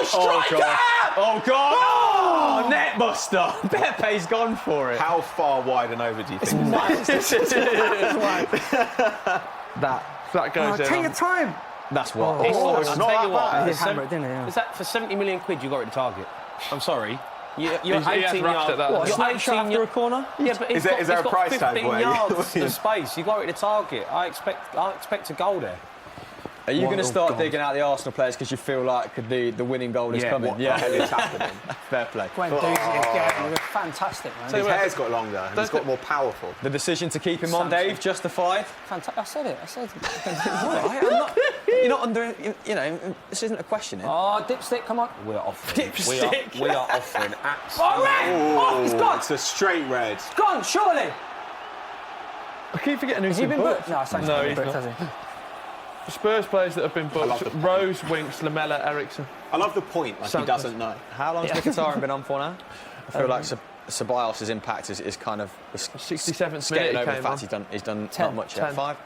striker! Oh God! Oh, net buster! Pepe's gone for it. How far wide and over do you think? That goes in. Take your time. That's what. It's not that bad. He hammered, didn't he? Yeah. Is that for 70 million quid you got it to target? I'm sorry. You're 18 rushed at that. yards. You're 18 after a corner? Yeah, but Is there a price tag? 15 yards of space. You got it to target. I expect a goal there. Are you going to start digging out the Arsenal players because you feel like the winning goal is coming? Yeah, it's happening. Fair play. Guendouzi again. He was fantastic, man. His hair's got longer. He's got more powerful. The decision to keep him on, Dave, justified? Fantastic. I said it. You're not under. You know, this isn't a question. Oh, dipstick, come on. We are offering. Dipstick. We are offering Oh, red! Oh, he's gone. It's a straight red. It's gone, surely. I keep forgetting who's Has he been booked? No, he's booked, not. has he? Spurs players that have been booked: Rose, Winks, Lamella, Eriksen. I love the point. Like he doesn't know. How long has Mkhitaryan been on for now? I feel like Ceballos' impact is kind of 67th minute. Over the fact he's done 10, not much yet. 5,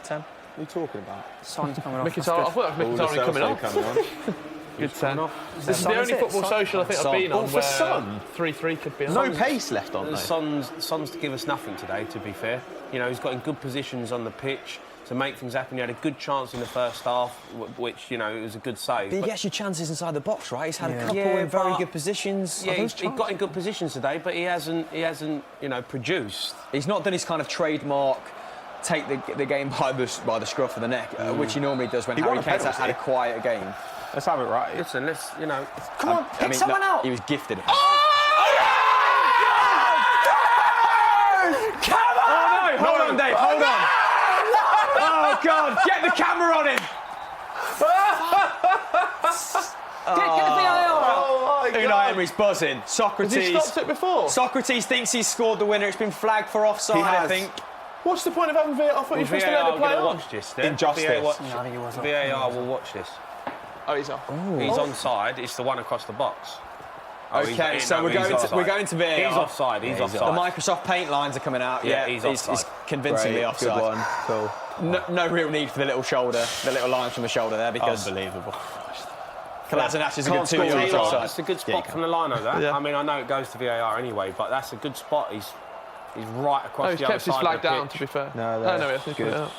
10. What are you talking about? Son's coming off. Mkhitaryan. I thought that was Mkhitaryan coming off. Good 10. This is the only football social I think I've been on where 3-3 could be on. No pace left on though. Son's to give us nothing today, to be fair. You know, he's got in good positions on the pitch to make things happen. He had a good chance in the first half, which, you know, it was a good save. But he gets you chances inside the box, right? He's had a couple in very good positions. Yeah, he got in good positions today, but he hasn't, you know, produced. He's not done his kind of trademark take the game by the scruff of the neck, which he normally does when Harry Kane's had a quiet game. Let's have it right. Listen, let's, you know... Come on, pick someone out! He was gifted. Come on! Hold on, Dave, hold on! Oh, God, get the camera on him! Get the VAR out! Unai Emery's buzzing. Socrates. Has he stopped it before? Socrates thinks he's scored the winner. It's been flagged for offside, I think. What's the point of having VAR? I thought you were supposed to let the play on. Watch this, then. Injustice. No, I think he was. VAR will watch this. Oh, he's off. He's onside. It's the one across the box. Okay, so we're going to VAR. He's offside. He's offside. The Microsoft Paint lines are coming out. Yeah, he's offside. He's convincingly offside. Good one. Cool. No real need for the little shoulder, the little lines from the shoulder there because unbelievable. Kolasinac is a good 2 yards offside. That's a good spot from the lino, that. Yeah. I mean, I know it goes to VAR anyway, but that's a good spot. He's right across the other side. He's kept his flag down, to be fair. No, it's good.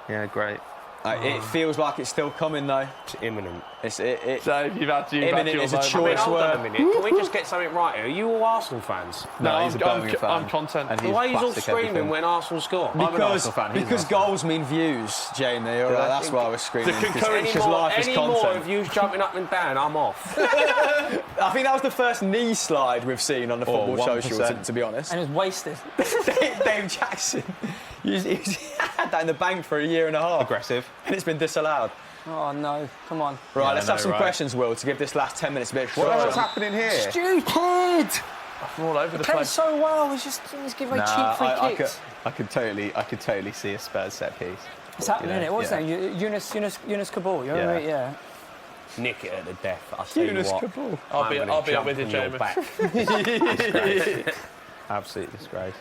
Yeah, great. It feels like it's still coming though. It's imminent. So you've had imminent is a choice hold word. on a minute. Can we just get something right here? Are you all Arsenal fans? No, he's a Birmingham fan. I'm content. And Why are you all plastic screaming everything. when Arsenal score? I'm an Arsenal fan. He's Because an Arsenal goals mean views, Jamie. All right, that's why I was screaming. The concurrence Because life is Any more content. of you jumping up and down, I'm off. I think that was the first knee slide we've seen on the football 1%. social, to be honest. And it was wasted. Dave Jackson, he's had that in the bank for a year and a half. Aggressive. And it's been disallowed. Oh, no. Come on. Right, let's have some questions, Will, to give this last 10 minutes a bit of structure. What's happening here? Stupid! I'm all over the Playing place. so well. He's just give away cheap free kicks. I could totally see a Spurs set piece. It's happening, isn't it? What's that? Yunus Kabul. You know what I mean? Yeah. Nick it at the death. I'll tell you what. Kabul. I'll be up with you, Jamie. Absolute disgrace.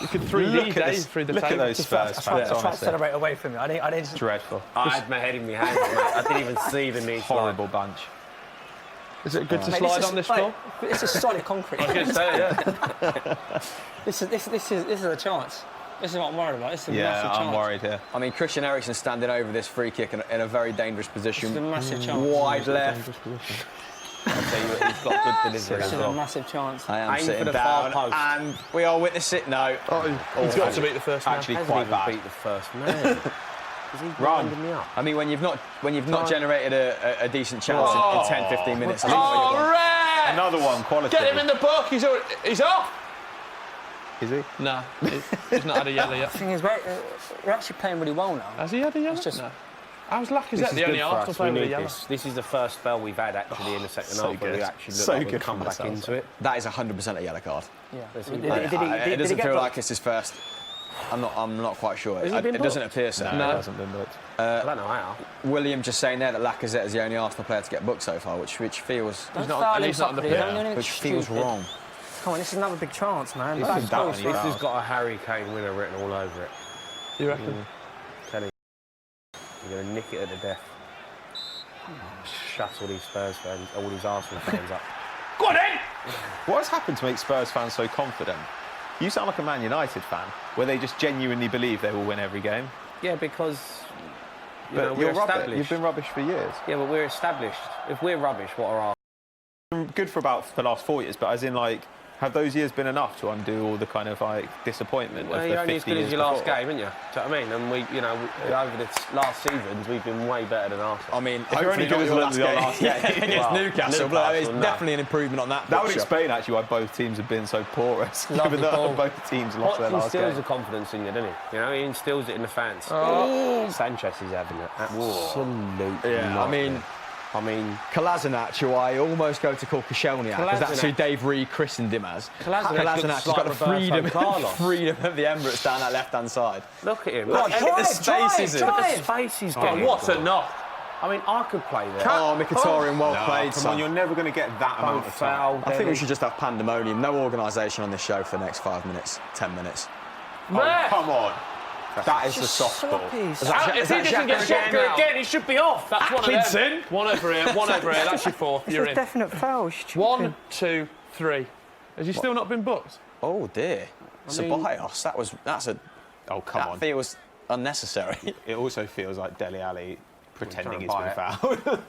You could 3D Dave through the Look at table. those Spurs I tried to celebrate away from me. I didn't. Dreadful. I had my head in my hands, mate. I didn't even see the knee. Horrible bunch. Is it good to slide on this floor? This is solid concrete. I was going to say, yeah. This is a chance. This is what I'm worried about. This is a massive Yeah, chance. I'm worried here. I mean, Christian Eriksen standing over this free kick in a very dangerous position. This is a massive chance. Wide left. I'll tell you what, he's got good delivery This as is a well. massive chance. I am Aim for sitting the down, far post. and we are witnessing it. No. He's got to beat the first man. Actually, Hasn't quite even bad. beat the first man. Is he winding me up? I mean, when you've not generated a decent chance in 10, 15 minutes. I think Oh, red! Another one, quality. Get him in the book. He's off. Is he? No, he's not had a yellow yet. The thing is, we're actually playing really well now. Has he had a yellow? It's just- No. How's Lacazette the only Arsenal player with a yellow? This is the first spell we've had actually in the second so half where we good. actually look So like we've good come for back myself. into it. That is 100% a yellow card. Yeah. It doesn't feel like it's his first. I'm not quite sure. Has he been It doesn't appear so. No, it hasn't been booked. I don't know how. William just saying there that Lacazette is the only Arsenal player to get booked so far, which feels Don't not- foul and him, he's not on the Socrates. pitch. Don't do which anything feels stupid. wrong. Come on, this is another big chance, man. This Back is post. that This has got a Harry Kane winner written all over it. You reckon? Tell you, you're going to nick it at the death. Shut all these Spurs fans, all these Arsenal fans up. Go on in! What has happened to make Spurs fans so confident? You sound like a Man United fan, where they just genuinely believe they will win every game. Yeah, because you But know, we're you're rubbish. established. You've been rubbish for years. Yeah, but we're established. If we're rubbish, what are our... Good for about the last 4 years, but as in like, have those years been enough to undo all the kind of like disappointment Well, of you're the only 50 as good years as your last before? game, aren't you? Do you know what I mean? And over the last seasons, we've been way better than Arsenal. I mean, If you're only good as your your last game. against Well, Newcastle, but it's Newcastle, no. definitely an improvement on that. That would picture. explain actually why both teams have been so porous, Lovely given that ball. both teams lost their Poch last instills game. the confidence in you, doesn't he? You know, he instills it in the fans. Sanchez is having it. Absolutely. Yeah, I mean, Kolasinac, who I almost go to call Koscielniak, because that's who Dave rechristened him as. Kolasinac Kolasinac has got the freedom of the Emirates down that left-hand side. Look at him. Look at the space he's in. The space he's getting. What a knock! I mean, I could play there. Oh, Mkhitaryan, well played, Come son. on, you're never going to get that amount of time. I think we should just have pandemonium, no organisation on this show for the next 5 minutes, 10 minutes. Oh, come on. That is the softball. If he doesn't get Xhaka again, he should be off. That's one of them. One over here, one over here. That's your fourth. You're in. Definite foul. 1, 2, 3. Has he still not been booked? Oh dear, Ceballos. That's a. Oh, come that on. feels unnecessary. It also feels like Dele Alli pretending he's trying been fouled.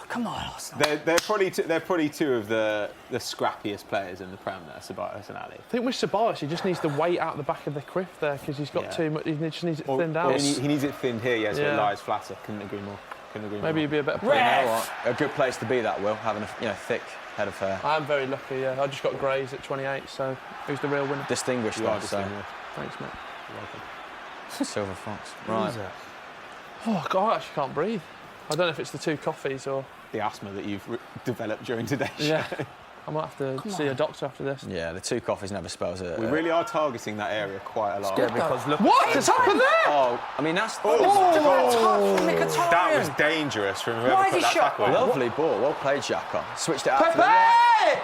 Come on, Arsenal. they're probably two of the scrappiest players in the Prem there, Ceballos and Ali. I think with Ceballos, he just needs to wait out the back of the criff there because he's got too much. He just needs it thinned out. He needs it thinned here, so it Yeah. lies flatter. Couldn't agree more. Maybe he'd be a better You player. know what? A good place to be that, Will, having a thick head of hair. I am very lucky. Yeah, I just got Grays at 28. So who's the real winner? Distinguished You are one, so. distinguished. Thanks, mate. Silver Fox. Right. Oh God, I actually can't breathe. I don't know if it's the 2 coffees or. The asthma that you've developed during today's show. Yeah. I might have to see a doctor after this. Yeah, the 2 coffees never spells it. We really are targeting that area quite a lot. Yeah, because look. What has happened there? Oh, I mean, that's. That was dangerous from whoever Why put is he that shot? tackle in. Lovely ball. Well played, Xhaka. Switched it out. To the right.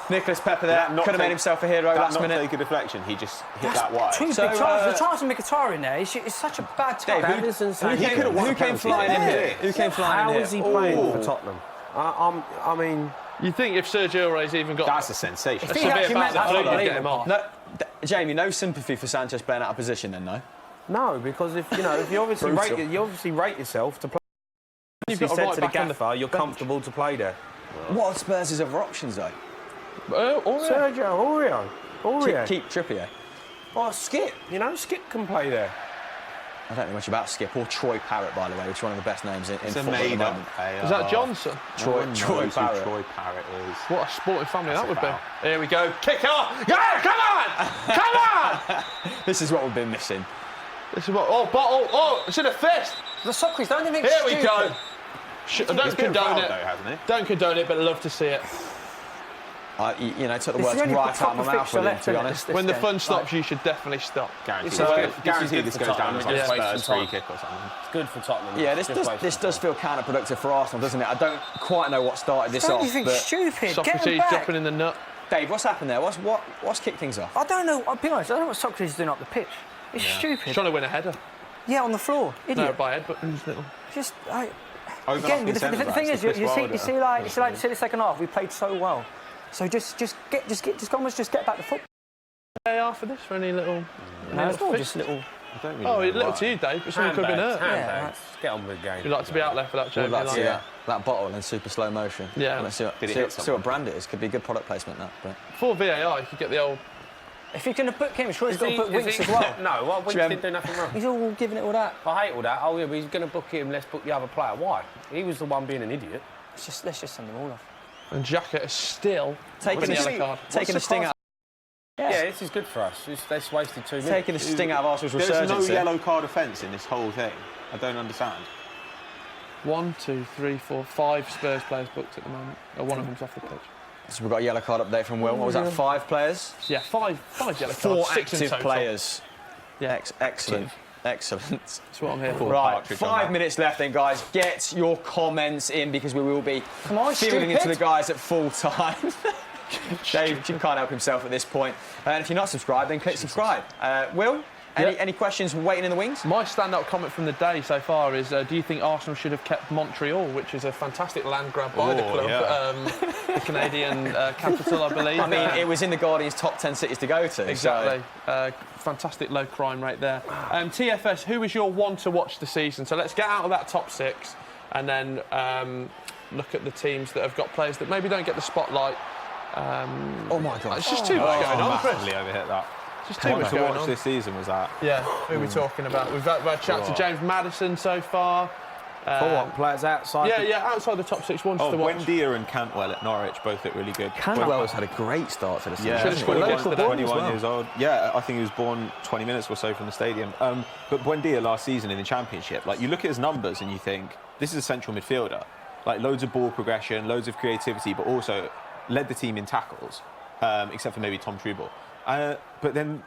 Nicholas Pepe there. That not Could have made take- himself a hero That last not minute. take a deflection, he just hit that wide. Two So, big chances. The chance of Mkhitaryan there is such a bad Dave, time. That is insane. Who came flying in here? Who came flying How in here? is he playing for Tottenham? I mean, You think if Sergio Aurel's even got That's a sensation. a severe back, I think you'd get him off. No, Jamie, no sympathy for Sanchez playing out of position then, no? no, because if you obviously rate yourself to play. You've You got a said right to the back on the gaffer, you're comfortable to play there. What are Spurs' other options, though? Sergio Aurier. Keep Trippier. Or Skip. You know, Skip can play there. I don't know much about Skip or Troy Parrott, by the way, which is one of the best names in It's a football at the made-up moment. player. Is that Johnson? Troy Parrott. Troy Parrott is. What a sporting family That's that a would be. foul. Here we go. Kick off. Go, come on! Come on! This is what we've been missing. This is what. Oh, bottle. Oh, it's in a fist. The Socrates, don't think Here we go. He's Don't been condone fouled it. though, hasn't he? Don't condone it, but love to see it. Took the This is words the only right out of my proper mouth fixture with him, left, to be isn't it? honest. When the game. fun stops, you should definitely stop. Guaranteed this goes down as like Yeah. Spurs free kick or something. It's good for Tottenham. Yeah, It's this just does wasting feel counterproductive for Arsenal, doesn't it? I don't quite know what started this Don't off. you think but stupid? Get him Socrates back. dropping in the nut. Dave, what's happened there? What's kicked things off? I don't know. I'll be honest. I don't know what Socrates is doing up the pitch. It's stupid. Trying to win a header. Yeah, on the floor. No, Idiot. by head, but little. Just Oh, again. The thing is, you see the second half. We played so well. So just get back to football. VAR for this for any little No, it's not just little. Oh, little to you, Dave, but someone could have been hurt. Handbags. Get on with the game. You'd like to be out there for that, Jamie? I'd like to see that bottle in super slow motion. Yeah. Let's see what brand it is. Could be good product placement, that. But. For VAR, you could get the old... If you're going to book him, sure he's got to book Winks as well. No, well, Winks didn't do nothing wrong. He's all giving it all that. I hate all that. Oh, yeah, but he's going to book him, let's book the other player. Why? He was the one being an idiot. Let's just send them all off. And Xhaka is still taking the yellow card. Taking the sting out. Yeah, this is good for us. That's wasted 2 minutes. Taking the sting out of Arsenal's resurgence. There's no yellow card offence in this whole thing. I don't understand. 1, 2, 3, 4, 5 Spurs players booked at the moment. One of them's off the pitch. So we've got a yellow card update from Will. What was that, 5 players? Yeah, 5 yellow cards. 4 6 in active total. players. Yeah, excellent. Excellent. That's what I'm here for. Right, 5 minutes left then, guys. Get your comments in because we will be feeling into the guys at full time. Dave can't help himself at this point. And if you're not subscribed, then click subscribe. Will, any questions waiting in the wings? My stand-up comment from the day so far is, do you think Arsenal should have kept Montreal, which is a fantastic land grab by the club, the Canadian capital, I believe. I mean, it was in the Guardian's top 10 cities to go to. Exactly. So. Fantastic low crime rate there. TFS, who is your one to watch the season? So let's get out of that top 6 and then look at the teams that have got players that maybe don't get the spotlight. Oh my God! It's just too much going on, Chris. Massively overhit that. Just too much to going watch on. this season was that. Yeah, who are we talking about? We've had a chat to James Madison so far. For what? Players outside? Outside the top 6 ones to watch. Buendia and Cantwell at Norwich both look really good. Cantwell's had a great start to the season. Yeah, Should have scored against the 21 years old. Yeah, I think he was born 20 minutes or so from the stadium. But Buendia last season in the Championship, like you look at his numbers and you think this is a central midfielder, like loads of ball progression, loads of creativity, but also led the team in tackles, except for maybe Tom Trueball. But then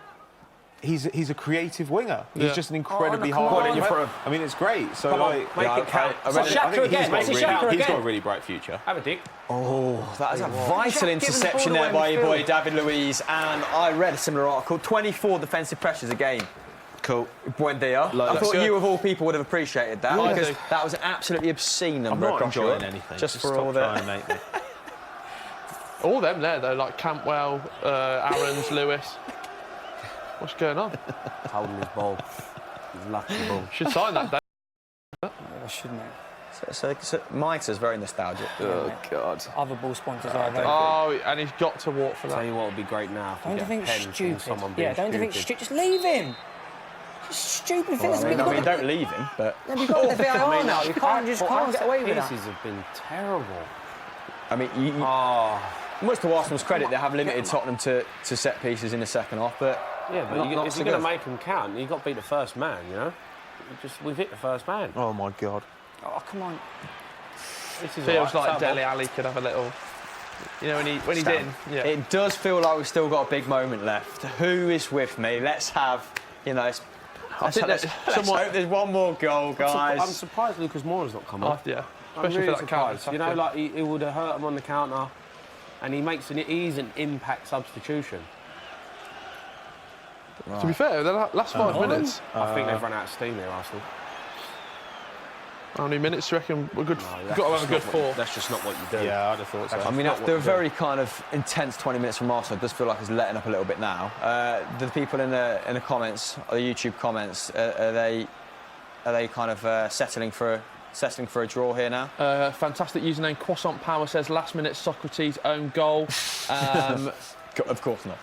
he's a creative winger. He's just an incredibly hard worker. I mean, it's great. So make it count. I think he's got a really bright future. Have a dig. Oh, that is a vital interception there by your boy David Luiz. And I read a similar article: 24 defensive pressures a game. Cool. Buendia. I thought you, of all people, would have appreciated that because that was an absolutely obscene number. I'm not across enjoying Europe. anything. Just for all that. All them there, though, like Campbell, Aarons, Lewis. What's going on? Holding his ball. His lucky ball. Should sign that, Dave. Shouldn't it? So Mitres very nostalgic. Oh, God. Other ball sponsors are very and he's got to walk for that. Tell you what would be great now. Don't you think stupid? Someone Don't you think stupid? Just leave him. Just stupid. I mean, don't leave him, but... We've got the VAR now. You can't get away with that. Pieces have been terrible. I mean, much to Arsenal's credit, they have limited Tottenham to set pieces in the second half, but... Yeah, but if you're going to make them count, you've got to beat the first man, you know? We've hit the first man. Oh, my God. Oh, come on. This is feels like Dele Alli could have a little... You know, when he's in. Yeah. It does feel like we've still got a big moment left. Who is with me? Let's have, let's hope there's one more goal, guys. I'm surprised Lucas Moura's not come off. Yeah, especially really for that counter. You know, like he would have hurt him on the counter, and he's an impact substitution. Right. To be fair, the last 5 minutes... I think they've run out of steam there, Arsenal. How many minutes do you reckon we're good? We've got to have a good 4. That's just not what you do. Yeah, I'd have thought so. I mean, after a very kind of intense 20 minutes from Arsenal, it does feel like it's letting up a little bit now. The people in the comments, or the YouTube comments, are they kind of settling for a draw here now? Fantastic username Croissant Power says last minute Socrates own goal. Of course not.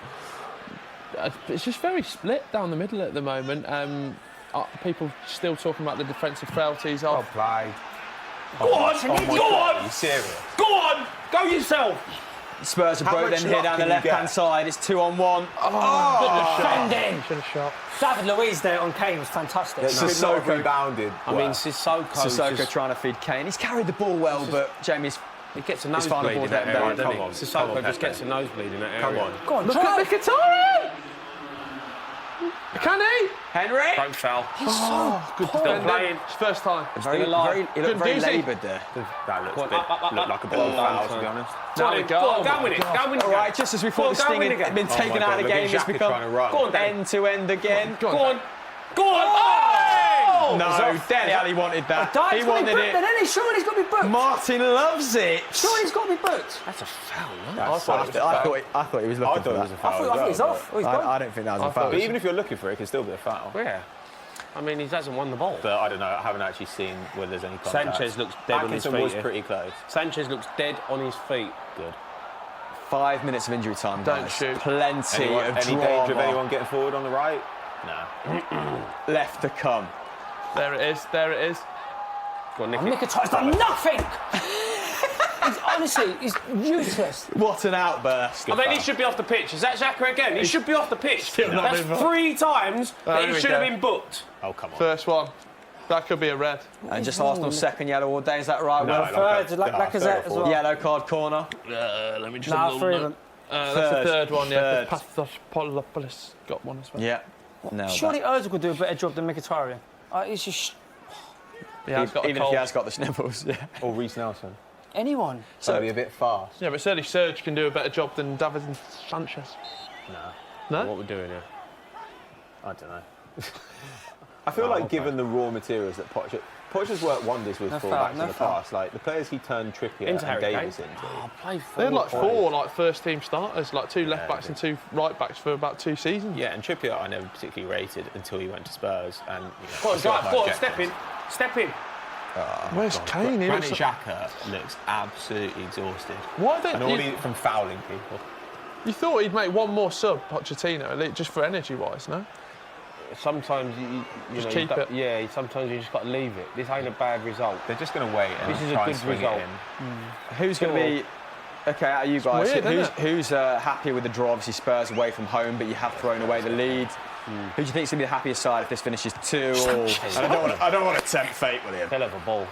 It's just very split down the middle at the moment. People still talking about the defensive frailties of... Well played. Go on! Go on! Are you serious? Go on! Go yourself! Spurs are broke then here down the left-hand side. It's 2-on-1. Defending! Should have shot. David Luiz there on Kane was fantastic. Sissoko rebounded. I mean, Sissoko trying to feed Kane. He's carried the ball well, but Jamie's... He gets a nosebleed in that area, doesn't he? Sissoko just gets a nosebleed in that area. Go on, look at Mkhitaryan! Can he? Henry? Don't foul. He's so good Still playing. It's first time. He looked very laboured there. That looked like a bit of a foul, to be honest. Now we go. Go on, win it. Go win it. All right, just as we thought this thing had been taken out of the game, it's become end-to-end again. Go on. Go on. Oh! No, Dele Alli wanted that. He wanted it. Then surely he's got to be booked. Martin loves it. Surely he's got to be booked. That's a foul, no? I thought he was looking for that. I thought he's off. Oh, he's gone. I don't think that was a foul. But even if you're looking for it, it can still be a foul. Yeah. I mean, he hasn't won the ball. But I don't know. I haven't actually seen whether there's any contact. Sanchez looks dead on his feet. was pretty close. Sanchez looks dead on his feet. Good. 5 minutes of injury time, guys. Don't shoot. Plenty of Any drama. danger of anyone getting forward on the right? No. Left to come. There it is. There it is. Go on, Nicky. Mkhitaryan's done nothing. He's useless. What an outburst. I mean, he should be off the pitch. Is that Xhaka again? He should be off the pitch. That's been 3 times that he we should go. have been booked. Oh, come on. First one. That could be a red. And just Arsenal's second yellow all day, is that right? No, Will? Third, Lacazette as well. Yellow card corner. Let me just Nah, 3 of them. That's the third one, yeah. Third. Pathopoulos got one as well. Yeah. No. Surely Ozil could do a better job than Mkhitaryan. He's just Yeah, he's got a Even if cold. he has got the sniffles, yeah. Or Reece Nelson. anyone. So be a bit fast. Yeah, but certainly Serge can do a better job than Davinson Sanchez. No? What we're doing here? I don't know. I feel like given the raw materials that Poch has worked wonders with fullbacks in the past. Like the players he turned Trippier and Davies into. They had like 4 first-team starters, like 2 left-backs and 2 right-backs for about 2 seasons. Yeah, and Trippier I never particularly rated until he went to Spurs. And Go on, step in. Step in. Where's Kane? He Granit looks Xhaka looks absolutely exhausted. Why don't and all from fouling people. You thought he'd make one more sub, Pochettino, just for energy-wise, no? Sometimes you Just know, keep it. Yeah, sometimes you just got to leave it. This ain't a bad result. They're just going to wait and This is a try good and swing result. it in. Who's going to be... OK, out of you guys, weird, isn't it? who's happier with the draw? Obviously Spurs away from home, but you have thrown away the lead. Who do you think is going to be the happiest side if this finishes 2? I don't want to tempt fate with him. Hell of a ball.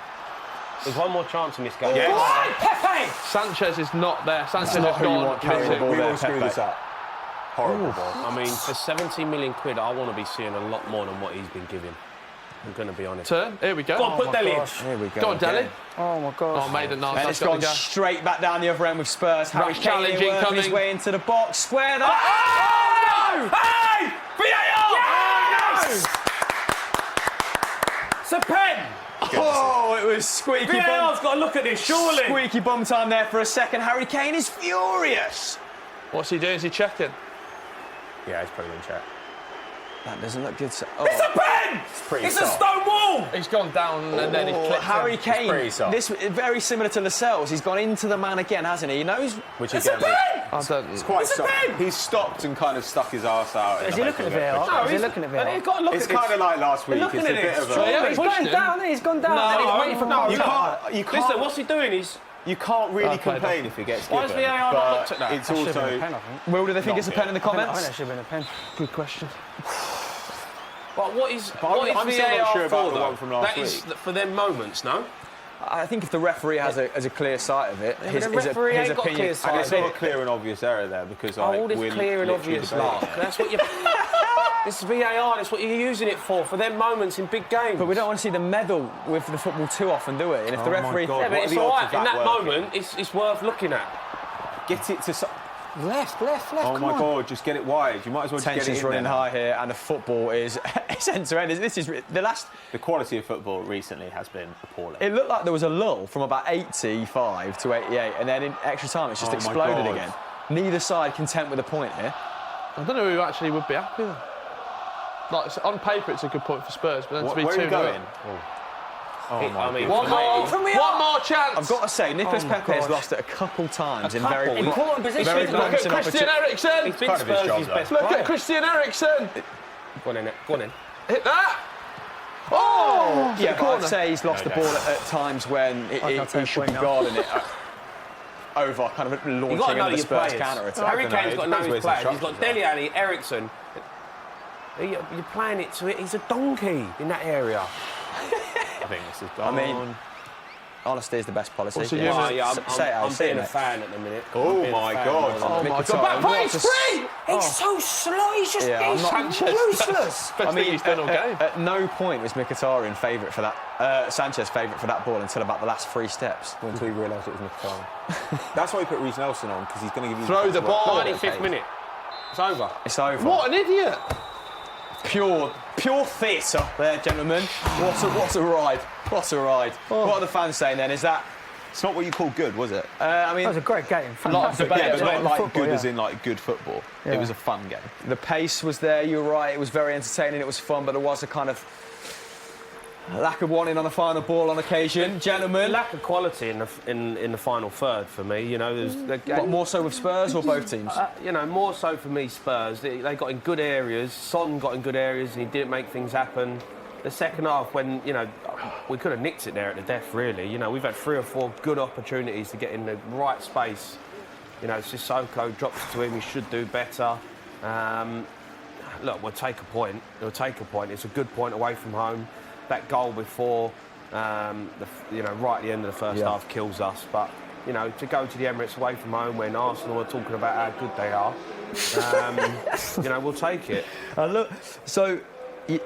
There's one more chance in this game. Pepe! Sanchez is not there. Sanchez not is who you gone. want carrying the ball We there, will screw Pepe. this up. Horrible ball. I mean, for 70 million quid, I want to be seeing a lot more than what he's been giving. I'm going to be honest. Turn. Here we go. Go on, put Dele in. Here we go. Go on, Dele. Oh my God. Oh, made a nice. And That's it's got gone to go. straight back down the other end with Spurs. Harry Kane challenge working his incoming. way into the box. Squared up. Oh, no! Hey! VAR! Yes! It's a pen! Oh, it was squeaky bum. VAR's got to look at this, surely. Squeaky bum time there for a second. Harry Kane is furious. What's he doing? Is he checking? Yeah, he's probably going to check. That doesn't look good. It's a pen! It's a stone wall! He's gone down and then he clipped Harry him. Kane, pretty soft. this very similar to Lascelles. He's gone into the man again, hasn't he? He knows. Which It's a again, pen! I don't. it's quite It's a soft. pen! He's stopped and kind of stuck his arse out. Is he looking at VAR? Is he looking at And VAR? he's got to look It's at this. kind of like last week. looking It's a at bit it. of a... So, yeah, He's pushed going him. down, he's gone down, and he's waiting for no, You contact. can't Listen, what's he doing? You can't really played complain if he gets Why given. has VAR not but looked at that? It's That should have been a also... pen, I think. Will, do they think it's a pen in the I think comments? that should have been a pen. Good question. But what is I'm still VAR not sure about for, the though? one from last That is week. for them moments, no? I think if the referee has a clear sight of it, his referee ain't got opinion. clear And sight. it's not a clear and obvious error there because All this we're clear and literally obvious debating lark. it. That's what you. This is VAR. That's what you're using it for them moments in big games. But we don't want to see them meddle with the football too often, do we? And if the Oh my referee, God, Yeah, but what it's are the all odds right. of In that that working? moment, it's worth looking at. Get it to... Left, Oh come my on. God, just get it wide. You might as well just get it tension's in running there. high here, and the football is it's end to end. This is the last. The quality of football recently has been appalling. It looked like there was a lull from about 85 to 88, and then in extra time it's just Oh my exploded God. again. Neither side content with a point here. I don't know who actually would be happy then. Like, so on paper, it's a good point for Spurs, but then to be Where are 2-0. you going? I mean, One more chance. I've got to say, Nicolas Pepe has lost it a couple times in very Important position. very Look at promising Christian opportunities. Eriksen. He's been kind of his Spurs' job, best Look player. at Christian Eriksen. Go on in it. Go on in. Hit that. Oh! Yeah, but I'd say he's lost the ball at times when he should be guarding it over kind of You've got launching to know into the your Spurs players. counter-attack. Harry I don't know, Kane's it got to know depends his where his players. He's got instructions Dele Alli, Eriksen. You're playing it to it. He's a donkey in that area. I think this is I gone. mean, honesty is the best policy. What's he Yeah. doing? Oh, yeah, Say it, I'll I'm say being it, a mate. fan at the minute. Oh I'm being a my fan God. more than Oh anything. my Mkhitaryan, God. Back what face a free. He's so slow, he's just Yeah, I'm he's not- useless. Best thing he's done all game. At no point was Mkhitaryan favourite for that. Sanchez favourite for that ball until about the last 3 steps. Until you realised it was Mkhitaryan. That's why he put Reece Nelson on, because he's going to give you... Throw the ball. 95th minute. It's over. It's over. What an idiot. pure theatre there, gentlemen. What a ride. What a ride. Oh. What are the fans saying then? Is that... It's not what you call good, was it? I mean... That was a great game. Lot of debate, but not like football, good yeah. as in like good football. Yeah. It was a fun game. The pace was there, you're right. It was very entertaining, it was fun, but there was a kind of lack of wanting on the final ball on occasion. Gentlemen... Lack of quality in the final third for me. You know, What, more so with Spurs or both teams? you know, more so for me, Spurs. They got in good areas. Son got in good areas and he didn't make things happen. The second half, when, you know, we could have nicked it there at the death, really. You know, we've had 3 or 4 good opportunities to get in the right space. You know, Sissoko drops to him, he should do better. Look, we'll take a point. We'll take a point. It's a good point away from home. That goal before, you know, right at the end of the first half kills us. But, you know, to go to the Emirates away from home when Arsenal are talking about how good they are, you know, we'll take it. Look, so...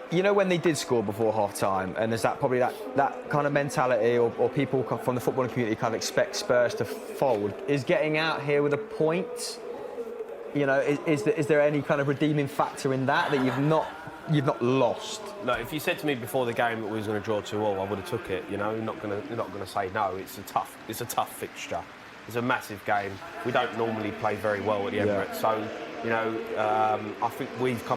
You know when they did score before half-time, and there's that probably that kind of mentality, or people from the footballing community kind of expect Spurs to fold. Is getting out here with a point, you know, is there any kind of redeeming factor in that you've not lost? Look, if you said to me before the game that we was going to draw 2-2, I would have took it. You know, you're not going to say no. It's a tough fixture. It's a massive game. We don't normally play very well at the Emirates, so you know, I think we've come.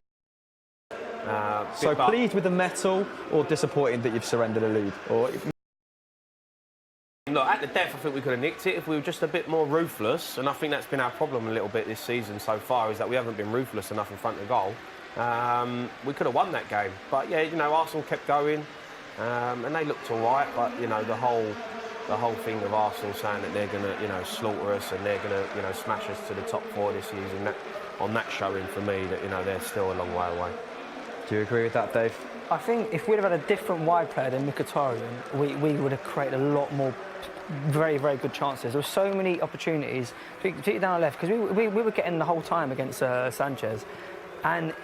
So pleased with the medal, or disappointed that you've surrendered a lead? Or... Look, at the death, I think we could have nicked it if we were just a bit more ruthless, and I think that's been our problem a little bit this season so far, is that we haven't been ruthless enough in front of goal. We could have won that game, but yeah, you know, Arsenal kept going, and they looked all right. But you know, the whole thing of Arsenal saying that they're going to, you know, slaughter us and they're going to, you know, smash us to the top 4 this season, on that showing for me that, you know, they're still a long way away. Do you agree with that, Dave? I think if we'd have had a different wide player than Mkhitaryan, we would have created a lot more very, very good chances. There were so many opportunities, particularly down the left, because we were getting the whole time against Sanchez, and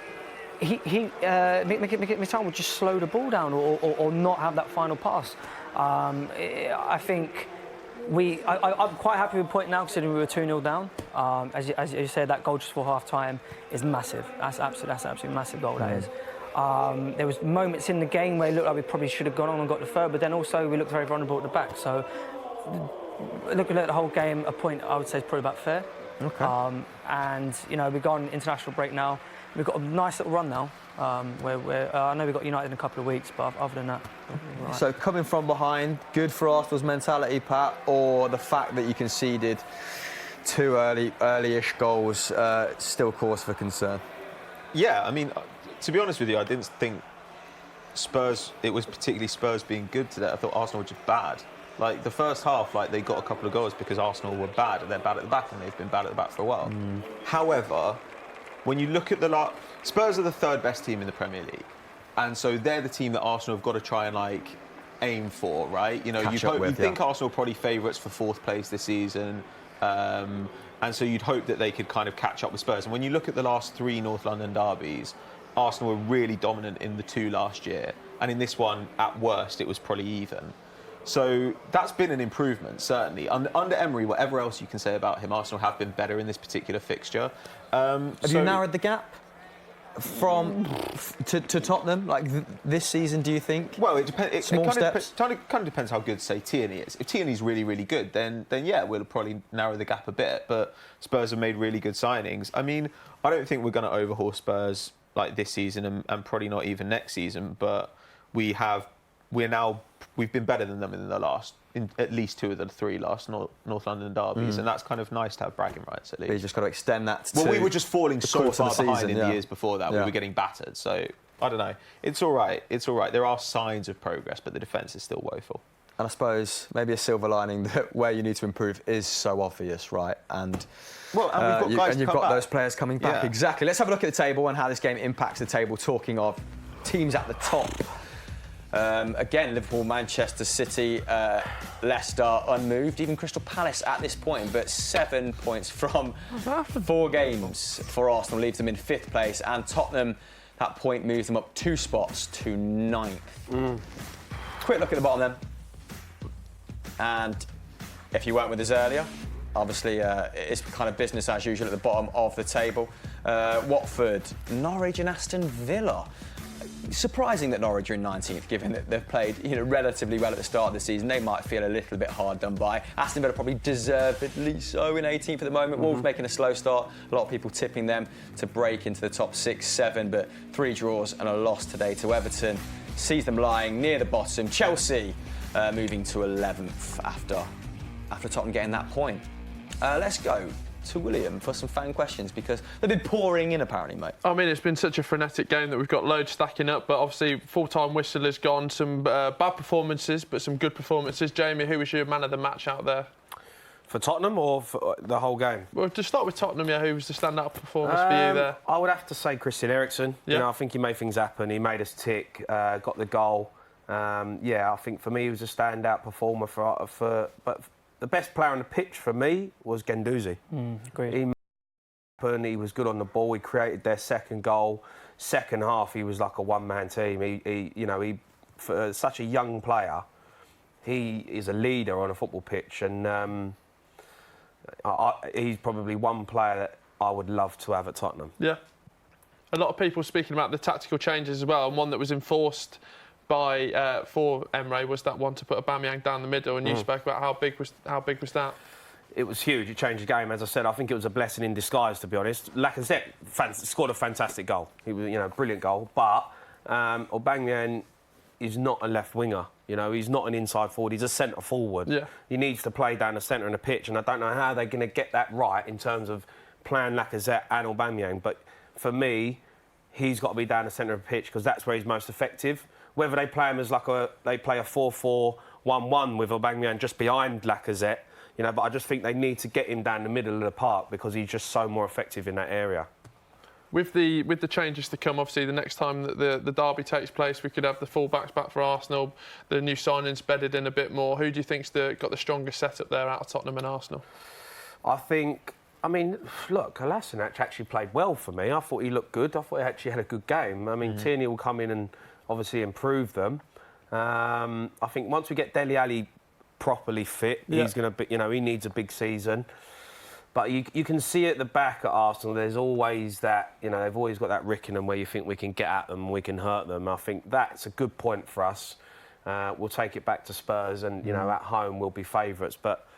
Mkhitaryan would just slow the ball down or not have that final pass. I think I'm quite happy with the point now, considering we were 2-0 down. As you said, that goal just before half-time is massive. That's absolutely massive goal, that is. There was moments in the game where it looked like we probably should have gone on and got the third, but then also we looked very vulnerable at the back. So looking at the whole game, a point I would say is probably about fair. Okay. And you know, we've gone international break now. We've got a nice little run now. Where I know we've got United in a couple of weeks, but other than that, right. So coming from behind, good for Arsenal's mentality, Pat, or the fact that you conceded 2 early-ish goals still cause for concern? Yeah, I mean, to be honest with you, I didn't think it was particularly Spurs being good today. I thought Arsenal were just bad. Like, the first half, like, they got a couple of goals because Arsenal were bad, and they're bad at the back, and they've been bad at the back for a while. However, when you look at Spurs are the 3rd best team in the Premier League, and so they're the team that Arsenal have got to try and, like, aim for, right? You know, you think Arsenal are probably favourites for 4th place this season, and so you'd hope that they could kind of catch up with Spurs. And when you look at the last 3 North London derbies, Arsenal were really dominant in the 2 last year, and in this one, at worst, it was probably even. So that's been an improvement, certainly. Under Emery, whatever else you can say about him, Arsenal have been better in this particular fixture. Have you narrowed the gap to Tottenham, like this season, do you think? Well, it depends. Small it steps? kind of depends how good, say, Tierney is. If Tierney's really, really good, then yeah, we'll probably narrow the gap a bit. But Spurs have made really good signings. I mean, I don't think we're going to overhaul Spurs like this season and probably not even next season. But we've been better than them in at least 2 of the 3 last North London derbies, and that's kind of nice to have bragging rights at least. But you just got to extend that to... Well, we were just falling so far behind season, in the years before that. We were getting battered, so I don't know. It's all right. It's all right. There are signs of progress, but the defence is still woeful. And I suppose maybe a silver lining that where you need to improve is so obvious, right? And we've got guys and you've got those players coming back. Yeah. Exactly. Let's have a look at the table and how this game impacts the table. Talking of teams at the top. Again, Liverpool, Manchester City, Leicester unmoved. Even Crystal Palace at this point, but 7 points from 4 games for Arsenal leaves them in 5th place, and Tottenham, that point moves them up 2 spots to 9th. Quick look at the bottom then. And if you weren't with us earlier, obviously it's kind of business as usual at the bottom of the table. Watford, Norwich and Aston Villa. surprising that Norwich are in 19th, given that they've played relatively well at the start of the season. They might feel a little bit hard done by. Aston Villa probably deservedly so in 18th at the moment. Wolves making a slow start. A lot of people tipping them to break into the top 6, 7, but 3 draws and a loss today to Everton sees them lying near the bottom. Chelsea moving to 11th after Tottenham getting that point. Let's go to William for some fan questions, because they've been pouring in apparently, mate. I mean, it's been such a frenetic game that we've got loads stacking up, but obviously full-time whistle has gone. Some bad performances, but some good performances. Jamie, who was your man of the match out there? For Tottenham or for the whole game? Well, to start with Tottenham, who was the standout performance for you there? I would have to say Christian Eriksen. Yeah. I think he made things happen. He made us tick, got the goal. I think for me he was a standout performer but the best player on the pitch for me was Guendouzi. Agreed. He was good on the ball. He created their second goal. Second half, he was like a one-man team. He for such a young player, he is a leader on a football pitch, and he's probably one player that I would love to have at Tottenham. Yeah. A lot of people speaking about the tactical changes as well, and one that was enforced for Emre was that one to put Aubameyang down the middle, and you spoke about how big was that? It was huge. It changed the game. As I said, I think it was a blessing in disguise, to be honest. Lacazette scored a fantastic goal. He was, brilliant goal. But Aubameyang is not a left winger. He's not an inside forward. He's a centre forward. Yeah. He needs to play down the centre of the pitch, and I don't know how they're going to get that right in terms of playing Lacazette and Aubameyang. But for me, he's got to be down the centre of the pitch because that's where he's most effective. Whether they play him as they play a 4-4-1-1 with Aubameyang just behind Lacazette, but I just think they need to get him down the middle of the park because he's just so more effective in that area. With the changes to come, obviously the next time that the derby takes place, we could have the full-backs back for Arsenal, the new signings bedded in a bit more. Who do you think's got the strongest setup there out of Tottenham and Arsenal? Look, Kolasinac actually played well for me. I thought he looked good. I thought he actually had a good game. Tierney will come in and obviously improve them. I think once we get Dele Alli properly fit, he's going to be, he needs a big season. But you can see at the back at Arsenal, there's always that, they've always got that rick in them where you think we can get at them and we can hurt them. I think that's a good point for us. We'll take it back to Spurs and, at home we'll be favourites. But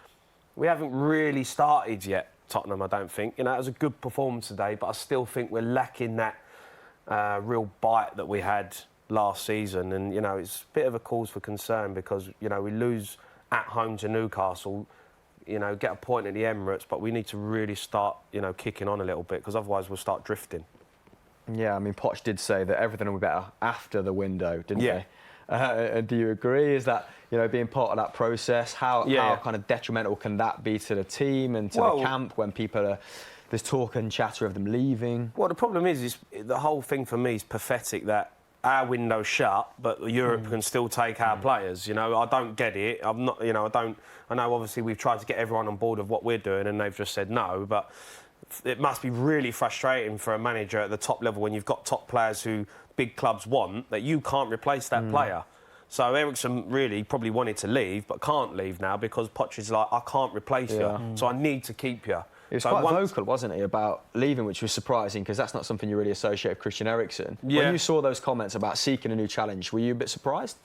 we haven't really started yet, Tottenham, I don't think. It was a good performance today, but I still think we're lacking that real bite that we had last season, and it's a bit of a cause for concern because we lose at home to Newcastle, get a point at the Emirates, but we need to really start kicking on a little bit because otherwise we'll start drifting. Yeah, Poch did say that everything will be better after the window, didn't he? Do you agree? Is that being part of that process? How kind of detrimental can that be to the team and to the camp when there's talk and chatter of them leaving? Well, the problem is the whole thing for me is pathetic that our window's shut, but Europe can still take our players. I don't get it. I'm not. I know obviously we've tried to get everyone on board of what we're doing, and they've just said no. But it must be really frustrating for a manager at the top level when you've got top players who big clubs want that you can't replace that player. So Eriksen really probably wanted to leave, but can't leave now because Poch is like, I can't replace you, so I need to keep you. He was quite vocal, wasn't he, about leaving, which was surprising because that's not something you really associate with Christian Eriksen. Yeah. When you saw those comments about seeking a new challenge, were you a bit surprised?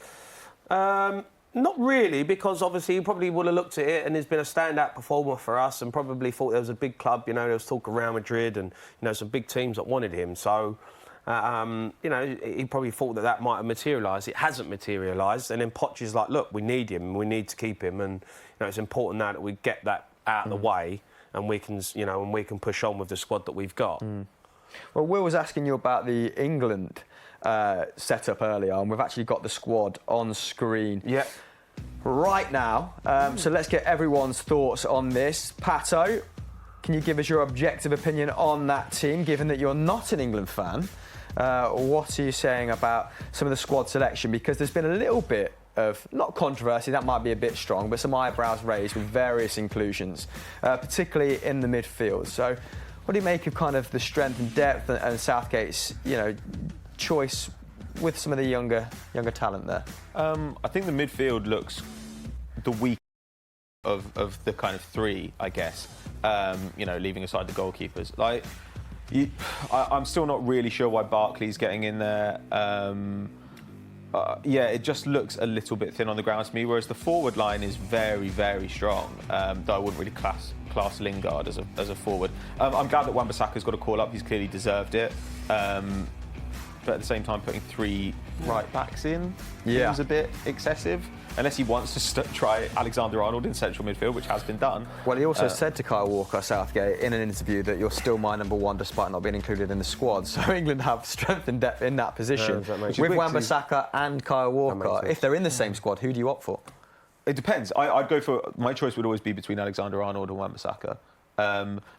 Not really, because obviously he probably would have looked at it and he's been a standout performer for us and probably thought there was a big club, there was talk of Real Madrid and, some big teams that wanted him. So, he probably thought that might have materialised. It hasn't materialised. And then Poch is like, look, we need him and we need to keep him. And, it's important now that we get that out of the way and we can, and we can push on with the squad that we've got. Well, Will was asking you about the England setup earlier, and we've actually got the squad on screen right now. So let's get everyone's thoughts on this. Pato, can you give us your objective opinion on that team, given that you're not an England fan? What are you saying about some of the squad selection? Because there's been a little bit of, not controversy, that might be a bit strong, but some eyebrows raised with various inclusions, particularly in the midfield. So what do you make of kind of the strength and depth and Southgate's, choice with some of the younger talent there? I think the midfield looks the weak of the kind of three, I guess. Leaving aside the goalkeepers. I'm still not really sure why Barkley's getting in there. Yeah, it just looks a little bit thin on the ground to me, whereas the forward line is very, very strong. Though I wouldn't really class Lingard as a forward. I'm glad that Wan-Bissaka's got a call up. He's clearly deserved it. But at the same time, putting 3 right backs in seems a bit excessive. Unless he wants to try Alexander-Arnold in central midfield, which has been done. Well, he also said to Kyle Walker, Southgate, in an interview that you're still my number 1 despite not being included in the squad. So England have strength and depth in that position. With Wan-Bissaka and Kyle Walker, if they're in the same squad, who do you opt for? It depends. I'd go for... My choice would always be between Alexander-Arnold and Wan-Bissaka.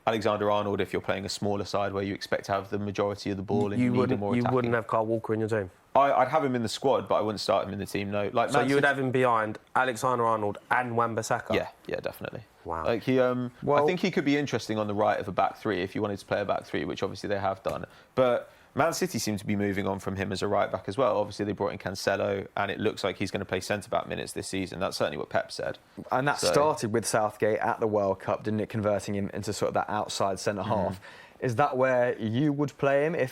Alexander-Arnold, if you're playing a smaller side where you expect to have the majority of the ball and you need a more attacking... You wouldn't have Kyle Walker in your team? I'd have him in the squad, but I wouldn't start him in the team, no. Like, so you would have him behind Alexander-Arnold and Wan-Bissaka? Yeah, definitely. Wow. Like I think he could be interesting on the right of a back 3 if you wanted to play a back 3, which obviously they have done. But Man City seem to be moving on from him as a right back as well. Obviously, they brought in Cancelo, and it looks like he's going to play centre-back minutes this season. That's certainly what Pep said. And that started with Southgate at the World Cup, didn't it, converting him into sort of that outside centre-half. Is that where you would play him?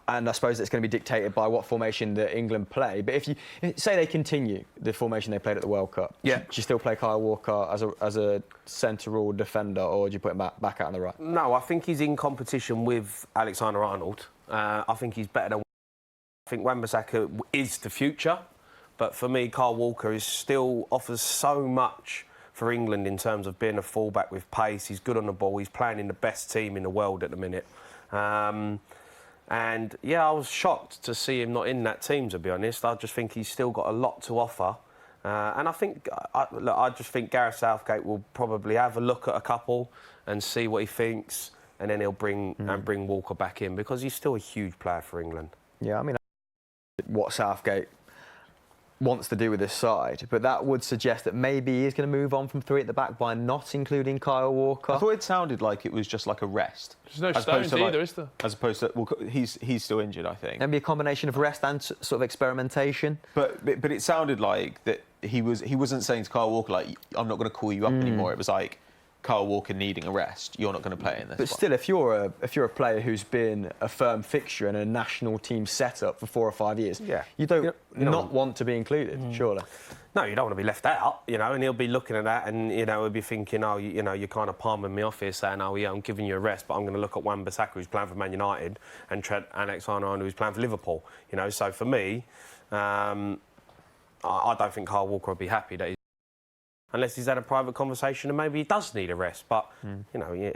And I suppose it's going to be dictated by what formation that England play. But if you say they continue the formation they played at the World Cup, do you still play Kyle Walker as a central defender, or do you put him back out on the right? No, I think he's in competition with Alexander-Arnold. I think he's better than... I think Wan-Bissaka is the future, but for me, Kyle Walker still offers so much for England in terms of being a fullback with pace. He's good on the ball. He's playing in the best team in the world at the minute. And yeah, I was shocked to see him not in that team, to be honest. I just think he's still got a lot to offer. And I think, I just think Gareth Southgate will probably have a look at a couple and see what he thinks, and then he'll bring Walker back in, because he's still a huge player for England. Yeah, I mean, what Southgate wants to do with this side, but that would suggest that maybe he is going to move on from 3 at the back by not including Kyle Walker. I thought it sounded like it was just like a rest. There's no Stones either, is there? As opposed to... Well, he's still injured, I think. Maybe a combination of rest and sort of experimentation. But it sounded like that he wasn't saying to Kyle Walker, like, I'm not going to call you up anymore. It was like, Kyle Walker needing a rest, you're not going to play in this. But still, if you're a player who's been a firm fixture in a national team setup for 4 or 5 years, you don't want to be included, surely. No, you don't want to be left out, and he'll be looking at that, and he'll be thinking, oh, you're kind of palming me off here, saying, oh yeah, I'm giving you a rest, but I'm going to look at Wan-Bissaka, who's playing for Man United, and Trent Alexander-Arnold, who's playing for Liverpool. So for me, I don't think Kyle Walker would be happy that unless he's had a private conversation and maybe he does need a rest. But,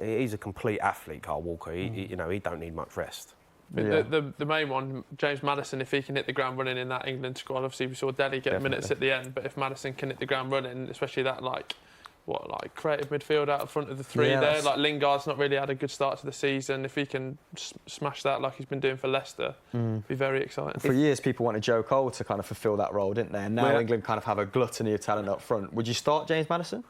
he's a complete athlete, Kyle Walker. He don't need much rest. But the main one, James Maddison, if he can hit the ground running in that England squad, obviously we saw Dele get minutes at the end, but if Maddison can hit the ground running, especially that, creative midfield out front of the 3 there, like Lingard's not really had a good start to the season. If he can smash that like he's been doing for Leicester, be very exciting. For years, people wanted Joe Cole to kind of fulfil that role, didn't they? And now England kind of have a gluttony of talent up front. Would you start James Maddison?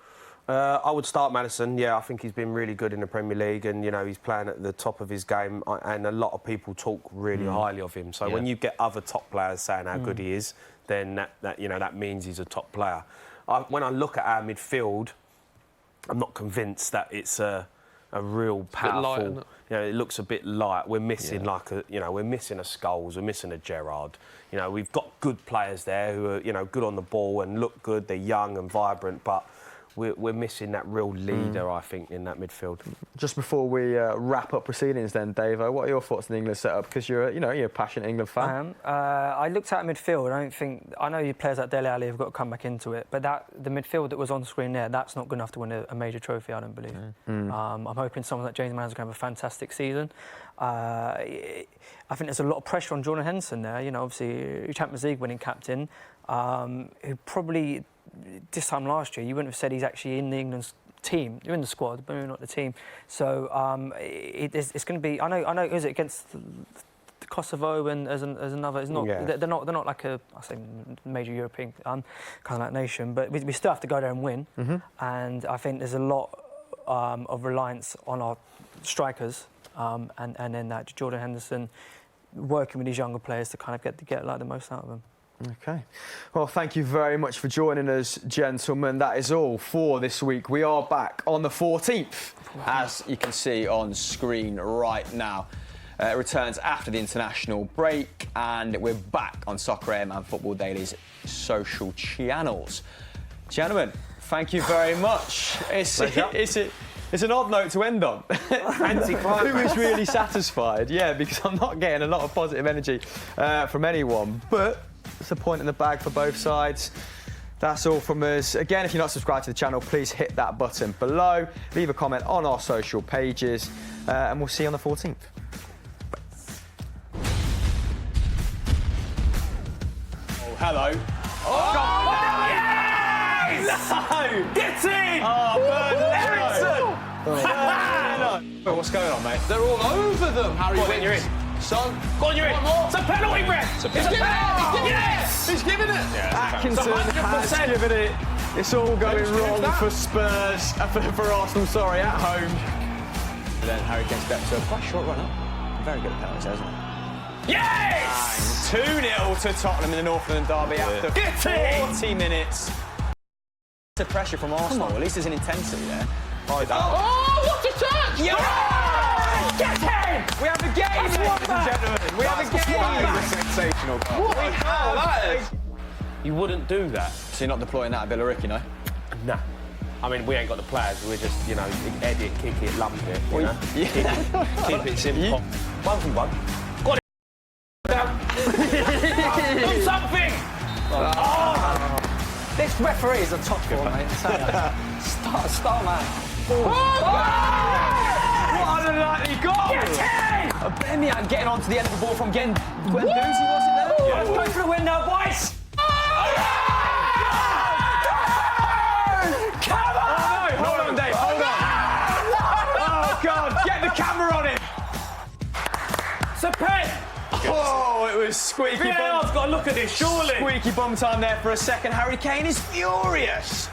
I would start Maddison. Yeah, I think he's been really good in the Premier League, and he's playing at the top of his game, and a lot of people talk really highly of him. So when you get other top players saying how good he is, then that means he's a top player. When I look at our midfield, I'm not convinced that it's a real powerful. Light, it looks a bit light. We're missing we're missing a Scholes, we're missing a Gerrard. We've got good players there who are good on the ball and look good. They're young and vibrant, but we're missing that real leader, I think, in that midfield. Just before we wrap up proceedings then, Dave, what are your thoughts on the England setup? Because you're a passionate England fan. I looked at midfield. I know your players like Dele Alli have got to come back into it, but the midfield that was on screen there, that's not good enough to win a major trophy, I don't believe. I'm hoping someone like James Maddison's going to have a fantastic season. I think there's a lot of pressure on Jordan Henderson there. Obviously, Champions League winning captain, who probably... This time last year, you wouldn't have said he's actually in the England's team. You're in the squad, but you're not the team. So it's going to be. I know. Is it against Kosovo and as another? It's not. They're not like a major European kind of like nation. But we still have to go there and win. And I think there's a lot of reliance on our strikers, and then that Jordan Henderson working with these younger players to kind of get like the most out of them. Okay. Well, thank you very much for joining us, gentlemen. That is all for this week. We are back on the 14th, as you can see on screen right now. It returns after the international break, and we're back on Soccer AM and Football Daily's social channels. Gentlemen, thank you very much. It's an odd note to end on. Who is really satisfied? Yeah, because I'm not getting a lot of positive energy from anyone, but it's a point in the bag for both sides. That's all from us. Again, if you're not subscribed to the channel, please hit that button below. Leave a comment on our social pages, and we'll see you on the 14th. Oh, hello. Oh, yes! No! Get in! Oh, Eriksen! No. What's going on, mate? They're all over them, Harry. Go on, you're in. Son, Go on, you're in. It's a penalty, Brett. It's a penalty. Yes! He's giving it. Atkinson has given it. It's all going wrong for Spurs, for Arsenal, sorry, at home. And then Harry Kane steps to a quite short run up. Very good at penalties, hasn't he? Yes! 2-0 to Tottenham in the North London derby after 40 minutes. To pressure from Arsenal. At least there's an intensity there. Oh, what a touch! Yeah! Get him! We have a game, ladies and gentlemen. We have a game. That is a sensational goal. What a goal that is! You wouldn't do that. So you're not deploying that at Villaric, you know? Nah. I mean, we ain't got the players. We're just, you know, edit, kick it, lump it, you know? Keep it simple. 1 from 1. Got it! Do something! This referee is a top form, mate. Star man. What an unlikely goal! Aubameyang getting onto the end of the ball from Guendouzi, was it there? Yeah. Let's go for the win now, boys! Come on! Hold on, Dave, hold on. Oh, God, get the camera on him! It's a pen! Oh, it was squeaky bum. VAR's got to look at this, surely. Squeaky bum time there for a second. Harry Kane is furious.